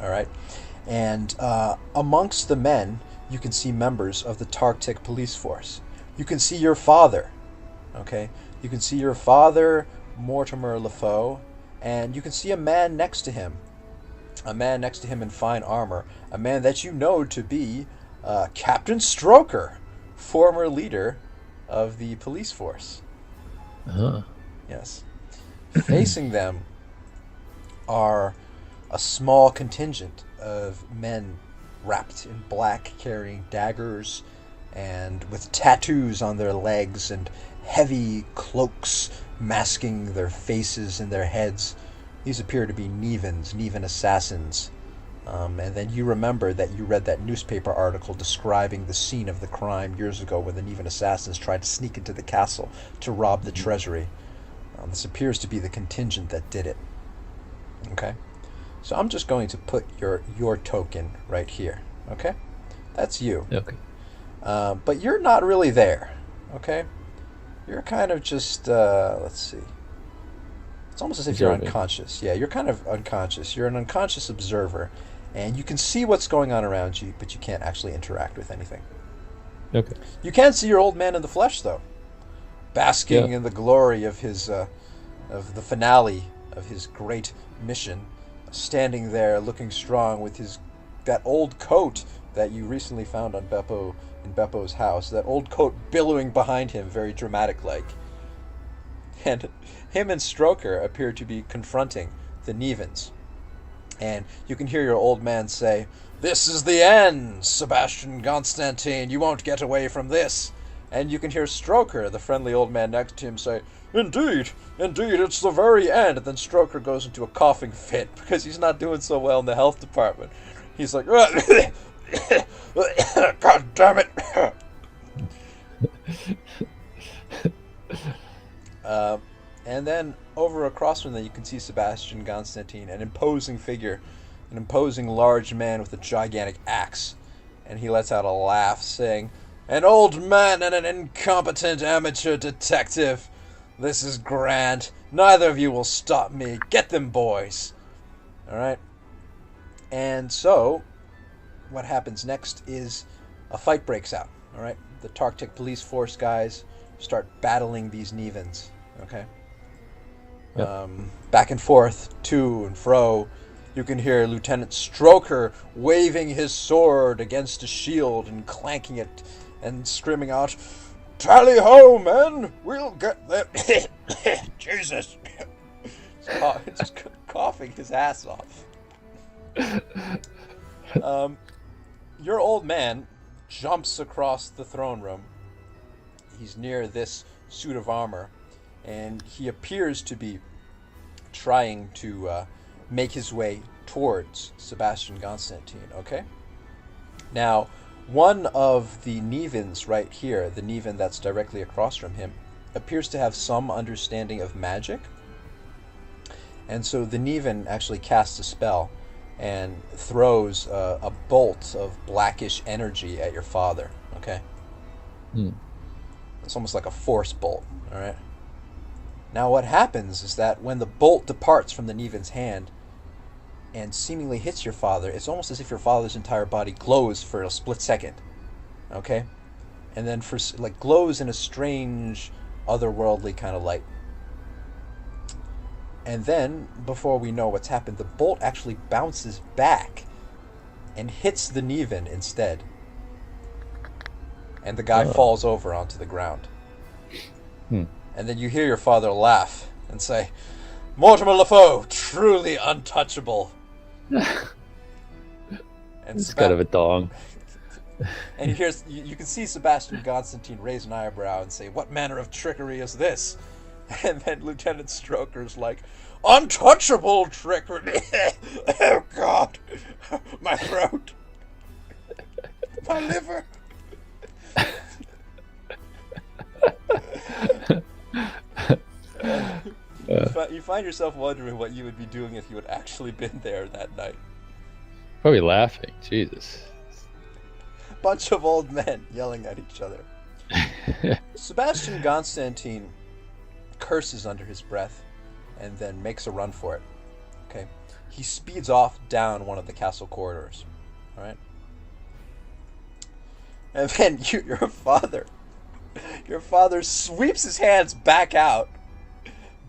All right? And amongst the men, you can see members of the Tartec police force. You can see your father, okay? You can see your father, Mortimer LeFoe, and you can see a man next to him. A man next to him in fine armor. A man that you know to be Captain Stroker, former leader of the police force. Uh-huh. Yes. Facing them are a small contingent of men wrapped in black, carrying daggers and with tattoos on their legs and heavy cloaks masking their faces and their heads. These appear to be Nevan assassins. And then you remember that you read that newspaper article describing the scene of the crime years ago when the Nevan assassins tried to sneak into the castle to rob the treasury. This appears to be the contingent that did it. Okay? So I'm just going to put your token right here. Okay? That's you. Okay. But you're not really there. Okay? You're kind of just, let's see. It's almost as if you're unconscious. Yeah, you're kind of unconscious. You're an unconscious observer, and you can see what's going on around you, but you can't actually interact with anything. Okay. You can see your old man in the flesh, though, basking Yeah. in the glory of his of the finale of his great mission, standing there looking strong with his that old coat that you recently found on Beppo in Beppo's house. That old coat billowing behind him, very dramatic like. And him and Stroker appear to be confronting the Nevans. And you can hear your old man say, "This is the end, Sebastian Constantine. You won't get away from this." And you can hear Stroker, the friendly old man next to him, say, "Indeed, indeed, it's the very end." And then Stroker goes into a coughing fit because he's not doing so well in the health department. He's like, "God damn it." And then over across from them, you can see Sebastian Constantine, an imposing figure, an imposing large man with a gigantic axe. And he lets out a laugh, saying, "An old man and an incompetent amateur detective. This is grand. Neither of you will stop me. Get them, boys." Alright? And so, what happens next is a fight breaks out. Alright? The Tartec police force guys start battling these Nevans. Okay? Yep. Back and forth, to and fro. You can hear Lieutenant Stroker waving his sword against a shield and clanking it and screaming out, "Tally ho, men! We'll get them." Jesus. He's coughing his ass off. Your old man jumps across the throne room. He's near this suit of armor, and he appears to be trying to make his way towards Sebastian Constantine, okay? Now, one of the Nevans right here, the Nevan that's directly across from him, appears to have some understanding of magic. And so the Nevan actually casts a spell and throws a bolt of blackish energy at your father, okay? It's almost like a force bolt, alright? Now what happens is that when the bolt departs from the Nevan's hand and seemingly hits your father, it's almost as if your father's entire body glows for a split second, okay? And then glows in a strange, otherworldly kind of light. And then, before we know what's happened, the bolt actually bounces back and hits the Nevan instead. And the guy falls over onto the ground. And then you hear your father laugh and say, "Mortimer LeFoe, truly untouchable." And It's kind of a dong. And you can see Sebastian Constantine raise an eyebrow and say, "What manner of trickery is this?" And then Lieutenant Stroker's like, "Untouchable trickery." Oh God, my throat, my liver. You find yourself wondering what you would be doing if you had actually been there that night. Probably laughing. Jesus. Bunch of old men yelling at each other. Sebastian Constantine curses under his breath and then makes a run for it. Okay, he speeds off down one of the castle corridors. All right, and then your father sweeps his hands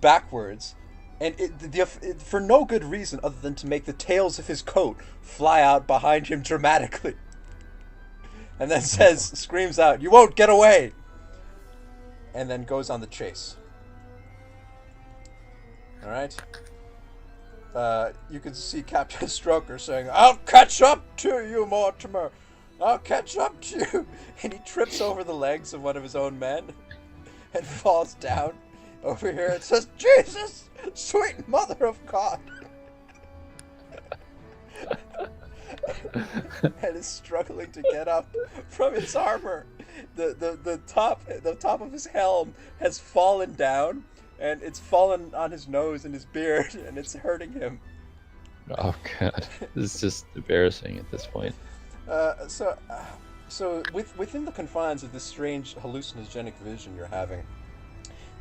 backwards, and for no good reason other than to make the tails of his coat fly out behind him dramatically, and then screams out, "You won't get away!" and then goes on the chase. All right. You can see Captain Stroker saying, "I'll catch up to you, Mortimer. I'll catch up to you." And he trips over the legs of one of his own men and falls down over here and says, "Jesus, sweet mother of God." And is struggling to get up from his armor. The top of his helm has fallen down, and it's fallen on his nose and his beard, and it's hurting him. Oh God, this is just embarrassing at this point. So within the confines of this strange hallucinogenic vision you're having,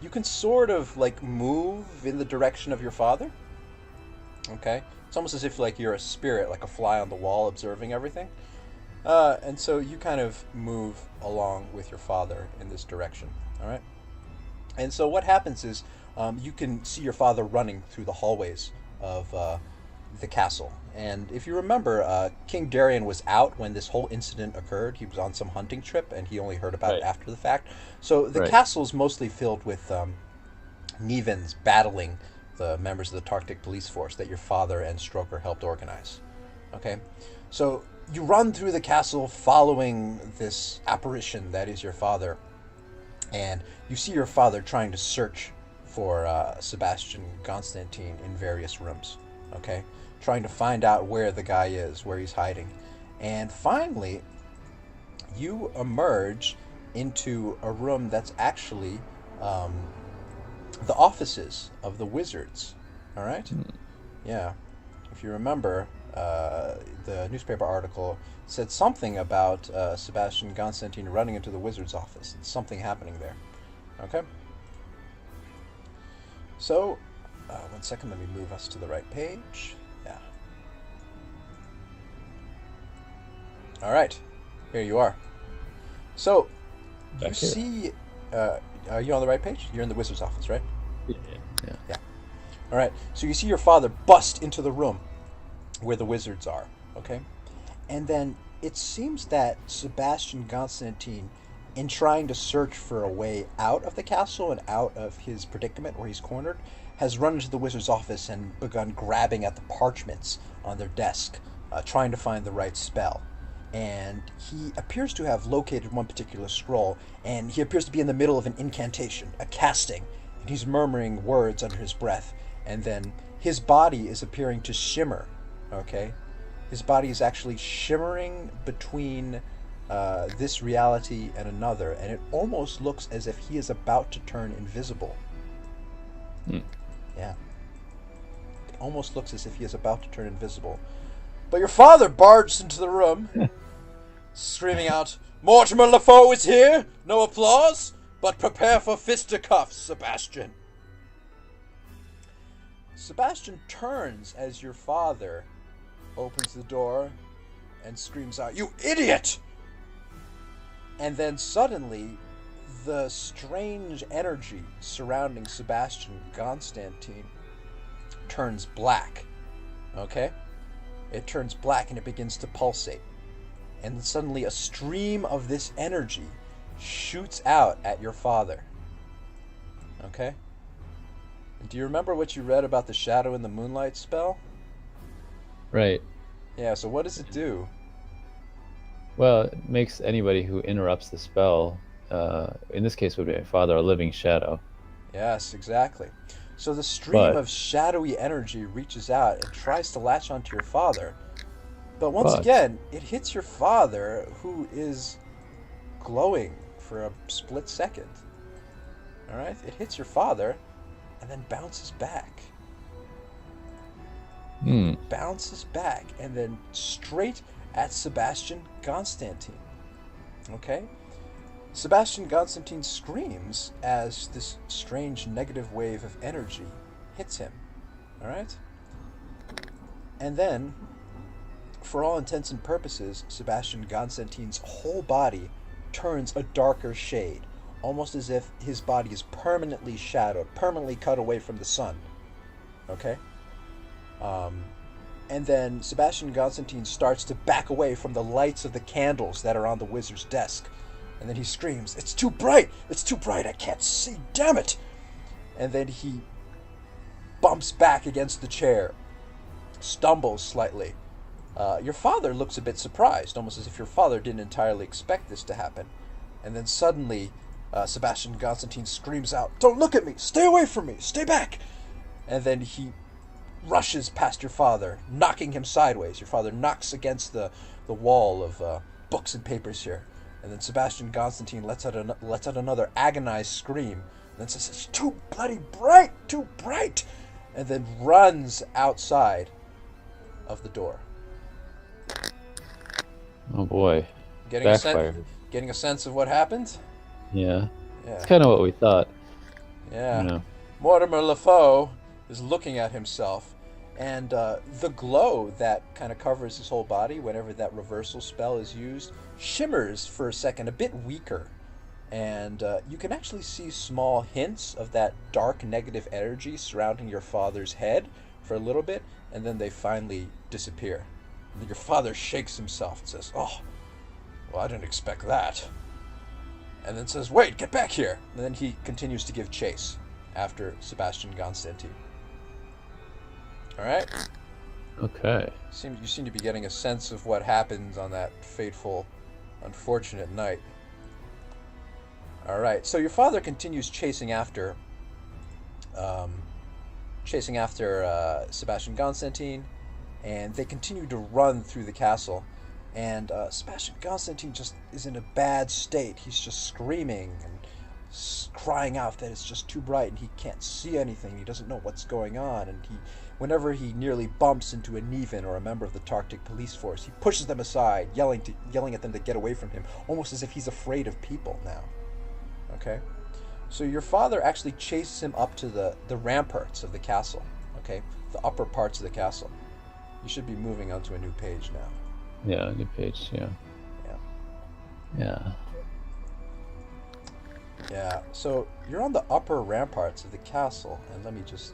you can sort of like move in the direction of your father. Okay, it's almost as if like you're a spirit, like a fly on the wall, observing everything. And so you kind of move along with your father in this direction. All right. And so what happens is you can see your father running through the hallways of the castle. And if you remember, King Darian was out when this whole incident occurred. He was on some hunting trip, and he only heard about it after the fact. So the castle's mostly filled with Nevans battling the members of the Tartec police force that your father and Stroker helped organize. Okay? So you run through the castle following this apparition that is your father, and you see your father trying to search for Sebastian Constantine in various rooms. Okay? Trying to find out where the guy is, where he's hiding. And finally, you emerge into a room that's actually the offices of the wizards. All right? Yeah. If you remember, the newspaper article said something about Sebastian Constantine running into the wizard's office. It's something happening there. Okay? So, 1 second, let me move us to the right page. Yeah. All right. Here you are. So, you see... are you on the right page? You're in the wizard's office, right? Yeah. All right. So you see your father bust into the room where the wizards are, okay? And then it seems that Sebastian Constantine, in trying to search for a way out of the castle and out of his predicament where he's cornered, has run into the wizard's office and begun grabbing at the parchments on their desk, trying to find the right spell. And he appears to have located one particular scroll, and he appears to be in the middle of an incantation, a casting, and he's murmuring words under his breath, and then his body is appearing to shimmer, okay? His body is actually shimmering between this reality and another, and it almost looks as if he is about to turn invisible. Yeah. It almost looks as if he is about to turn invisible. But your father barged into the room, screaming out, "Mortimer LeFoe is here! No applause, but prepare for fisticuffs, Sebastian!" Sebastian turns as your father opens the door and screams out, "You idiot!" And then suddenly, the strange energy surrounding Sebastian Constantine turns black. Okay? It turns black and it begins to pulsate. And suddenly a stream of this energy shoots out at your father. Okay? And do you remember what you read about the shadow in the moonlight spell? Right. Yeah, so what does it do? Well, it makes anybody who interrupts the spell, in this case would be my father, a living shadow. Yes, exactly. So the stream of shadowy energy reaches out and tries to latch onto your father. But once again, it hits your father, who is glowing for a split second. All right? It hits your father and then bounces back. Bounces back and then straight at Sebastian Constantine. Okay? Sebastian Constantine screams as this strange negative wave of energy hits him. Alright? And then, for all intents and purposes, Sebastian Constantine's whole body turns a darker shade, almost as if his body is permanently shadowed, permanently cut away from the sun. Okay? And then Sebastian Constantine starts to back away from the lights of the candles that are on the wizard's desk. And then he screams, "It's too bright! It's too bright! I can't see! Damn it!" And then he bumps back against the chair, stumbles slightly. Your father looks a bit surprised, almost as if your father didn't entirely expect this to happen. And then suddenly, Sebastian Constantine screams out, "Don't look at me! Stay away from me! Stay back!" And then he rushes past your father, knocking him sideways. Your father knocks against the wall of books and papers here. And then Sebastian Constantine lets out another agonized scream, and then says, "It's too bloody bright! Too bright!" And then runs outside of the door. Oh boy. Getting a sense of what happened? Yeah. It's kind of what we thought. Yeah. Mortimer LeFoe is looking at himself, And the glow that kind of covers his whole body whenever that reversal spell is used shimmers for a second, a bit weaker. And you can actually see small hints of that dark negative energy surrounding your father's head for a little bit, and then they finally disappear. And then your father shakes himself and says, "Oh, well, I didn't expect that." And then says, "Wait, get back here!" And then he continues to give chase after Sebastian Constantine. Alright? Okay. You seem to be getting a sense of what happens on that fateful, unfortunate night. Alright, so your father continues chasing after Sebastian Constantine, and they continue to run through the castle. And Sebastian Constantine just is in a bad state. He's just screaming and crying out that it's just too bright and he can't see anything. He doesn't know what's going on. And whenever he nearly bumps into a Nevan or a member of the Tartec police force, he pushes them aside, yelling at them to get away from him, almost as if he's afraid of people now. Okay? So your father actually chases him up to the ramparts of the castle. Okay? The upper parts of the castle. You should be moving onto a new page now. Yeah, new page, yeah. Yeah, so you're on the upper ramparts of the castle, and let me just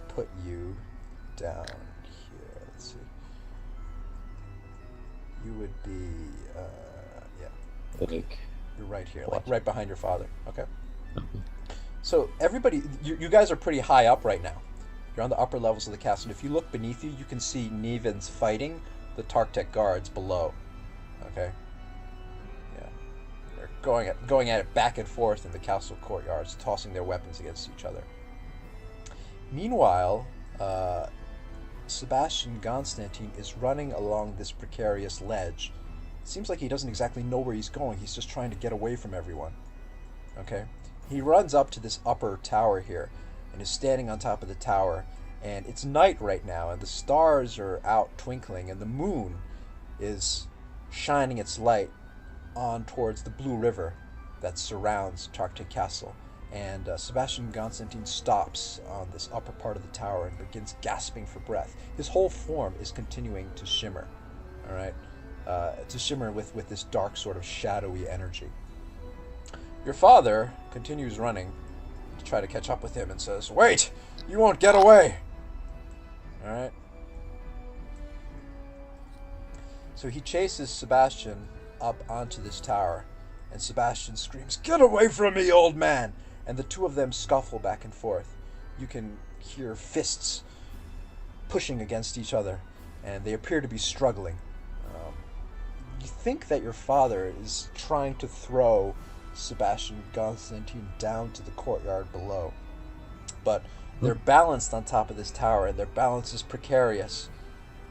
put you down here. Let's see. You would be, you're right here, like right behind your father, okay? So everybody, you guys are pretty high up right now. You're on the upper levels of the castle, and if you look beneath you, you can see Nevans fighting the Tartec guards below, okay? Going at it back and forth in the castle courtyards, tossing their weapons against each other. Meanwhile, Sebastian Constantine is running along this precarious ledge. It seems like he doesn't exactly know where he's going. He's just trying to get away from everyone. Okay? He runs up to this upper tower here and is standing on top of the tower. And it's night right now, and the stars are out twinkling, and the moon is shining its light on towards the blue river that surrounds Tartec Castle. And Sebastian Constantine stops on this upper part of the tower and begins gasping for breath. His whole form is continuing to shimmer, all right? To shimmer with this dark sort of shadowy energy. Your father continues running to try to catch up with him and says, "Wait! You won't get away!" All right? So he chases Sebastian up onto this tower, and Sebastian screams, "Get away from me, old man!" And the two of them scuffle back and forth. You can hear fists pushing against each other, and they appear to be struggling. You think that your father is trying to throw Sebastian Constantine down to the courtyard below, but they're balanced on top of this tower, and their balance is precarious.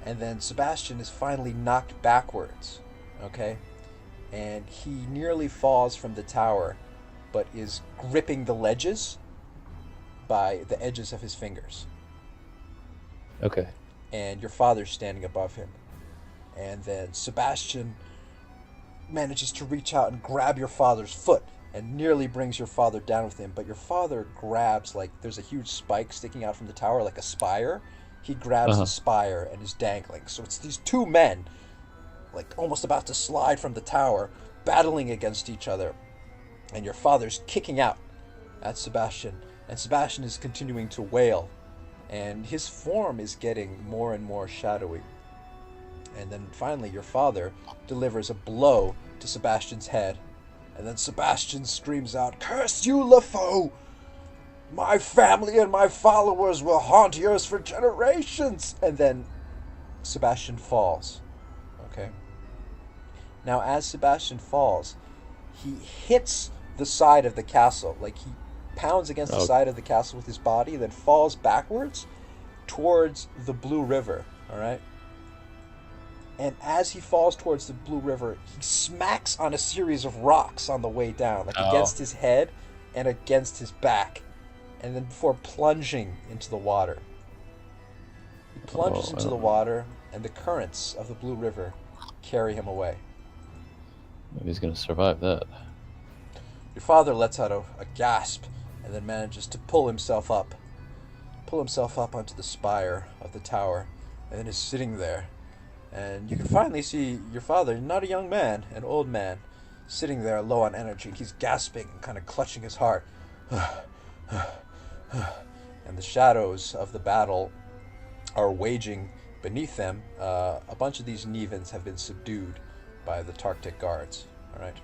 And then Sebastian is finally knocked backwards, okay? And he nearly falls from the tower, but is gripping the ledges by the edges of his fingers. Okay. And your father's standing above him. And then Sebastian manages to reach out and grab your father's foot and nearly brings your father down with him. But your father grabs, like, there's a huge spike sticking out from the tower, like a spire. He grabs the spire and is dangling. So it's these two men, like, almost about to slide from the tower, battling against each other. And your father's kicking out at Sebastian. And Sebastian is continuing to wail. And his form is getting more and more shadowy. And then finally your father delivers a blow to Sebastian's head. And then Sebastian screams out, "Curse you, LeFoe! My family and my followers will haunt yours for generations!" And then Sebastian falls. Okay? Now as Sebastian falls, he hits the side of the castle. Like, he pounds against the side of the castle with his body, then falls backwards towards the Blue River. Alright? And as he falls towards the Blue River, he smacks on a series of rocks on the way down, like against his head and against his back. And then before plunging into the water. He plunges into the water, and the currents of the Blue River carry him away. Maybe he's going to survive that. Your father lets out a gasp, and then manages to pull himself up pull himself up onto the spire of the tower, and then is sitting there. And you can finally see your father, not a young man, an old man, sitting there low on energy. He's gasping and kind of clutching his heart. And the shadows of the battle are waging beneath them. A bunch of these Nevans have been subdued by the Tartec guards. All right.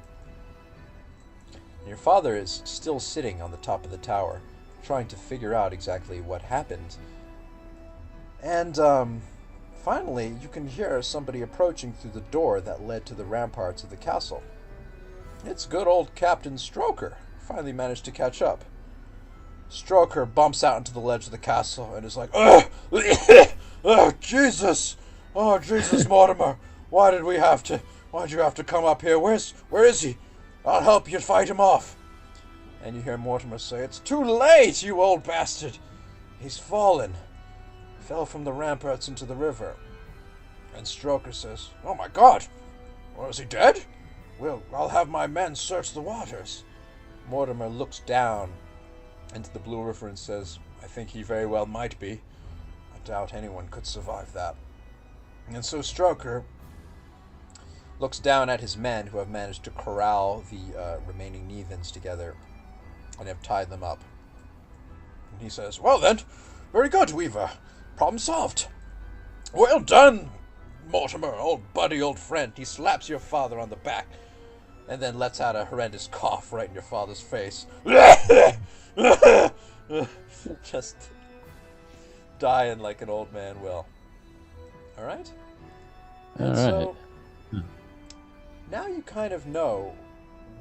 And your father is still sitting on the top of the tower, trying to figure out exactly what happened. And finally, you can hear somebody approaching through the door that led to the ramparts of the castle. It's good old Captain Stroker. Finally managed to catch up. Stroker bumps out into the ledge of the castle and is like, "Oh, Jesus! Oh, Jesus, Mortimer! Why'd you have to come up here? Where is he? I'll help you fight him off." And you hear Mortimer say, "It's too late, you old bastard! He's fallen. Fell from the ramparts into the river." And Stroker says, "Oh my God! Well, is he dead? Well, I'll have my men search the waters." Mortimer looks down into the blue river and says, "I think he very well might be. I doubt anyone could survive that." And so Stroker looks down at his men who have managed to corral the remaining Nevans together and have tied them up. And he says, "Well then, very good, Weaver. Problem solved. Well done, Mortimer, old buddy, old friend." He slaps your father on the back and then lets out a horrendous cough right in your father's face. Just dying like an old man will. All right? And so now you kind of know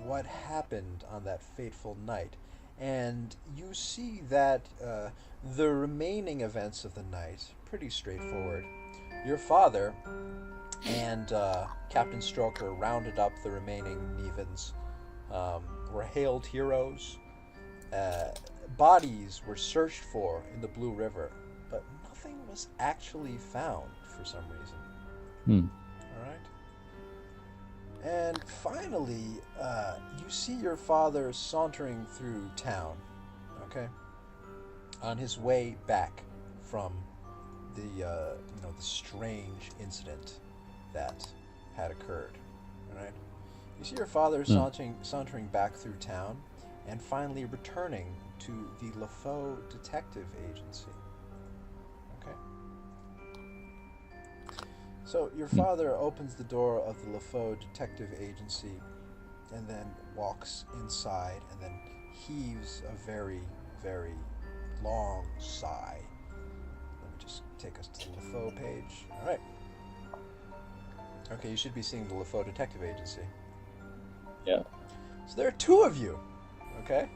what happened on that fateful night. And you see that the remaining events of the night, pretty straightforward. Your father and Captain Stroker rounded up the remaining Nevans, were hailed heroes. Bodies were searched for in the Blue River, but nothing was actually found for some reason. All right? And finally, you see your father sauntering through town, okay? On his way back from the strange incident that had occurred, all right? You see your father sauntering back through town and finally returning to the LeFoe Detective Agency, okay? So your father opens the door of the LeFoe Detective Agency and then walks inside and then heaves a very, very long sigh. Let me just take us to the LeFoe page. All right. Okay, you should be seeing the LeFoe Detective Agency. Yeah. So there are two of you, okay?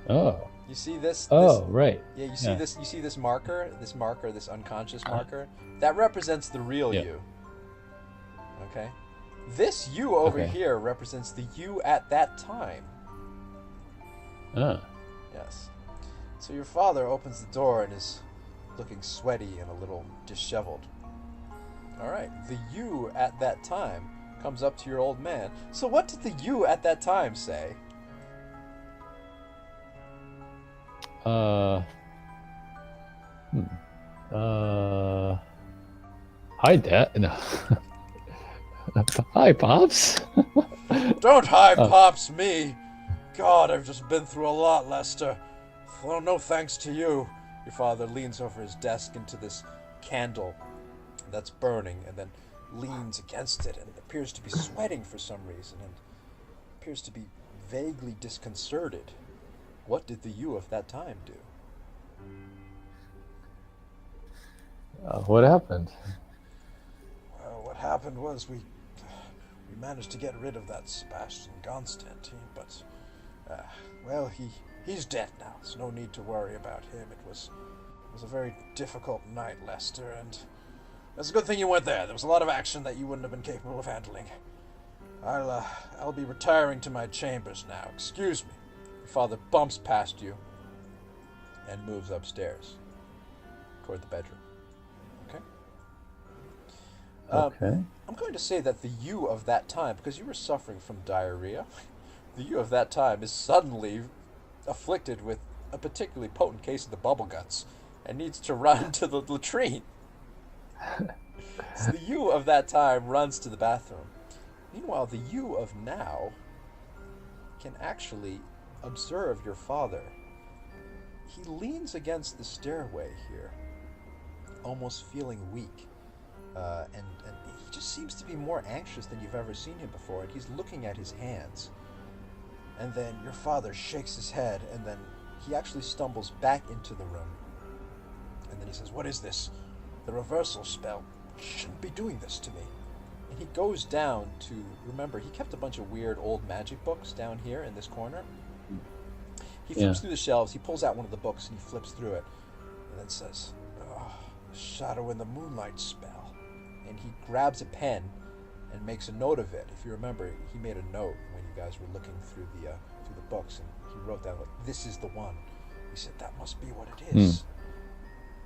Oh. You see this? Right. Yeah, you see this. You see this marker, this unconscious marker. That represents the real you. Okay. This you over here represents the you at that time. Yes. So your father opens the door and is looking sweaty and a little disheveled. All right. The you at that time comes up to your old man. So what did the you at that time say? Hi, Dad. No. Hi, Pops. Don't hi, Pops, me. God, I've just been through a lot, Lester. Well, no thanks to you. Your father leans over his desk into this candle that's burning and then leans against it and appears to be sweating for some reason and appears to be vaguely disconcerted. What did the you of that time do? What happened? Well, what happened was we managed to get rid of that Sebastian Constantine, but he's dead now. There's no need to worry about him. It was a very difficult night, Lester, and it's a good thing you weren't there. There was a lot of action that you wouldn't have been capable of handling. I'll be retiring to my chambers now. Excuse me. Your father bumps past you and moves upstairs toward the bedroom. Okay? I'm going to say that the you of that time, because you were suffering from diarrhea, the you of that time is suddenly afflicted with a particularly potent case of the bubble guts. and needs to run to the latrine. So the you of that time runs to the bathroom. Meanwhile, the you of now can actually observe your father. He leans against the stairway here, almost feeling weak. And he just seems to be more anxious than you've ever seen him before, and he's looking at his hands. And then your father shakes his head, and then he actually stumbles back into the room. And then he says, "What is this? The reversal spell shouldn't be doing this to me." And he goes down to, remember, he kept a bunch of weird old magic books down here in this corner. He flips through the shelves, he pulls out one of the books, and he flips through it, and then says, "Shadow in the moonlight spell." And he grabs a pen and makes a note of it. If you remember, he made a note when you guys were looking through the books, and he wrote down, like, "This is the one." He said, "That must be what it is."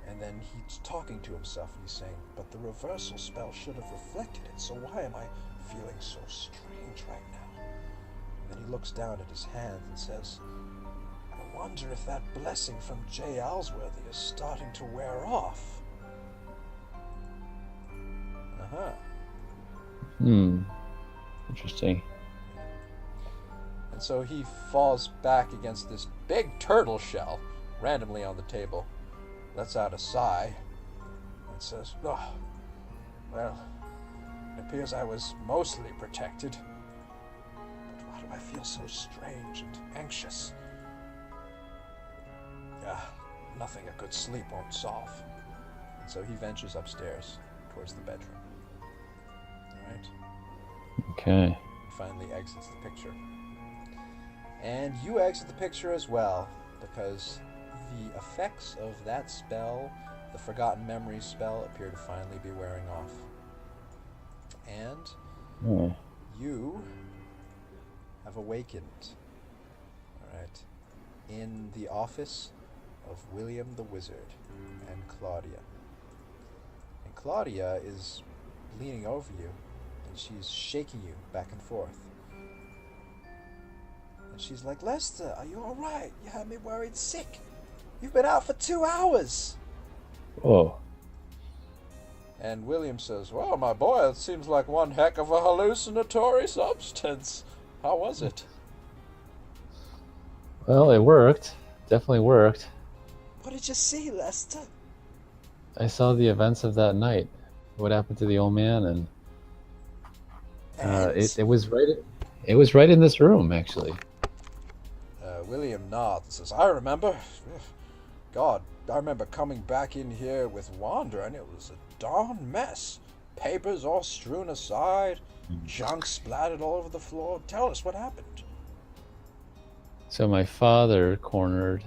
And then he's talking to himself, and he's saying, "But the reversal spell should have reflected it, so why am I feeling so strange right now?" And then he looks down at his hands and says, "I wonder if that blessing from J. Alsworthy is starting to wear off." Interesting. And so he falls back against this big turtle shell randomly on the table, lets out a sigh, and says, "Oh, well, it appears I was mostly protected. But why do I feel so strange and anxious? Nothing a good sleep won't solve." And so he ventures upstairs towards the bedroom. Alright? Okay. He finally exits the picture. And you exit the picture as well, because the effects of that spell, the Forgotten Memories spell, appear to finally be wearing off. And you have awakened, alright, in the office of William the Wizard and Claudia. And Claudia is leaning over you, and she's shaking you back and forth. And she's like, "Lester, are you alright? You had me worried sick. You've been out for 2 hours." Whoa. And William says, "Well, my boy, it seems like one heck of a hallucinatory substance. How was it?" Well, it worked. Definitely worked. "What did you see, Lester?" I saw the events of that night. What happened to the old man, and it was right. It was right in this room, actually. William nods and says, "I remember. God, I remember coming back in here with Wanda, and it was a darn mess. Papers all strewn aside, junk splattered all over the floor. Tell us what happened." So my father cornered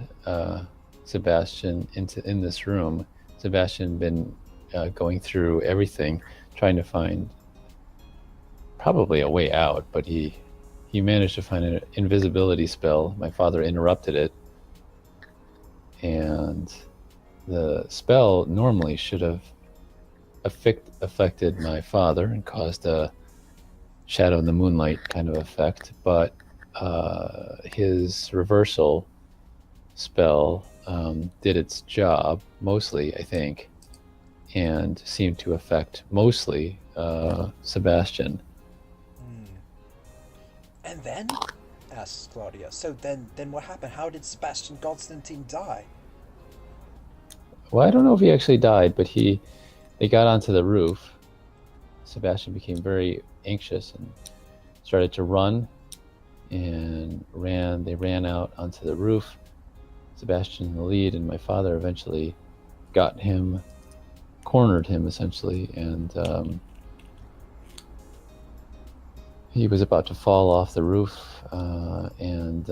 Sebastian in this room. Sebastian had been going through everything, trying to find probably a way out, but he managed to find an invisibility spell. My father interrupted it, and the spell normally should have affected my father and caused a shadow in the moonlight kind of effect, but his reversal spell did its job mostly, I think, and seemed to affect mostly Sebastian. "And then?" asks Claudia. "So then what happened? How did Sebastian Constantine die?" Well, I don't know if he actually died, but they got onto the roof. Sebastian became very anxious and started to run, and they ran out onto the roof. Sebastian in the lead, and my father eventually got him, cornered him essentially, and he was about to fall off the roof and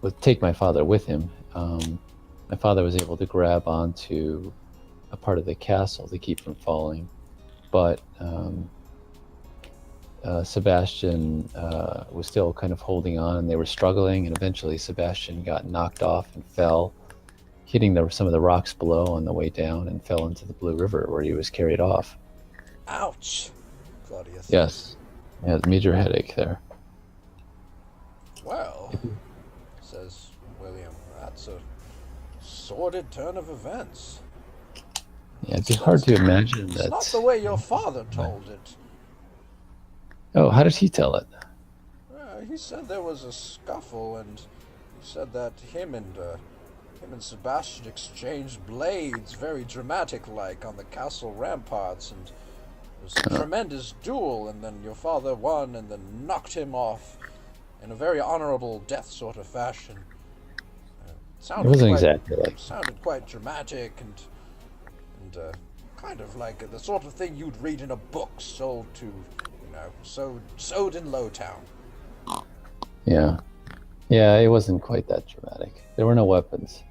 would take my father with him. My father was able to grab onto a part of the castle to keep from falling, but Sebastian was still kind of holding on, and they were struggling, and eventually Sebastian got knocked off and fell, hitting some of the rocks below on the way down, and fell into the Blue River, where he was carried off. "Ouch," Claudia says. Yes. Yeah, major headache there. "Well," says William, "that's a Sordid turn of events. Yeah, it'd be hard to imagine It's that. not the way your father told it. Oh, how did he tell it? He said there was a scuffle, and he said that him and Sebastian exchanged blades, very dramatic-like, on the castle ramparts, and it was a tremendous duel, and then your father won, and then knocked him off in a very honorable death sort of fashion. It wasn't exactly like. Sounded quite dramatic and kind of like the sort of thing you'd read in a book sold to, sewed in Lowtown. Yeah. Yeah, it wasn't quite that dramatic. There were no weapons.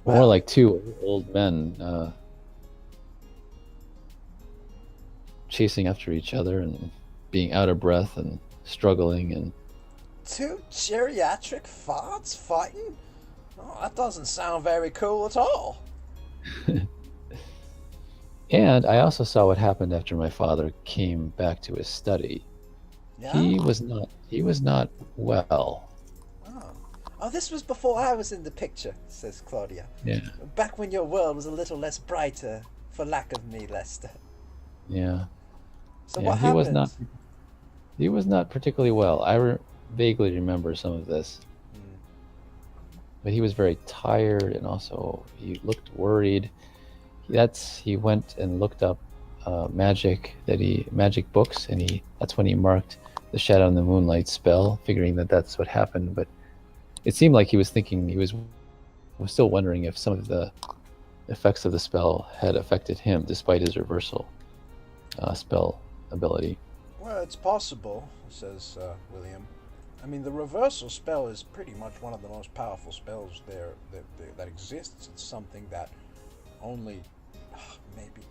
More like two old men chasing after each other and being out of breath and struggling and... Two geriatric farts fighting? Oh, that doesn't sound very cool at all. And I also saw what happened after my father came back to his study. Yeah? He was not well. Oh, this was before I was in the picture, says Claudia. Yeah. Back when your world was a little less brighter, for lack of me, Lester. Yeah. So yeah, what happened? He was not particularly well. I vaguely remember some of this. But he was very tired, and also he looked worried. He went and looked up magic books, and that's when he marked the Shadow in the Moonlight spell, figuring that that's what happened. But it seemed like he was still wondering if some of the effects of the spell had affected him, despite his reversal spell ability. Well, it's possible, says William. I mean, the reversal spell is pretty much one of the most powerful spells that exists. It's something that only maybe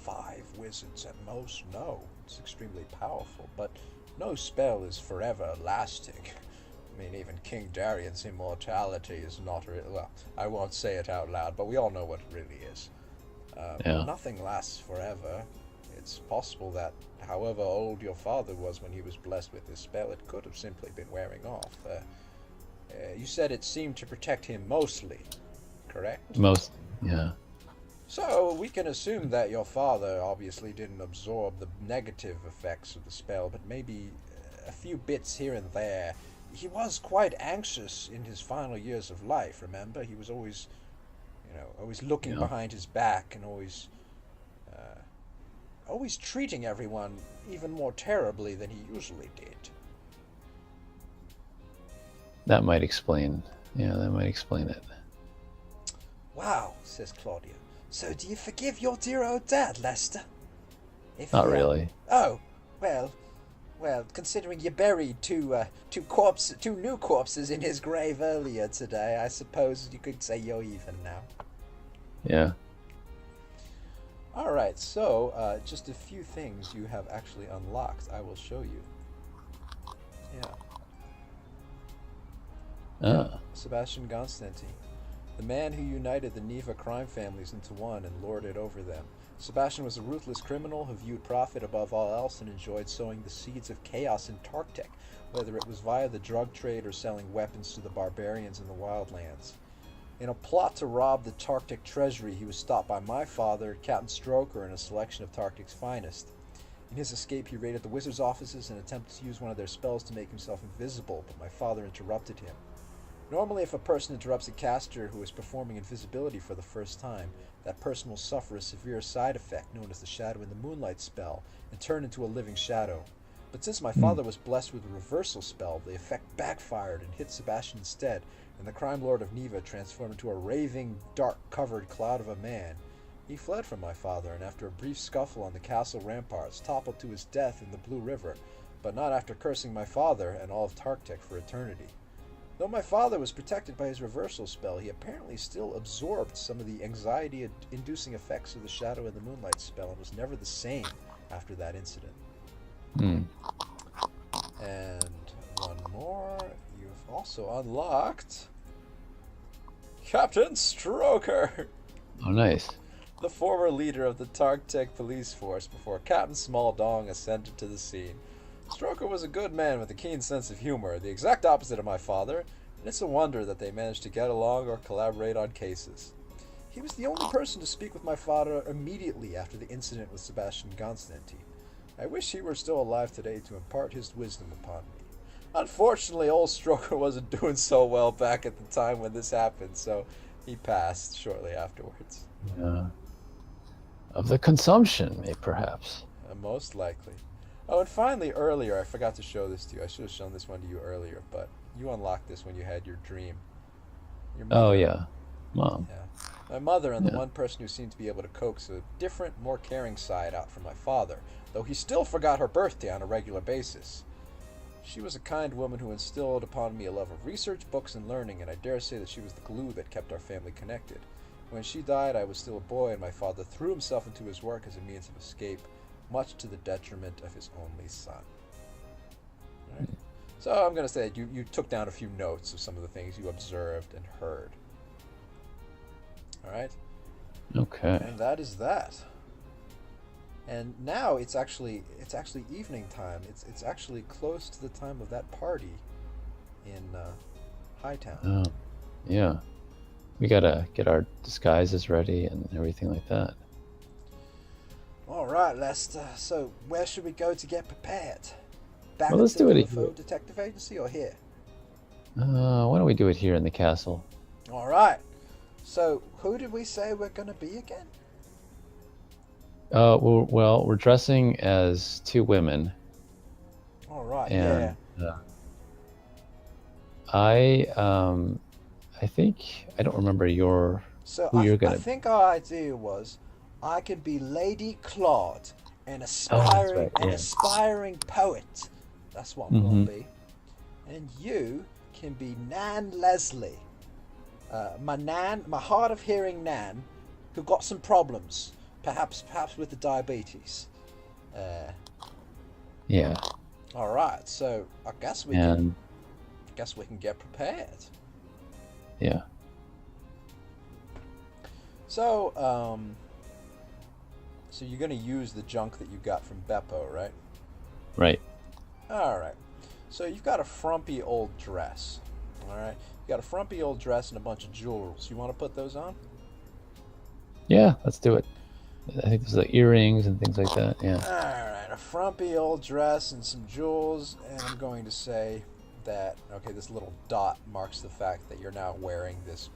5 wizards at most know. It's extremely powerful, but no spell is forever lasting. I mean, even King Darian's immortality is not real. Well, I won't say it out loud, but we all know what it really is. Nothing lasts forever. It's possible that however old your father was when he was blessed with this spell, it could have simply been wearing off. You said it seemed to protect him mostly, correct? Yeah. So we can assume that your father obviously didn't absorb the negative effects of the spell, but maybe a few bits here and there. He was quite anxious in his final years of life, remember? He was always, always looking behind his back and always treating everyone even more terribly than he usually did. That might explain it. Wow, says Claudia. So do you forgive your dear old dad, Lester? Not really. Oh, well, considering you buried two new corpses in his grave earlier today, I suppose you could say you're even now. Yeah. Alright, so just a few things you have actually unlocked. I will show you. Sebastian Constantine, the man who united the Neva crime families into one and lorded over them. Sebastian was a ruthless criminal who viewed profit above all else and enjoyed sowing the seeds of chaos in Tartec, whether it was via the drug trade or selling weapons to the barbarians in the wildlands. In a plot to rob the Tartec treasury, he was stopped by my father, Captain Stroker, and a selection of Tartec's finest. In his escape, he raided the wizards' offices and attempted to use one of their spells to make himself invisible, but my father interrupted him. Normally, if a person interrupts a caster who is performing invisibility for the first time, that person will suffer a severe side effect known as the Shadow in the Moonlight spell and turn into a living shadow. But since my father was blessed with a reversal spell, the effect backfired and hit Sebastian instead, and the crime lord of Neva transformed into a raving, dark-covered cloud of a man. He fled from my father, and after a brief scuffle on the castle ramparts, toppled to his death in the Blue River, but not after cursing my father and all of Tartec for eternity. Though my father was protected by his reversal spell, he apparently still absorbed some of the anxiety-inducing effects of the Shadow in the Moonlight spell and was never the same after that incident. And one more. You've also unlocked Captain Stroker! Oh, nice. The former leader of the Tartec police force before Captain Smalldong ascended to the scene. Stroker was a good man with a keen sense of humor, the exact opposite of my father, and it's a wonder that they managed to get along or collaborate on cases. He was the only person to speak with my father immediately after the incident with Sebastian Constantine. I wish he were still alive today to impart his wisdom upon me. Unfortunately, old Stroker wasn't doing so well back at the time when this happened, so he passed shortly afterwards. Yeah. Of the consumption, perhaps. Most likely. Oh, and finally, earlier, I forgot to show this to you. I should have shown this one to you earlier, but you unlocked this when you had your dream. Your mother, Oh, yeah. Mom. yeah. My mother and the one person who seemed to be able to coax a different, more caring side out from my father, though he still forgot her birthday on a regular basis. She was a kind woman who instilled upon me a love of research, books, and learning, and I dare say that she was the glue that kept our family connected. When she died, I was still a boy, and my father threw himself into his work as a means of escape, much to the detriment of his only son. All right. So I'm going to say you took down a few notes of some of the things you observed and heard. All right? Okay. And that is that. And now it's actually evening time. It's actually close to the time of that party in Hightown. Oh, yeah. We gotta get our disguises ready and everything like that. All right, Lester. So where should we go to get prepared? Back Well, let's at do the it here. LeFoe Detective Agency or here? Why don't we do it here in the castle? All right. So who did we say we're gonna be again? Well, we're dressing as two women. All right. And, yeah. I think I don't remember who you're gonna. I think our idea was I could be Lady Claude, an that's aspiring right, yeah. aspiring poet. That's what I'm gonna be. And you can be Nan Leslie, my hard of hearing Nan, who got some problems, perhaps with the diabetes. Yeah. All right, so I guess we can get prepared. Yeah. So so you're gonna use the junk that you got from Beppo, right? Right. All right. So you've got a frumpy old dress. All right. You got a frumpy old dress and a bunch of jewels. You want to put those on? Yeah, let's do it. I think there's like earrings and things like that. Yeah. All right. A frumpy old dress and some jewels, and I'm going to say that this little dot marks the fact that you're now wearing this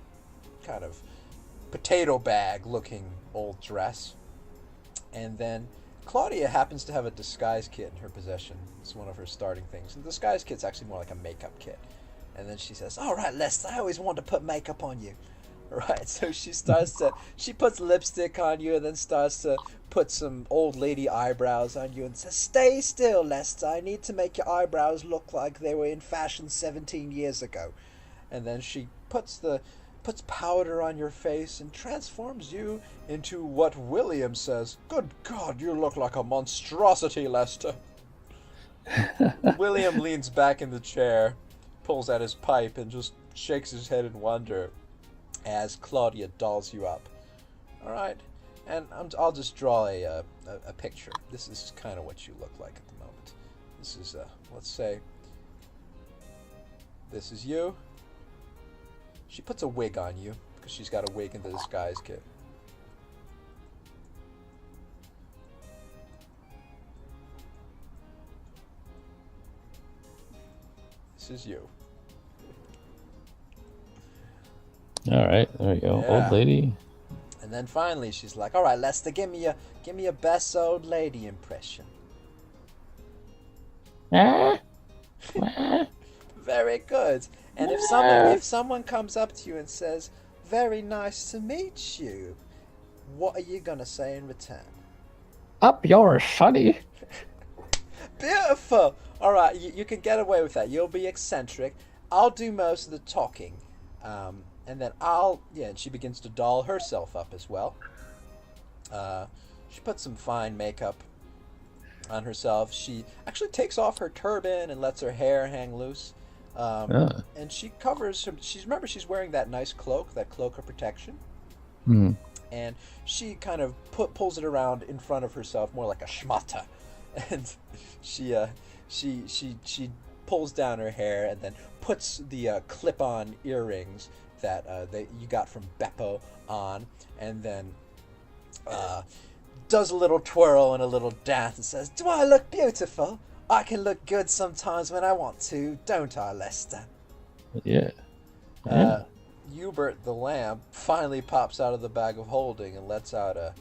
kind of potato bag looking old dress. And then Claudia happens to have a disguise kit in her possession. It's one of her starting things. And the disguise kit's actually more like a makeup kit. And then she says, "All right, Lester, I always wanted to put makeup on you." Right, so she puts lipstick on you and then starts to put some old lady eyebrows on you and says, "Stay still, Lester. I need to make your eyebrows look like they were in fashion 17 years ago." And then she puts powder on your face and transforms you into what William says, "Good God, you look like a monstrosity, Lester." William leans back in the chair, pulls out his pipe, and just shakes his head in wonder as Claudia dolls you up. All right, and I'll just draw a picture. This is kind of what you look like at the moment. This is, let's say, this is you. She puts a wig on you because she's got a wig in the disguise kit. This is you. All right, there you go. Yeah. Old lady. And then finally she's like, "All right, Lester, give me a best old lady impression." Very good. And if someone comes up to you and says, "Very nice to meet you," what are you gonna say in return? Up yours, sonny. Beautiful. All right, you can get away with that. You'll be eccentric. I'll do most of the talking, and then and she begins to doll herself up as well. She puts some fine makeup on herself. She actually takes off her turban and lets her hair hang loose. And she covers her. She's wearing that nice cloak, that cloak of protection. Mm. And she kind of pulls it around in front of herself, more like a schmata. And she pulls down her hair and then puts the clip-on earrings that you got from Beppo on, and then does a little twirl and a little dance and says, "Do I look beautiful? I can look good sometimes when I want to, don't I, Lester?" Yeah. Hubert the lamb finally pops out of the bag of holding and lets out a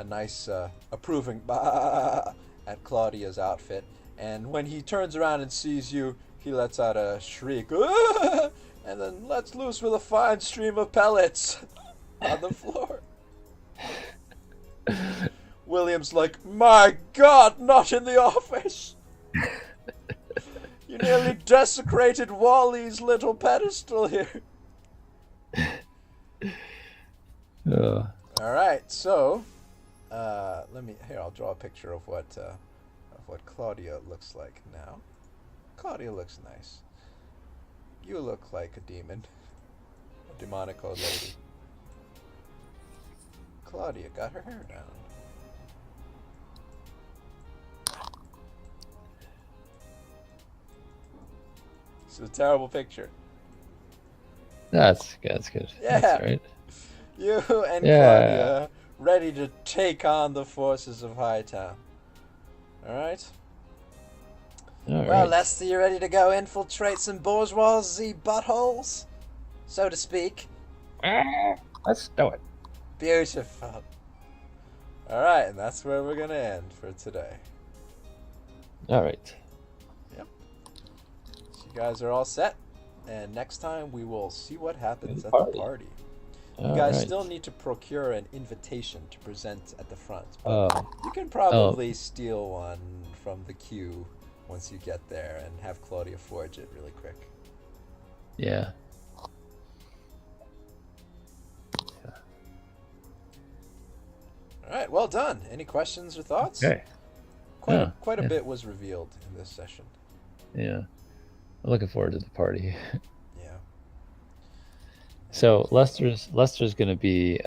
nice approving bah at Claudia's outfit. And when he turns around and sees you, he lets out a shriek, "Ah!" and then lets loose with a fine stream of pellets on the floor. William's like, "My God, not in the office! You nearly desecrated Wally's little pedestal here." All right, so I'll draw a picture of what Claudia looks like now. Claudia looks nice. You look like a demon, a demonic old lady. Claudia got her hair down. It's a terrible picture. That's good. Yeah. That's right. You and Claudia ready to take on the forces of Hightown. Alright? Well, Lester, you ready to go infiltrate some bourgeoisie buttholes? So to speak. Let's do it. Beautiful. Alright, and that's where we're going to end for today. Alright. Yep. So you guys are all set. And next time we will see what happens at the party. You guys still need to procure an invitation to present at the front. But you can probably steal one from the queue once you get there and have Claudia forge it really quick. Yeah. All right, well done. Any questions or thoughts? Okay. Quite a bit was revealed in this session. Yeah. I'm looking forward to the party. Yeah. So Lester's gonna be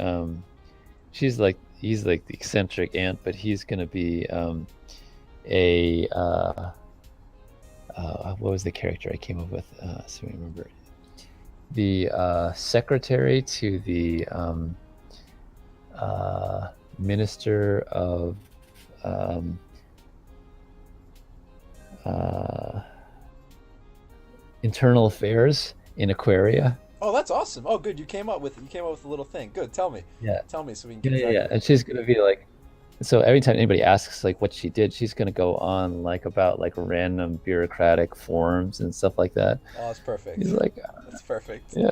he's like the eccentric aunt, but he's gonna be what was the character I came up with? So I remember the secretary to the minister of internal affairs in Aquaria. Oh, that's awesome. Oh, good. You came up with a little thing. Good. Tell me. Yeah. Tell me so we can get Yeah. And she's gonna be like, so every time anybody asks like what she did, she's gonna go on like about like random bureaucratic forms and stuff like that. Oh, that's perfect. He's like, that's perfect. Yeah.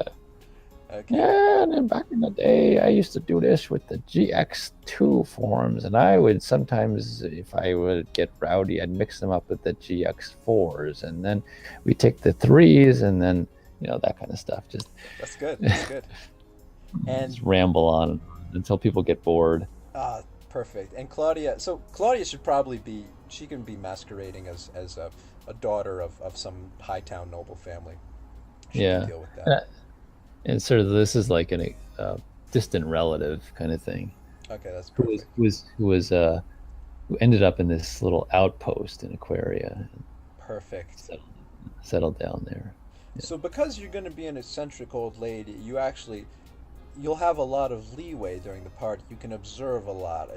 Okay. Yeah, and then back in the day, I used to do this with the GX2 forms, and I would sometimes, if I would get rowdy, I'd mix them up with the GX4s, and then we take the 3s, and then that kind of stuff. Just that's good. That's good. And just ramble on until people get bored. Perfect. And Claudia should probably be. She can be masquerading as a daughter of some Hightown noble family. She can deal with that. And sort of this is like a distant relative kind of thing. Okay, that's perfect. Who ended up in this little outpost in Aquaria. Perfect. Settled down there. Yeah. So because you're going to be an eccentric old lady, you'll have a lot of leeway during the party. You can observe a lot.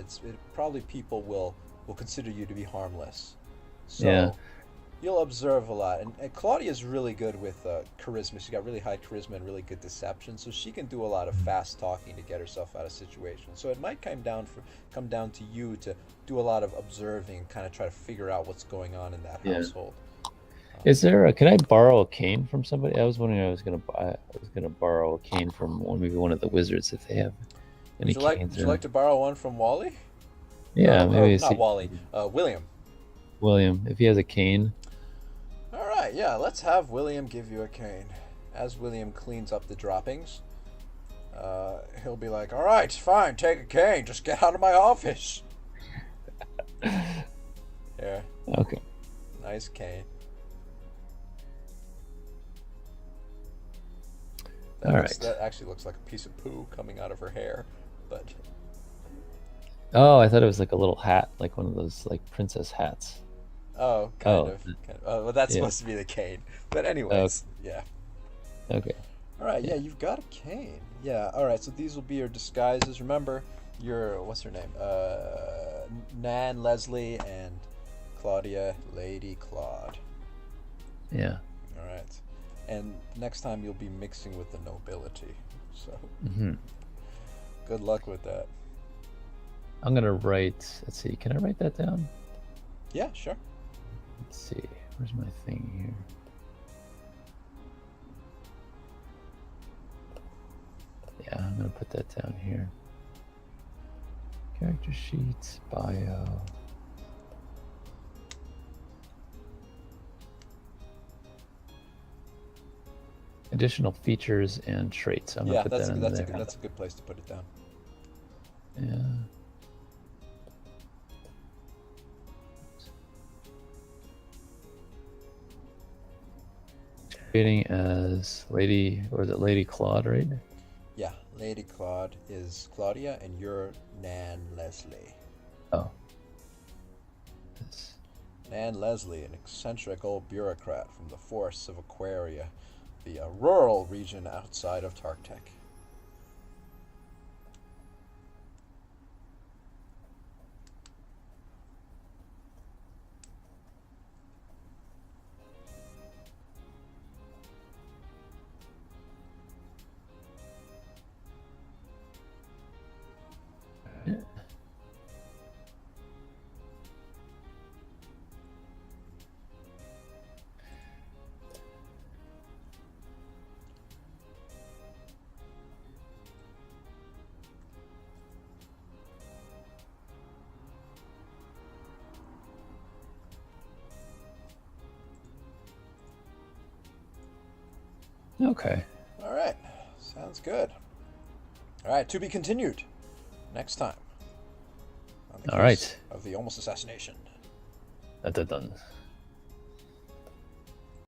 Probably people will consider you to be harmless. So you'll observe a lot. And Claudia's really good with charisma. She's got really high charisma and really good deception. So she can do a lot of fast talking to get herself out of situations. So it might come down to you to do a lot of observing and kind of try to figure out what's going on in that household. Is there can I borrow a cane from somebody? I was wondering I was gonna borrow a cane from maybe one of the wizards if they have any canes. Would you like to borrow one from Wally? Yeah, maybe not Wally. William. William, if he has a cane. All right, yeah, let's have William give you a cane. As William cleans up the droppings, he'll be like, "All right, fine, take a cane. Just get out of my office." Yeah. Okay. Nice cane. That actually looks like a piece of poo coming out of her hair, but. Oh, I thought it was like a little hat, like one of those like princess hats. Oh, Oh, kind of. Well, that's yeah. supposed to be the cane. But Oh, anyways, yeah. okay. All right, yeah, Yeah. you've got a cane. Yeah, all right. So these will be your disguises. Remember, your what's her name? Nan, Leslie, and Claudia, Lady Claude. Yeah. All right. And next time you'll be mixing with the nobility. So Hmm. good luck with that. I'm gonna write. Let's see. Can I write that down? Yeah, sure. Let's see. Where's my thing here? Yeah, I'm gonna put that down here. Character sheets, bio. Additional features and traits. I'm gonna Yeah, put that in there. that's a good place to put it down. Yeah. Creating as Lady, or is it Lady Claude, right? Yeah, Lady Claude is Claudia, and you're Nan Leslie. Oh. This. Nan Leslie, an eccentric old bureaucrat from the forests of Aquaria, the rural region outside of Tartec. Okay. All right, sounds good. All right, to be continued next time on the All case right. of the almost assassination. Dun, dun, dun.